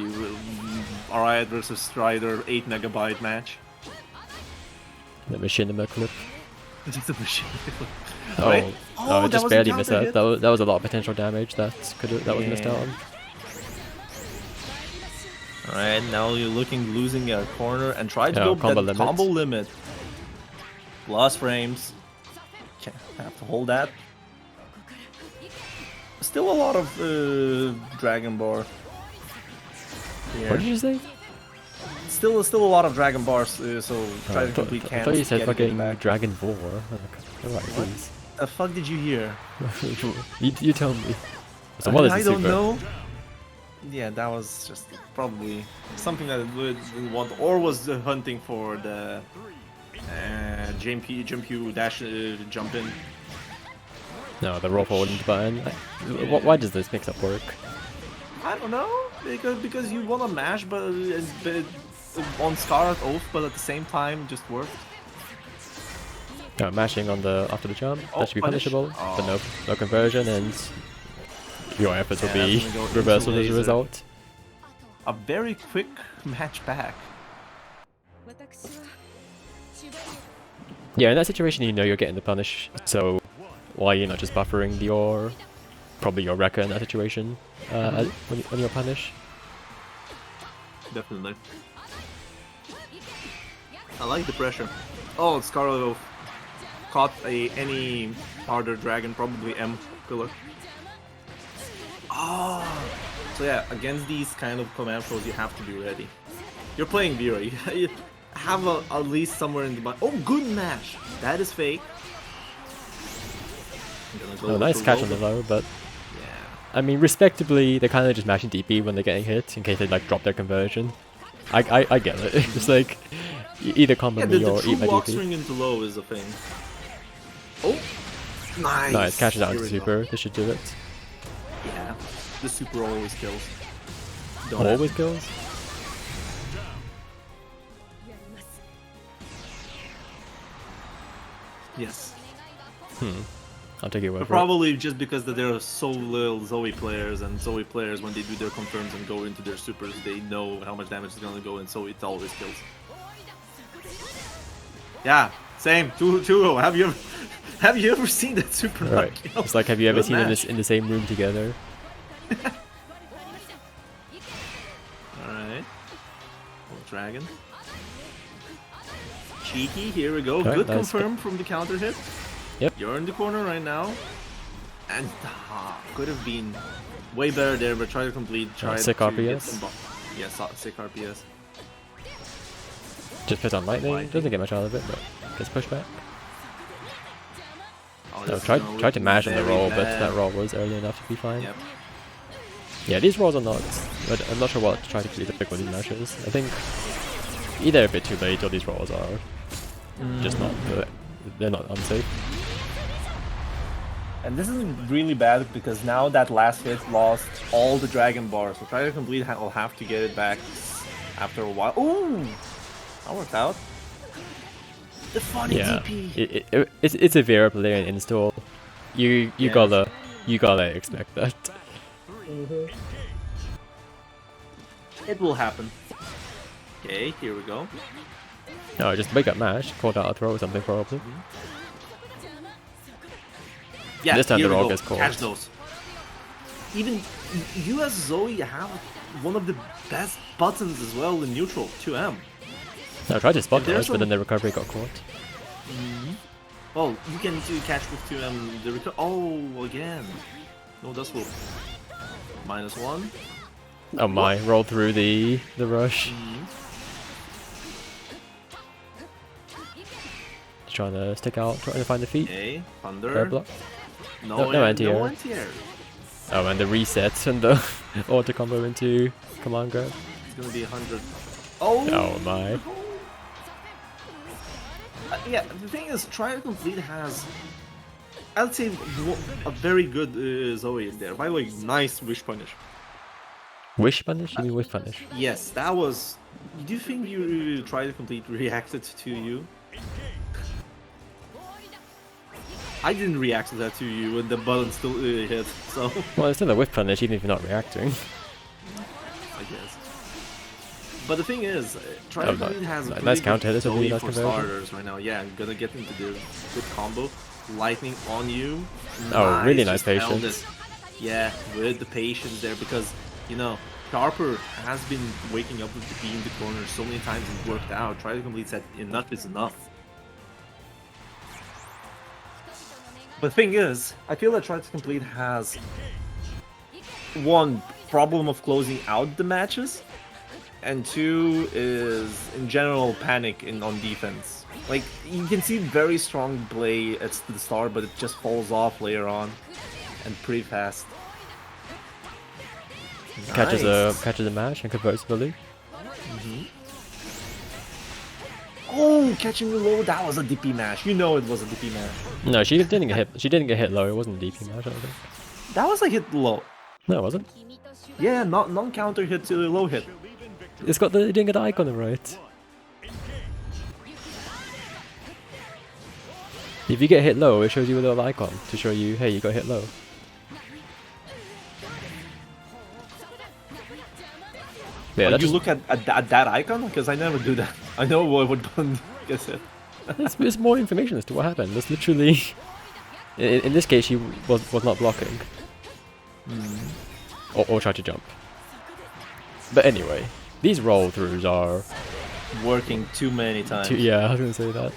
Riot versus Strider 8 megabyte match. The machinima clip. Just a machine. Oh, Right? oh, that just was a barely missed counter that. hit. That was a lot of potential damage that was missed out on. Alright, now you're losing a corner and try to Yeah, go combo that limit. combo limit. Lost frames. Can't have to hold that. Still a lot of Dragon Bar. What did you say? Still a lot of Dragon Bars, so try to complete I can't thought you said get it fucking back. Dragon Vor. Alright, please. The fuck did you hear? you tell me. So what is I the don't super? know. Yeah, that was just probably something that it didn't want, or was hunting for the jump you dash jump in. No, the roll forward into button. Why does this mix up work? I don't know, because you wanna mash, but on Scarlet Oath, but at the same time just worked. No, mashing on the after the jump. Oh, That should be punish. punishable, but Oh. no conversion, and your efforts will Yeah, be that's gonna go into reversed as a laser. result. A very quick match back. 私は縛り Yeah, in that situation, you know you're getting the punish, so why are you not just buffering probably your Rekka in that situation when you're punish? Definitely. I like the pressure. Oh, Scarlet Oath caught any harder dragon, probably M killer. Oh, so yeah, against these kind of command throws, you have to be ready. You're playing Vera. You have at least somewhere in the back. Oh, good mash. That is fake. I'm gonna go Oh, nice for catch low, on the but- low, but Yeah. I mean, respectably, they're kind of just mashing DP when they're getting hit in case they like drop their conversion. I get it. It's like either combo Yeah, me the or true eat my block DP. swing into low is a thing. Oh, nice. Nice, catches out Here into we go. super. This should do it. Yeah, the super always kills. Don't Always kills. やります Yes. I'll take your word But for it. probably just because that there are so little Zoe players, and Zoe players, when they do their confirms and go into their supers, they know how much damage is gonna go, and so it always kills. Yeah, same. 2-0. Have you ever seen that super Right. not kill? It's like, have you ever Good seen them match. in the same room together? Alright. Dragon. Cheeky, here we go. Okay, Good nice. confirm from the counter hit. Yep. You're in the corner right now. And could have been way better there, but try to complete. Try sick to RPS. Get some yes, sick RPS. Just put on lightning. Lightning. Doesn't get much out of it, but gets pushed back. Oh, No, this is tried gonna to look mash on the very roll, but bad. that roll was early enough to be fine. Yep. Yeah, these rolls are not. I'm not sure what to try to complete the pick with these mashes. I think either a bit too late or these rolls are just not they're not unsafe. And this is really bad because now that last hit lost all the Dragon Bars. So try to complete will have to get it back after a while. Ooh! That worked out. The funny Yeah, DP. it's a Vera player in install. You gotta expect that. It will happen. Okay, here we go. No, just wake up mash, caught out a throw or something probably. Yeah, This time here the we rock go. is caught. Catch those. Even you as Zoe have one of the best buttons as well in neutral, 2M. No, I tried to spot If there's dodge, but some- then the recovery got caught. Oh, you can do catch with 2M. The oh, again. No, that's cool. -1. Oh my, rolled through the rush. Trying to stick out, trying to find the feet. Okay, Air Thunder. block. No, no anti-air. no anti-air. Oh, and the resets and the auto combo into command grab. It's gonna be 100. Oh! Oh my. Yeah, the thing is, Try to Complete has, I'd say, a very good Zoe in there. By the way, nice Wish Punish. Wish punish? You mean wish punish? Yes, that was... Do you think you Try to Complete reacted to you? I didn't react to that to you when the button still hit, so... Well, it's still a whiff punish even if you're not reacting. I guess. But the thing is, Try Oh, to Complete has a nice really counter hit, good that's a really Zoe nice for conversion. starters right now. Yeah, I'm gonna get into the good combo. Lightning on you. Oh, really nice just held patience. it. Yeah, with the patience there because, you know, Sharper has been waking up with the bee in the corner so many times and worked out. Try to Complete said enough is enough. But the thing is, I feel that Try to Complete has one problem of closing out the matches, and two is in general panic on defense. Like you can see very strong play at the start, but it just falls off later on, and pretty fast. Catches Nice. a mash and converts fully. Oh, catching the low, that was a DP mash. You know it was a DP mash. No, she didn't get hit. She didn't get hit low. It wasn't a DP mash. I don't think. That was a hit low. No, it wasn't. Yeah, not non-counter hit to the low hit. It's got the it didn't get the icon on the right. If you get hit low, it shows you a little icon to show you, hey, you got hit low. Yeah, Oh, that you just, look at that icon? Because I never do that. I know what button gets hit. it's more information as to what happened. That's literally... In this case, she was not blocking. Or tried to jump. But anyway, these roll-throughs are... Working too many times. Yeah, I was gonna say that.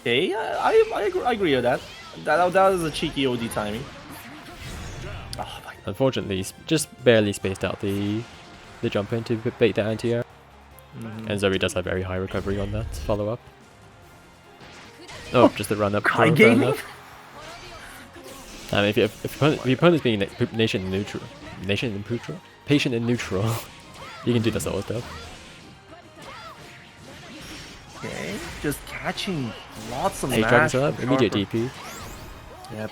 Okay, I agree with that. That was a cheeky OD timing. Oh my. Unfortunately, just barely spaced out the jump in to bait the anti-air. And Zoe does have very high recovery on that follow-up. Oh, just the run-up. Cry fair gaming? enough. I mean, if your opponent's being patient in neutral, you can do that sort of stuff. Okay, just catching lots of Hey, mash Dragon's up, from immediate Sharper. DP. Yep.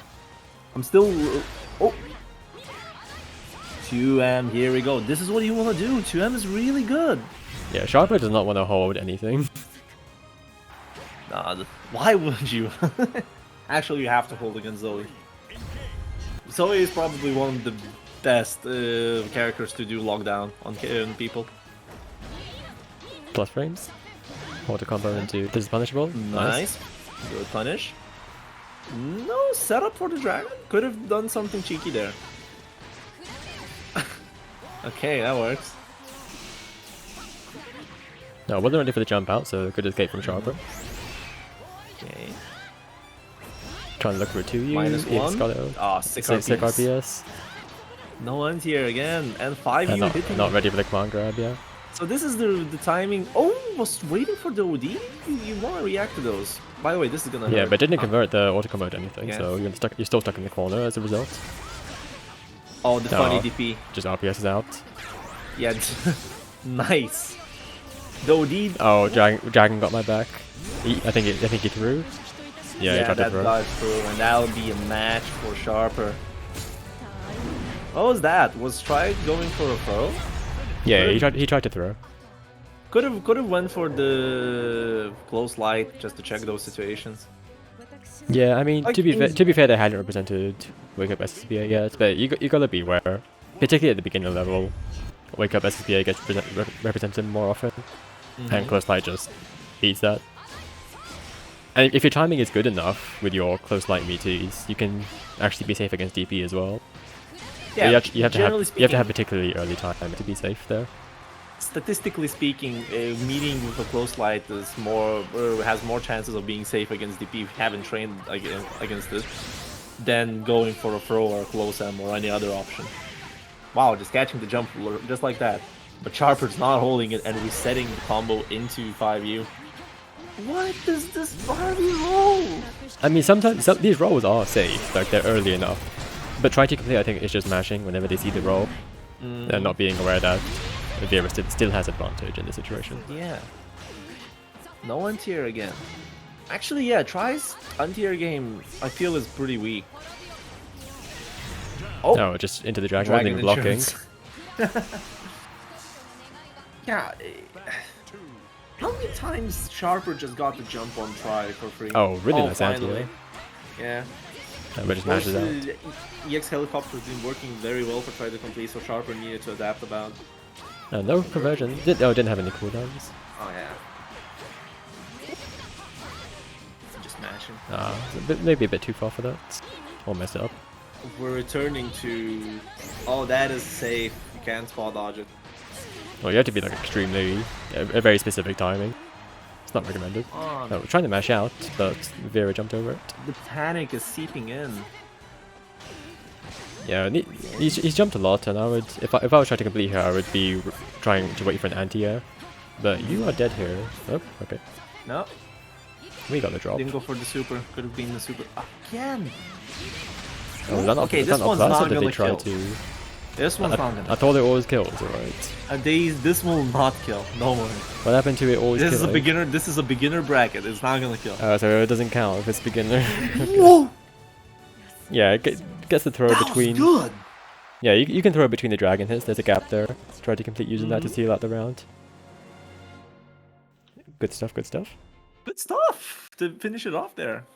I'm still... Oh! 2M, here we go. This is what you want to do. 2M is really good. Yeah, Sharper does not want to hold anything. Nah, why would you? Actually, you have to hold against Zoe. Zoe is probably one of the best characters to do lockdown on people. Plus frames. Auto combo into this is punishable. Nice. Good punish. No setup for the dragon. Could have done something cheeky there. Okay, that works. No, I wasn't ready for the jump out, so good escape from Sharper. Okay. Trying to look for a 2U. -1. Got it. Ah, 6 Sick RPS. RPS. No anti-air again. And 5 And you hitting. not ready for the command grab, yeah. So this is the timing. Oh, was waiting for the OD? You want to react to those. By the way, this is gonna Yeah, hurt. but didn't convert the auto combo to anything, Yeah. so you're still stuck in the corner as a result. Oh, the funny No. DP. Just RPS is out. Yeah, nice. Though the Oh, Dragon got my back. I think he threw. Yeah, he tried to that throw. got through, and that'll be a match for Sharper. What was that? Was Stride going for a throw? Yeah, he tried to throw. Could have went for the close light just to check those situations. Yeah, I mean, Like to be fair, they hadn't represented Wake Up SSBA yet, but you gotta be aware, particularly at the beginner level, Wake Up SSBA gets represented more often, and Close Light just beats that. And if your timing is good enough with your Close Light meteors, you can actually be safe against DP as well. But you have to have particularly early time to be safe there. Statistically speaking, meeting with a close light is has more chances of being safe against DP if you haven't trained against it than going for a throw or a close M or any other option. Wow, just catching the jump just like that. But Sharper's not holding it and resetting the combo into 5U. What is this Barbie roll? I mean, sometimes these rolls are safe, like they're early enough. But try to complete, I think, is just mashing whenever they see the roll, and not being aware that Vera still has advantage in this situation. Yeah. No anti-air again. Actually, yeah, Try's anti-air game, I feel, is pretty weak. Oh, No, just into the dragon, wasn't even blocking. insurance. Yeah. How many times Sharper just got the jump on Try for free? Oh, really nice finally. anti-air. Yeah. But just mashes out. EX Helicopter has been working very well for Try to complete, so Sharper needed to adapt about. No conversion. Didn't have any cooldowns. Oh, yeah. Just mashing. Maybe a bit too far for that. Or mess it up. We're returning to... Oh, that is safe. You can't spot dodge it. Well, you have to be like extremely, a very specific timing. It's not recommended. Oh, No, we're trying to mash out, but Vera jumped over it. the panic is seeping in. Yeah, and he's jumped a lot, and I would, if I was trying to complete here, I would be trying to wait for an anti-air. But you are dead here. Oh, okay. No, We got the drop. didn't go for the super. Could have been the super. Again! Oh, is that not, Okay, is this that not one's plus, not or did they gonna try kill. to... This one's not gonna. I thought it always kills, alright. This will not kill. No worry. What happened to it always This is a killing? beginner. This is a beginner bracket. It's not gonna kill. So it doesn't count if it's beginner. Whoa! Yeah, it gets the throw That between... was good. Yeah, you can throw it between the dragon hits, there's a gap there. Try to complete using that to seal out the round. Good stuff, good stuff. Good stuff to finish it off there.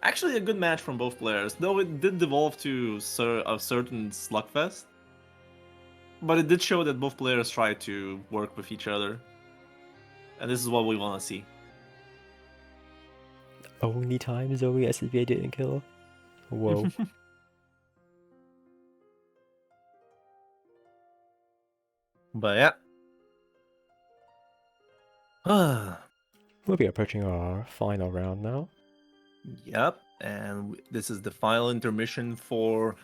Actually, a good match from both players, though it did devolve to a certain slugfest. But it did show that both players tried to work with each other. And this is what we want to see. Only time Zoe SSBA didn't kill? Whoa. But yeah. We'll be approaching our final round now. Yep, and this is the final intermission for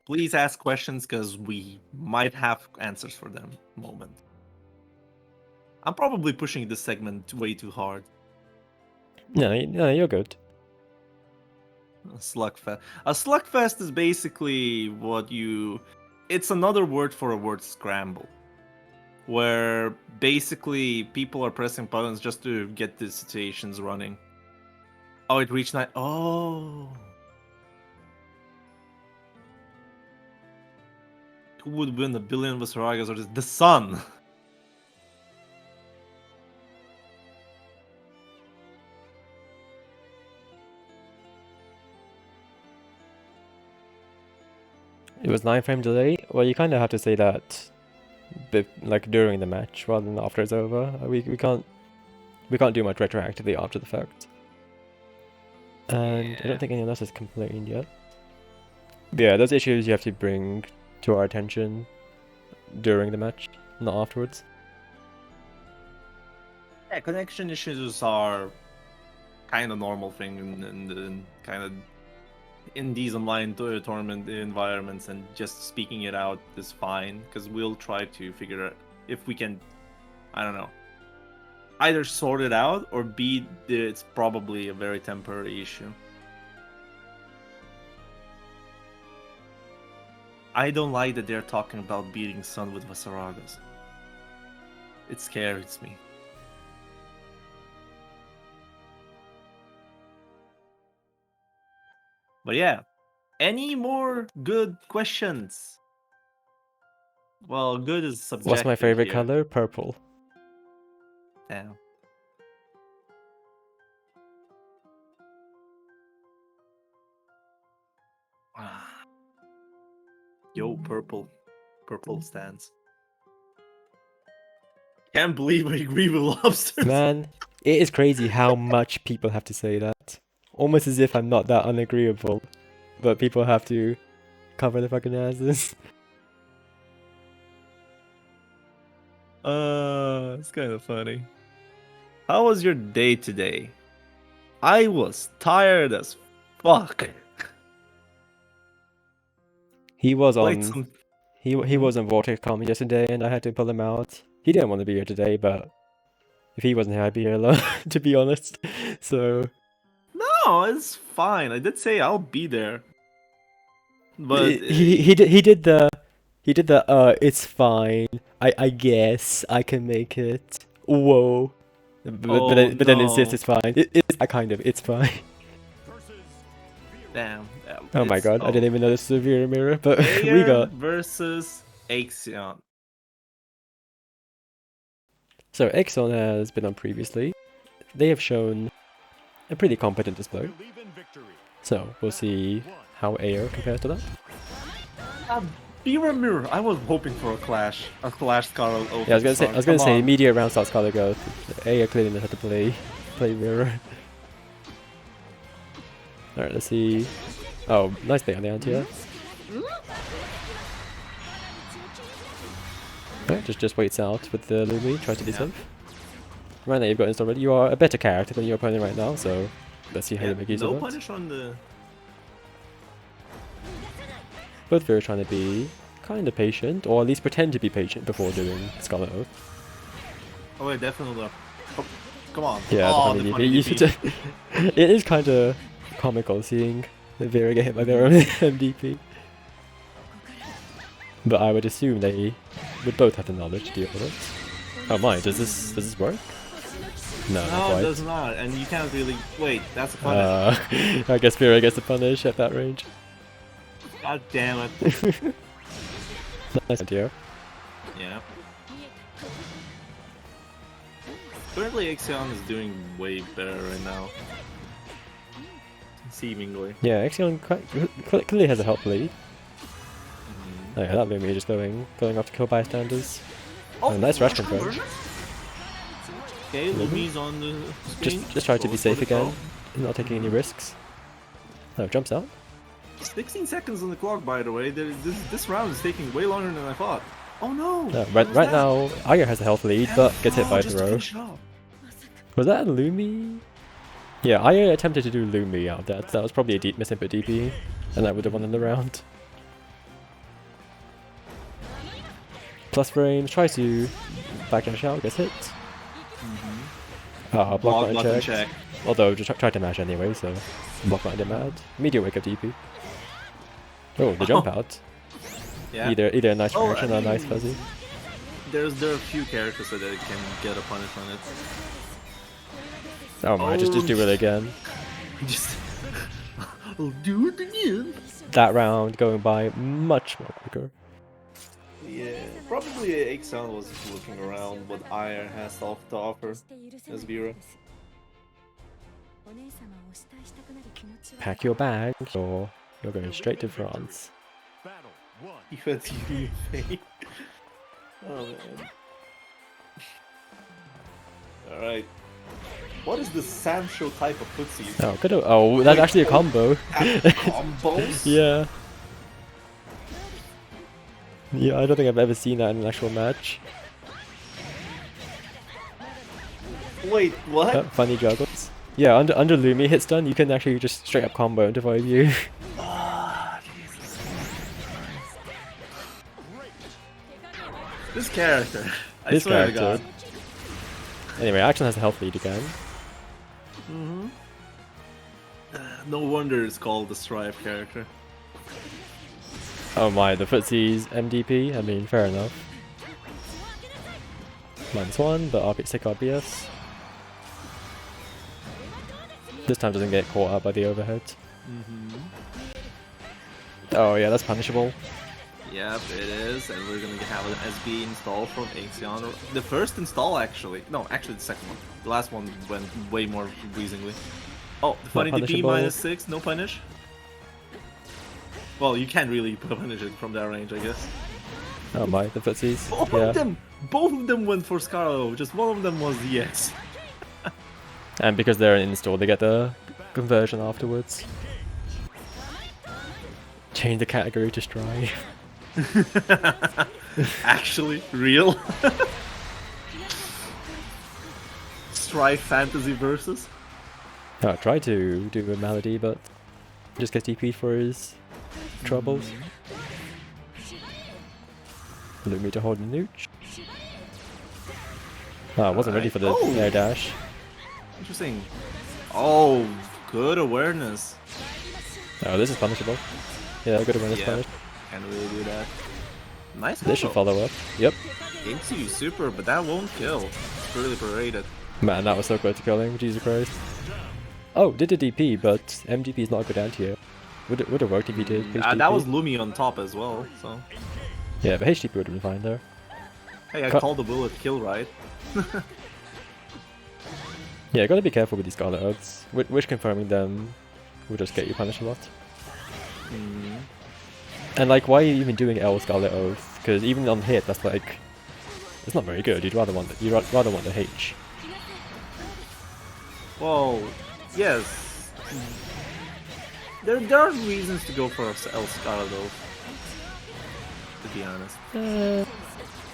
please ask questions because we might have answers for them moment. I'm probably pushing this segment way too hard. No, you're good. A slugfest. A slugfest is basically what you... It's another word for a word scramble. Where basically people are pressing buttons just to get the situations running. Oh, it reached 9. Oh. Who would win, the billion Vasaragas or the sun? It was 9-frame delay. Well, you kind of have to say that, like during the match rather than after it's over. We can't do much retroactively after the fact. And I don't think anyone else has complained yet. But yeah, those issues you have to bring to our attention during the match, not afterwards. Yeah, connection issues are kind of normal thing in kind of in these online tournament environments, and just speaking it out is fine because we'll try to figure out if we can, I don't know, either sort it out or B, it's probably a very temporary issue. I don't like that they're talking about beating Sun with Vasaragas. It scares me. But yeah, any more good questions? Well, good is subjective. What's my favorite here. color? Purple. Damn. Yo, purple. Purple stands. Can't believe I agree with lobsters. Man, it is crazy how much people have to say that. Almost as if I'm not that unagreeable. But people have to cover their fucking asses. It's kind of funny. How was your day today? I was tired as fuck. He was Played on some. he was on VortexCon yesterday and I had to pull him out. He didn't want to be here today, but if he wasn't here I'd be here alone, to be honest. So No, it's fine. I did say I'll be there. But he did the it's fine. I guess I can make it. Whoa. But then insists no. it's fine. It's kind of it's fine. damn. Oh my god, I didn't even know this was a Vera mirror, but we Aeon got versus Axion. so Exxon has been on previously. They have shown a pretty competent display. Believe in victory. So we'll see how Air compares to that. Vera Mirror. I was hoping for a clash Scarlet. Yeah, I was gonna say media round starts Scarlet Girl. Air clearly knows how to play mirror. Alright, let's see. Oh, nice play on the anti-air. Alright, just waits out with the Lumi, tries to be safe. Right now you've got installed ready. You are a better character than your opponent right now, so let's see how you make use no of it. punish on the. Both Vera trying to be kind of patient, or at least pretend to be patient before doing Scarlet Oath. Oh wait, definitely. Oh, come on. Yeah, oh, the the funny funny DP. DP. It is kind of comical seeing Vera get hit by their own MDP. But I would assume they would both have the knowledge to deal with it. Oh my, does this work? No, not No, quite. it does not, and you can't really. Wait, that's a punish. I guess Vera gets the punish at that range. God damn it. Nice idea. Yeah. Currently, Ixion is doing way better right now. Seemingly. Yeah, Ixion clearly has a help lead. Oh yeah, that Lumi just going off to kill bystanders. Oh, nice rush confirmed. Okay, Lumi's on the screen. Just try to be Goes safe for the again, not taking any risks. Oh, jumps out. throw. 16 seconds on the clock, by the way. This round is taking way longer than I thought. Oh no! No, What was right that? now, Aya has a health lead, but gets hit by just to throw. finish it off. Was that a Lumi? Yeah, Aya attempted to do Lumi out of that. That was probably a deep misinput DP, and that would have won in the round. Plus frames, tries to backdash out, gets hit. Block Block button and check. check. Although, just tried to mash anyway, so block button didn't matter. Media wake up DP. Oh, the jump out. Yeah. Either a nice Oh, reaction or a nice I mean- fuzzy. There are a few characters that can get a punish on it. Oh my, just do it again. Just. I'll do it again. That round going by much more quicker. Yeah, probably Ixon was looking around what Ire has to offer as Vera. Pack your bags, or you're going straight to France. Battle 1. Defense UFA. Oh man. Alright. What is the Sancho type of footsie? Oh, good. Oh, that's actually a combo. Combos? Yeah. Yeah, I don't think I've ever seen that in an actual match. Wait, what? Funny juggles. Yeah, under Lumi hit stun, you can actually just straight up combo into 5U. This character. I This swear character. to God. Anyway, Action has a health lead again. No wonder it's called the Strive character. Oh my, the footsie's MDP? I mean, fair enough. -1, but sick RBS. This time doesn't get caught out by the overhead. Oh yeah, that's punishable. Yep, it is, and we're gonna have an SB install from Axion. The first install, actually. No, actually the second one. The last one went way more breezingly. Oh, the funny DP punishable. -6, no punish. Well, you can't really punish it from that range, I guess. Oh my, the footsies. Both of them went for Scarlet. Just one of them was EX. And because they're an install, they get the conversion afterwards. Change the category to Strive. Actually, real. Strife Fantasy versus. I tried to do a Malady, but just gets DP'd for his troubles. Lumi to hold a nooch. Oh, I wasn't ready for the air dash. Interesting. Oh, good awareness. Oh, this is punishable. Yeah, good awareness Yeah. punished. Can't really do that. Nice. This should combo. follow up. Yep. Into you super, but that won't kill. It's really paraded. Man, that was so close to killing. Jesus Christ. Oh, did the DP, but MDP is not good anti-air. Would have worked if he did. That HDP. was Lumi on top as well, so. Yeah, but HDP would have been fine there. Hey, I Cut. called the bullet kill, right? Yeah, gotta be careful with these Scarlet Oaths. Wish confirming them will just get you punished a lot. And like, why are you even doing L Scarlet Oath? Because even on hit, that's like, it's not very good. You'd rather want the H. Well, yes. There are reasons to go for El Scarlet though. To be honest.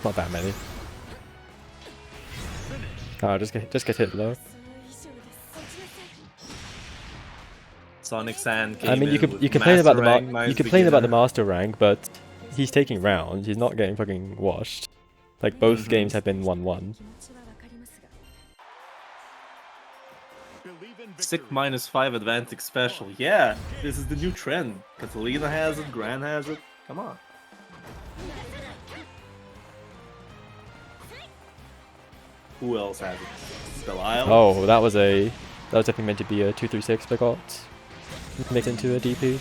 Not that many. Oh, just get hit low. Sonic Sand came I mean, you in could with complain about the Master Rank, nice you complain about the beginner. master rank, but he's taking rounds. He's not getting fucking washed. Like both games have been 1-1. 気持ちはわかりますが Believe in Sick victory. -5 Advantage special. Yeah, this is the new trend. Catalina has it, Gran has it. Come on. Who else has it? Belial? Oh, that was definitely meant to be a 236, but got mixed into a DP.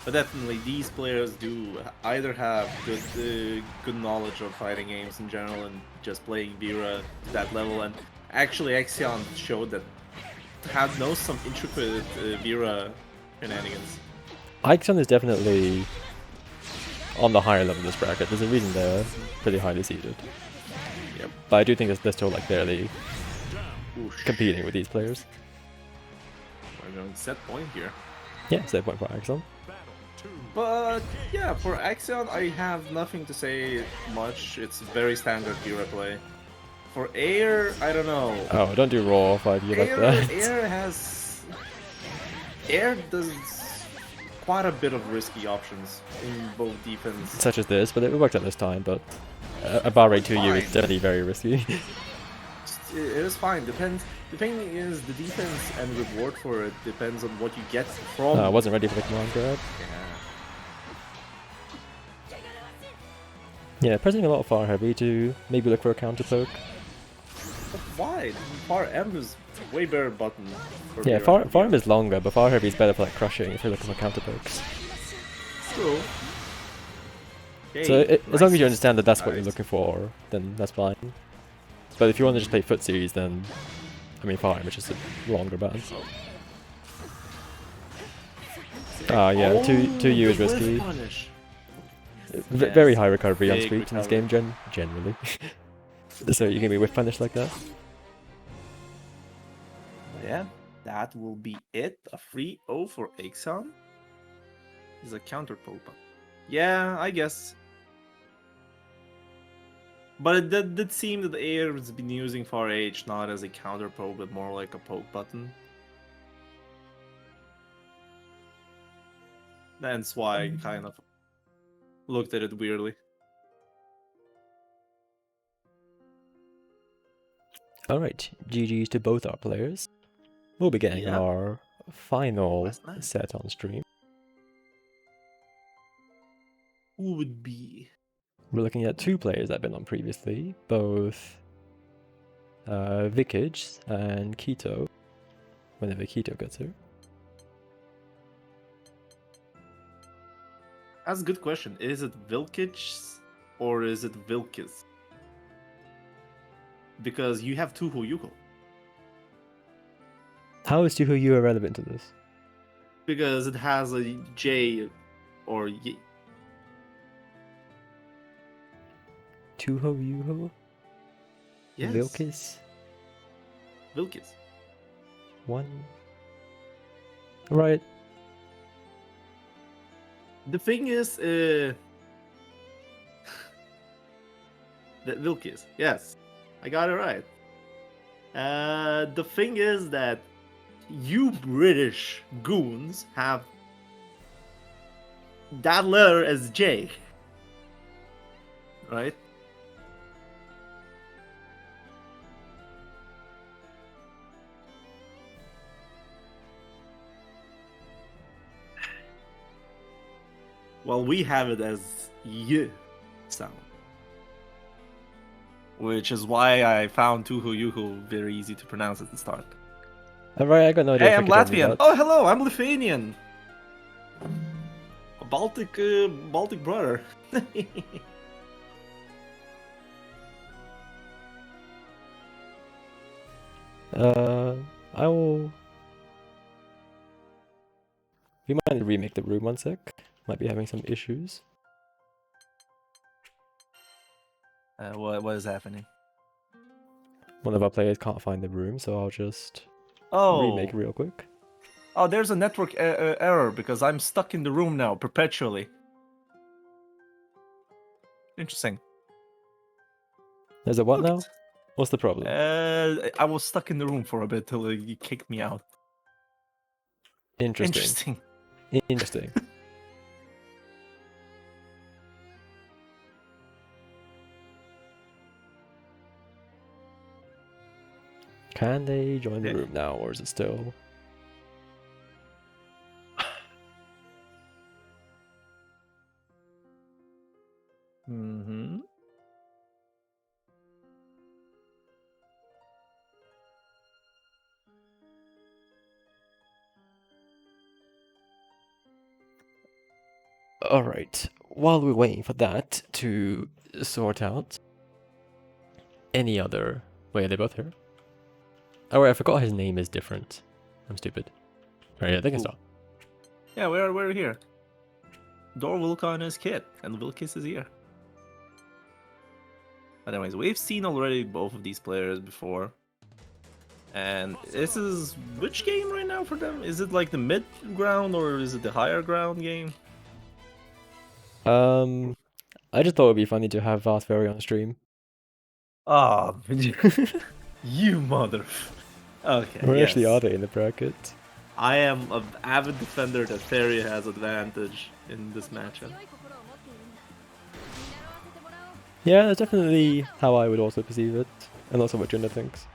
But definitely, these players do either have good knowledge of fighting games in general and just playing Vera to that level. And actually, Axion showed that knows some intricate Vera shenanigans. Ixon is definitely on the higher level of this bracket. There's a reason they're pretty highly seeded. Yep. But I do think they're still like barely Oosh. competing with these players. We're going to set point here. Yeah, so point for Ixon. Battle 2. But yeah, for Axion, I have nothing to say much. It's very standard Vera play. For Air, I don't know. Oh, don't do raw 5U like that. Air does quite a bit of risky options in both defense. Such as this, but it worked out this time, but a bar rate 2U is Fine. definitely very risky. It is fine. Depends. The thing is, the defense and reward for it depends on what you get from. I wasn't ready for the command grab. Yeah. Yeah, pressing a lot of far heavy to maybe look for a counter poke. But why? Far M is way better button. For Yeah, Vera. far M is longer, but far heavy is better for like crushing if you're looking for counter pokes. True. So as long as you understand that that's what Nice. you're looking for, then that's fine. But if you want to just play footsies, then I mean far M is just a longer button. Ah, yeah, 2U is the whiff risky. punish. Very high recovery on Big sweeps in this recovery. game, generally. So you're gonna be whiff punished like that? Yeah, that will be it. A 3-0 for Axion. Is a counter poke. Yeah, I guess. But it did seem that Air has been using Far H not as a counter poke, but more like a poke button. That's why I kind of looked at it weirdly. Alright, GG's to both our players. We'll be getting Yeah. our final That's nice. set on stream. Who would be? We're looking at two players that have been on previously, both Vikage and Keto, whenever Keto gets here. That's a good question. Is it Vilkic or is it Vilkis? Because you have Tuho Yuko. How is Tuho Yu irrelevant to this? Because it has a J or Y. Tuho Yuho? Yes. Vilkis? Vilkis. One? Right. The thing is, the Vilkis. Yes, I got it right. The thing is that you British goons have that letter as J, right? Well, we have it as Y sound. Which is why I found Tuho Yuho very easy to pronounce at the start. Alright, I got no idea. Hey, if I I'm could tell you Latvian. that. Oh, hello, I'm Lithuanian. A Baltic brother. I will... We might remake the room 1 sec. Might be having some issues. What is happening? One of our players can't find the room, so I'll just Oh, remake real quick. oh, there's a network error because I'm stuck in the room now perpetually. Interesting. There's a what Look now? at- What's the problem? I was stuck in the room for a bit till you kicked me out. Interesting. Interesting. Can they join the Okay. room now, or is it still... Mm-hmm. Alright, while we're waiting for that to sort out, any other... Wait, are they both here? Oh wait, I forgot his name is different. I'm stupid. Alright, yeah, they can Ooh. start. Yeah, we're here. Dor Vulcan is Kit, and Vilkis is here. But anyways, we've seen already both of these players before. And this is which game right now for them? Is it like the mid ground or is it the higher ground game? I just thought it'd be funny to have Vast Fairy on stream. Oh, you mother. Okay. Where yes. actually are they in the bracket? I am an avid defender that Fairy has advantage in this matchup. 強い心を持っているんだ見習わせてもらおう Yeah, that's definitely how I would also perceive it, and also what Jinder thinks.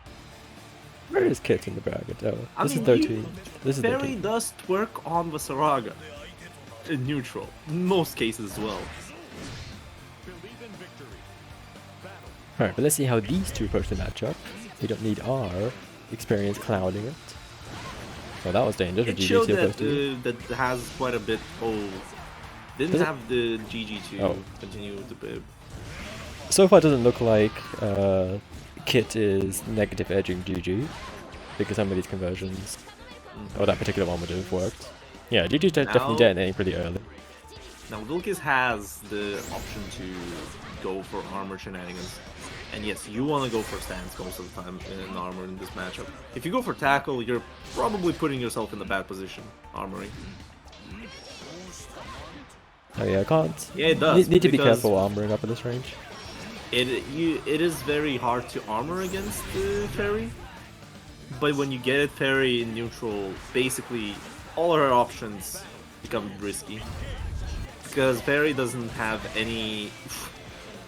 Where is Kit in the bracket? Oh, I this is mean, 13. This is Fairy 13. does twerk on Vasaraga. In neutral. In most cases as well. Believe in victory. Battle. Alright, but let's see how these two approach the matchup. We don't need our experience clouding it. Oh, that was dangerous. It GG showed too that close to you. that has quite a bit. Oh, didn't Does it- have the GG to Oh. continue the bib. So far, it doesn't look like Kit is negative edging GG, because some of these conversions, or that particular one would have worked. Yeah, GG's definitely Now- detonating pretty early. Now Vilkis has the option to go for armor shenanigans, and yes, you want to go for stance most of the time in armor in this matchup. If you go for tackle, you're probably putting yourself in a bad position, armoring. Oh yeah, I can't. Yeah, it does. Need to be because careful armoring up in this range. It is very hard to armor against the Fairy, but when you get it Fairy in neutral, basically all her options become risky. Because Fairy doesn't have any...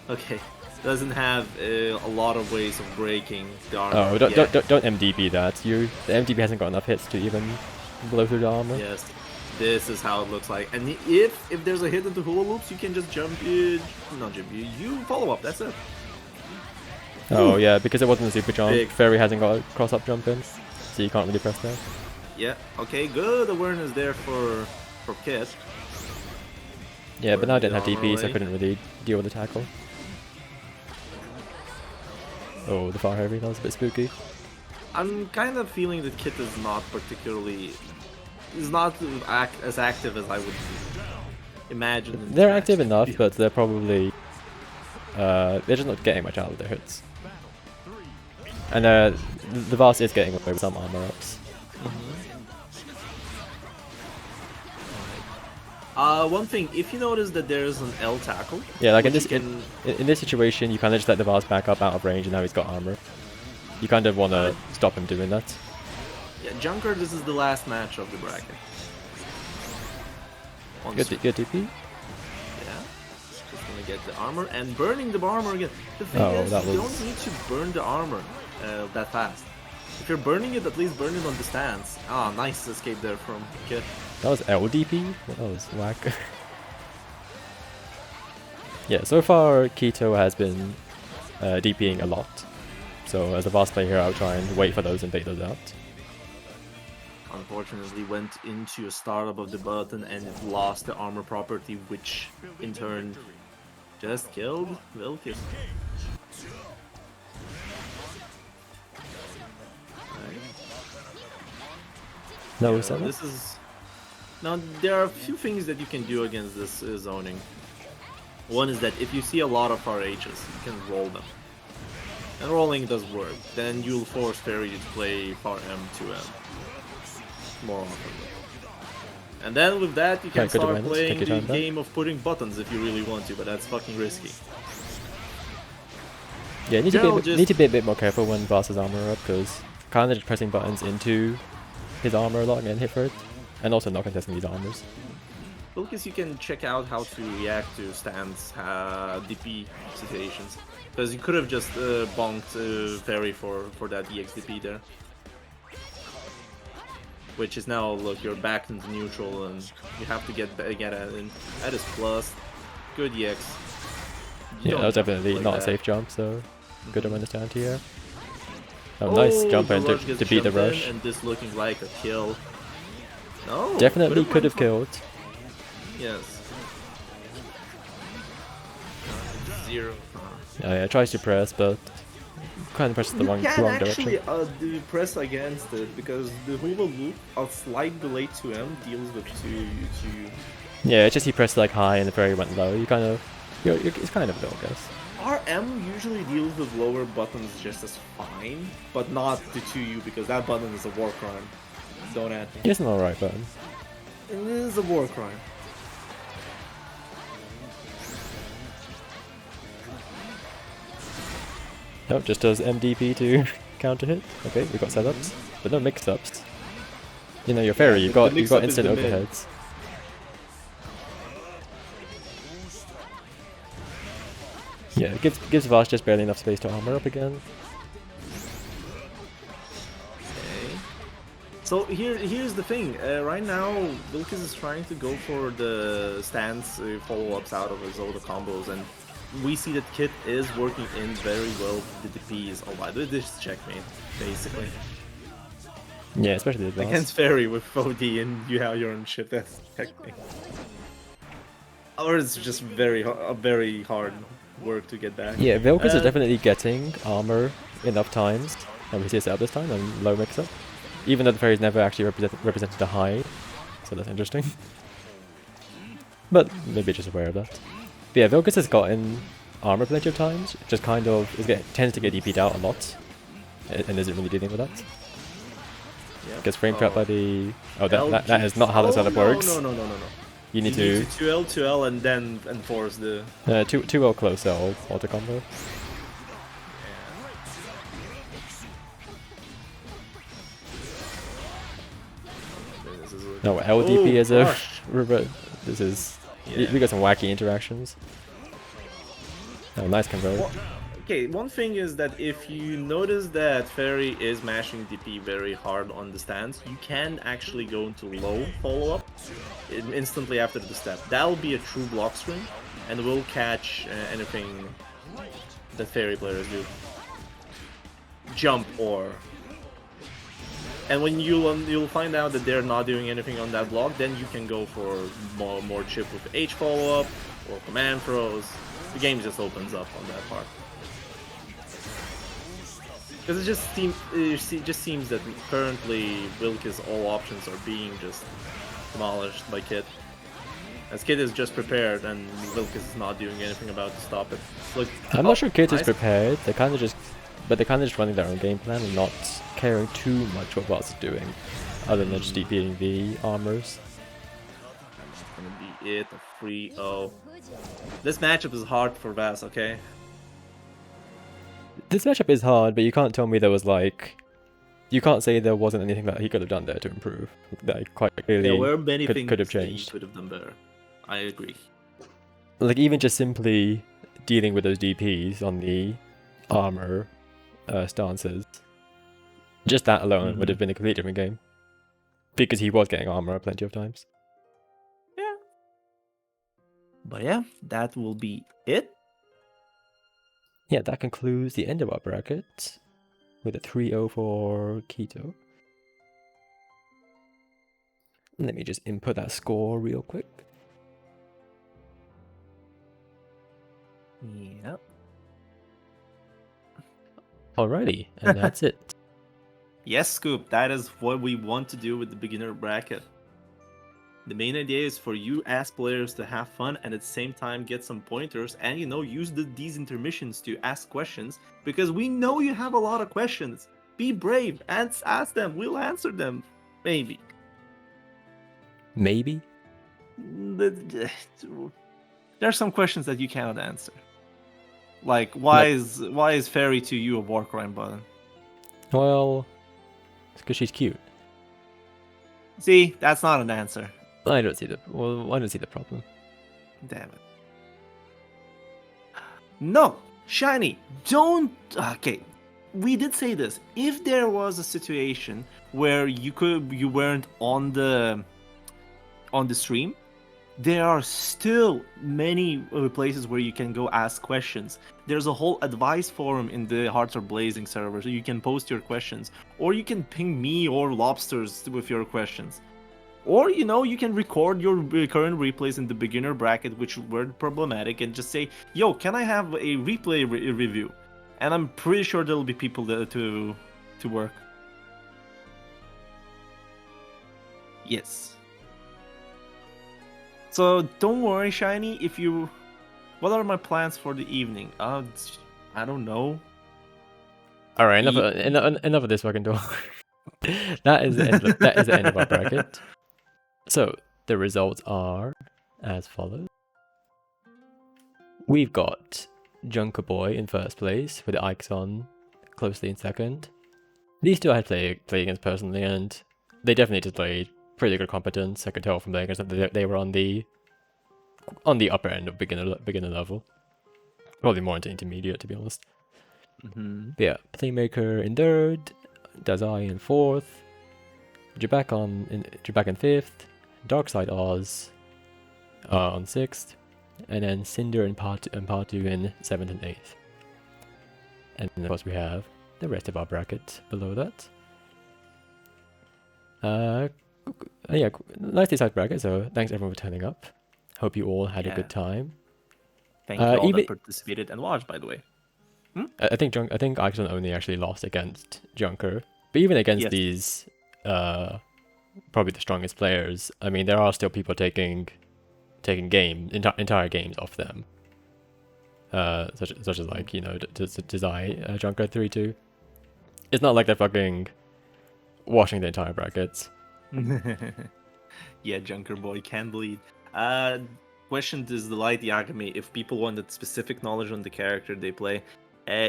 Okay, doesn't have a lot of ways of breaking the armor. Oh, don't, yet. don't MDB that. The MDB hasn't got enough hits to even blow through the armor. Yes, this is how it looks like. And if there's a hit into hula loops, you can just jump, not jump, you follow up, that's it. Oh yeah, because it wasn't a super jump. Big. Fairy hasn't got cross-up jump in, so you can't really press that. Yeah, okay, good awareness there for Kit. Yeah, but now I didn't have Burning the DP, armor so I away. couldn't really deal with the tackle. Oh, the far heavy, that was a bit spooky. I'm kind of feeling that Kit is not particularly... is not as active as I would imagine. in They're this active match. enough, but they're probably... they're just not getting much out of their hits. And the Vast is getting away with some armor ups. One thing, if you notice that there's an L tackle, Yeah, like in which this you in this situation, you kind of just let the Vast back up out of range, and now he's got armor. You kind of want to stop him doing that. yeah, Junker, this is the last match of the bracket. On Good, stream. good DP. Yeah, just gonna get the armor and burning the armor again. The thing Oh, is, that you was- don't need to burn the armor that fast. If you're burning it, at least burn it on the stance. Ah, nice escape there from Kit. That was LDP? That was whack. Yeah, so far Keto has been DPing a lot. So as a Vast player, I'll try and wait for those and bait those out. Unfortunately, went into a startup of the button and it lost the armor property, which in turn just killed Vilkis. No, Yeah, seven? this is now there are a few things that you can do against this zoning. One is that if you see a lot of RHs, you can roll them, and rolling does work. Then you'll force Fairy to play far M to M more often. And then with that, you can Quite good start awareness, playing take your the time there. game of putting buttons if you really want to, but that's fucking risky. Yeah, you Gerald need to be a bit more careful when Vast has armor up, because kind of just pressing buttons into his armor a lot and getting hit for it, and also not contesting these armors. Vilkis, you can check out how to react to stance DP situations. Because you could have just bonked Fairy for that EXDP there. Which is now, look, you're back into neutral and you have to get at it. That is plus. Good EX. You Yeah, don't that was have to definitely play not a that. safe jump, so good awareness down to here. Oh, nice jump the in rush gets to beat the jumped in, rush. And this looking like a kill. No, Definitely could have went killed. for- Yes. 0. Yeah, tries to press, but kind of presses the You wrong can direction. actually do press against it because the hula loop, a slight delay to M deals with to Yeah, it's just he pressed like high and the fairy went low. You kind of, it's kind of low, I guess. RM usually deals with lower buttons just as fine, but not the 2U because that button is a war crime. Don't add me. It's an alright button. It is a war crime. Nope, just does MDP to counter hit. Okay, we got setups, but no mix-ups. You know, your fairy, Yeah, you've the got mix-up is instant the mid. overheads. Yeah, it gives Vast just barely enough space to armor up again. Okay. So here's the thing. Right now, Vilkis is trying to go for the stance follow-ups out of his Zoda combos, and we see that Kit is working in very well with the DPs. Oh, by the way, this is checkmate, basically. Yeah, especially the Vast. Against Fairy with 4D and you have your own shit, that's checkmate. Or it's just very hard work to get back. Yeah, Vilkis is Uh, definitely getting armor enough times, and we see it set up this time and low mix-up. Even though the fairy's never actually represented a high, so that's interesting. But maybe just aware of that. But yeah, Vilkis has gotten armor plenty of times, just kind of tends to get DP'd out a lot, and isn't really dealing with that. Yeah. Gets frame trapped by the... Oh, LG. that is not how the setup works. No. You need You to... need 2L and then enforce the... 2L close L auto combo. This is a- No, LDP is a... gosh. This is... Yeah. We got some wacky interactions. Oh, nice convert. Well, okay, one thing is that if you notice that Fairy is mashing DP very hard on the stance, you can actually go into low follow-up instantly after the step. That'll be a true block screen, and will catch anything that Fairy players do. Jump or And when you'll find out that they're not doing anything on that block, then you can go for more chip with H follow-up or command throws. The game just opens up on that part. Because it just seems that currently Wilk's all options are being just demolished by Kid. As Kid is just prepared and Wilkes is not doing anything about to stop it. Look, I'm not sure Kid is nice. prepared. They're kind of just running their own game plan and not caring too much what Vaz is doing, other than just DPing the armors. That's gonna be it. A 3-0. This matchup is hard for Vaz, okay? This matchup is hard, but you can't tell me there was like, you can't say there wasn't anything that he could have done there to improve. That quite clearly There were many things could have that he changed. could have done better. I agree. Like even just simply dealing with those DPs on the armor stances, just that alone would have been a completely different game. Because he was getting armor plenty of times. Yeah. But yeah, that will be it. Yeah, that concludes the end of our bracket with a 3-0 for Keto. Let me just input that score real quick. Yep. Alrighty, and that's it. Yes, Scoop, that is what we want to do with the beginner bracket. The main idea is for you as players to have fun and at the same time get some pointers and, you know, use these intermissions to ask questions because we know you have a lot of questions. Be brave and ask them. We'll answer them. Maybe. Maybe? There are some questions that you cannot answer. Like, why is Fairy to you a war crime button? Well, it's because she's cute. See, that's not an answer. I don't see the problem. Damn it. No, Shiny, don't. Okay, we did say this. If there was a situation where you weren't on the stream, there are still many places where you can go ask questions. There's a whole advice forum in the Hearts Are Blazing server, so you can post your questions, or you can ping me or Lobsters with your questions. Or, you know, you can record your current replays in the beginner bracket, which were problematic, and just say, yo, can I have a replay review? And I'm pretty sure there'll be people there to work. Yes. So, don't worry, Shiny, if you... What are my plans for the evening? I don't know. Alright, enough of this fucking talk. That is the end of our bracket. So, the results are as follows. We've got Junker Boy in first place, with Ixon closely in second. These two I had played against personally, and they definitely displayed pretty good competence. I could tell from playing against them that they were on the upper end of beginner level. Probably more into intermediate, to be honest. But yeah, Playmaker in third, Dazai in fourth, Jabak in fifth, Darkside Oz on sixth, and then Cinder and Partu in seventh and eighth. And of course we have the rest of our bracket below that. Yeah, nice decide bracket, so thanks everyone for turning up. Hope you all had a good time. Thank you all that participated and watched, by the way. I think Ixon only actually lost against Junker, but even against these probably the strongest players, I mean there are still people taking entire games off them. Such as like, you know, Desai Junker 3-2. It's not like they're fucking washing the entire brackets. Yeah, Junker Boy can bleed. Question is the Light Yagami if people wanted specific knowledge on the character they play.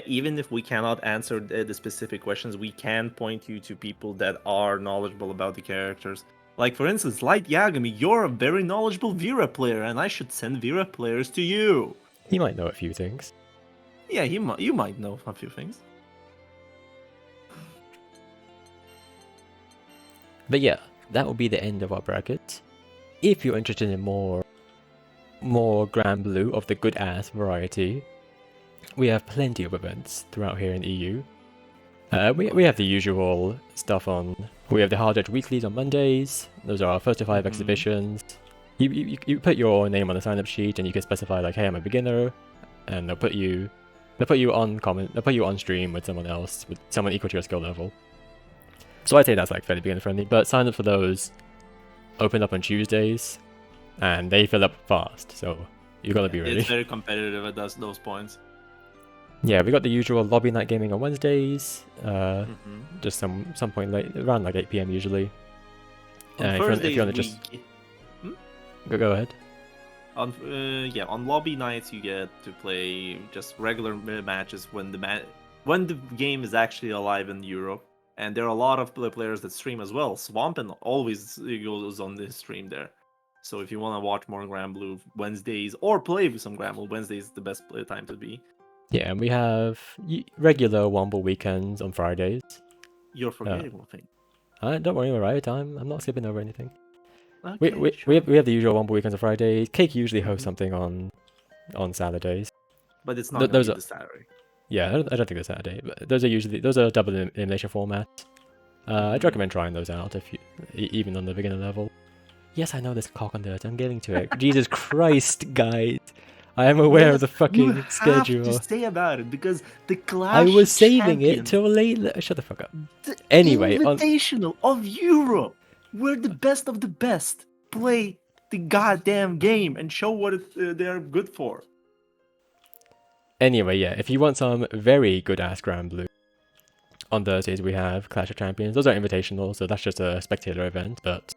Even if we cannot answer the specific questions, we can point you to people that are knowledgeable about the characters. Like, for instance, Light Yagami, you're a very knowledgeable Vera player, and I should send Vera players to you. He might know a few things. Yeah, you might know a few things. But yeah, that will be the end of our bracket. If you're interested in more Grand Blue of the good ass variety, we have plenty of events throughout here in EU. We have the usual stuff on. We have the Hard Edge weeklies on Mondays. Those are our first to 5 exhibitions. You put your name on the sign up sheet and you can specify like, hey, I'm a beginner, and they'll put you on stream with someone else, with someone equal to your skill level. So I'd say that's like fairly beginner friendly. But sign up for those open up on Tuesdays, and they fill up fast. So you gotta be ready. It's very competitive at those points. Yeah, we got the usual lobby night gaming on Wednesdays. Just some point late, around like 8 PM usually. On if you Thursdays, wanna just go ahead. On lobby nights you get to play just regular matches when the game is actually alive in Europe, and there are a lot of players that stream as well. Swampin always goes on this stream there. So if you want to watch more Granblue Wednesdays or play with some Granblue Wednesdays, the best play time to be. Yeah, and we have regular Womble weekends on Fridays. You're forgetting one thing. Don't worry, we're right. I'm not skipping over anything. Okay, We have the usual Womble weekends on Fridays. Cake usually hosts something on Saturdays. But it's not those gonna are be the Saturday. Yeah, I don't think it's Saturday, but those are double elimination formats. I'd recommend trying those out if you even on the beginner level. Yes, I know there's cock on dirt. I'm getting to it. Jesus Christ, guys! I am aware of the fucking schedule. You have to say about it because the Clash I was saving it champions, till later. Shut the fuck up. the Anyway, Invitational of Europe, where the best of the best play the goddamn game and show what they're good for. Anyway, yeah, if you want some very good ass Granblue, on Thursdays we have Clash of Champions. Those are invitational, so that's just a spectator event, but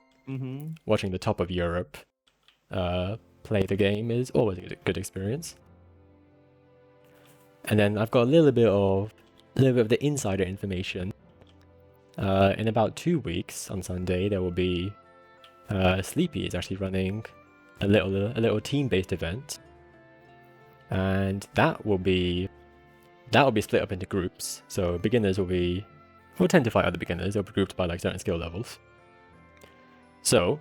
watching the top of Europe play the game is always a good experience. And then I've got a little bit of the insider information. In about 2 weeks on Sunday there will be Sleepy is actually running a little team-based event. And that will be split up into groups. So beginners we'll tend to fight other beginners. They'll be grouped by like certain skill levels. So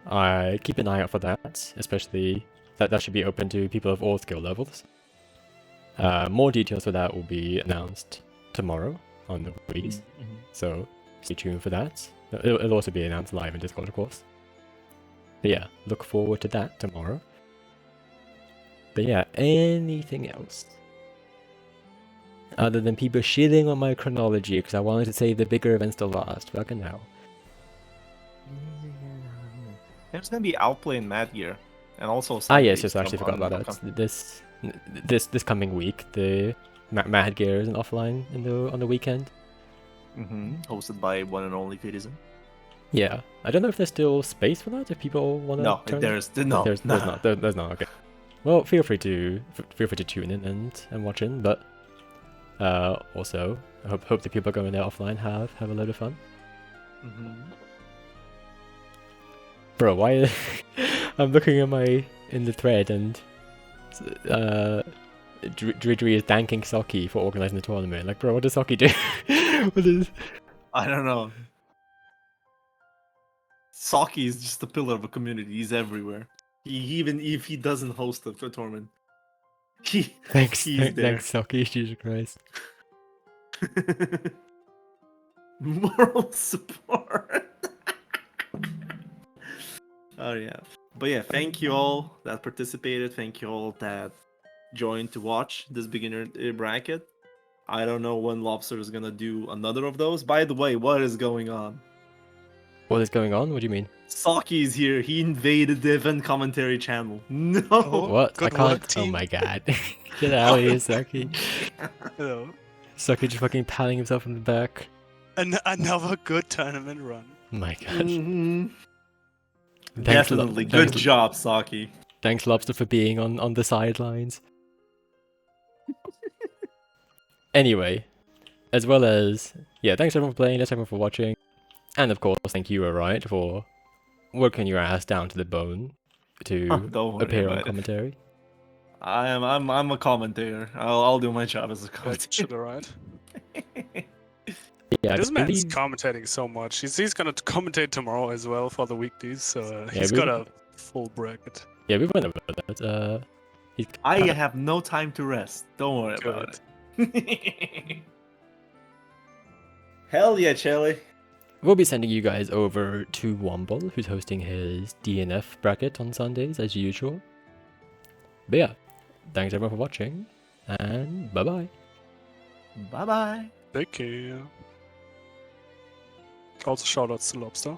I keep an eye out for that, especially that should be open to people of all skill levels. More details for that will be announced tomorrow on the release. So stay tuned for that. It'll also be announced live in Discord, of course. But yeah, look forward to that tomorrow. But yeah, anything else? Other than people shitting on my chronology because I wanted to save the bigger events to last. Fucking hell. There's gonna be Outplay and Mad Gear, and also. Yes, I actually forgot about that. This coming week, the Mad Gear is an offline on the weekend. Hosted by one and only Citizen. Yeah, I don't know if there's still space for that. If people want to. No, there's not. There's not. Okay. Well, feel free to tune in and watch in, but also I hope the people going there offline have a load of fun. Bro, why? I'm looking in the thread and Dridri is thanking Saki for organizing the tournament. Like, bro, what does Saki do? I don't know. Saki is just a pillar of a community. He's everywhere. Even if he doesn't host the tournament, thanks, there. Saki. Jesus Christ. Moral support. Oh yeah, but yeah, thank you all that participated. Thank you all that joined to watch this beginner bracket. I don't know when Lobster is gonna do another of those. By the way, what is going on? What is going on? What do you mean? Saki is here. He invaded the event commentary channel. No. What? I can't. Oh my god. Get out of here, Saki. Hello. Saki just fucking patting himself in the back. Another good tournament run. My god. Definitely. Good job, Saki. Thanks, Lobster, for being on the sidelines. Anyway, as well as, yeah, thanks everyone for playing, thanks everyone for watching. And of course, thank you, Alright, for working your ass down to the bone to appear on commentary. I'm a commentator. I'll do my job as a commentator. Right. Yeah, this man's commentating so much. He's gonna commentate tomorrow as well for the weekdays, so he's got a full bracket. Yeah, we went over that. I have no time to rest. Don't worry about it. Hell yeah, Chelly. We'll be sending you guys over to Womble, who's hosting his DNF bracket on Sundays, as usual. But yeah, thanks everyone for watching, and bye-bye. Bye-bye. Take care. Also shoutouts to Lobster.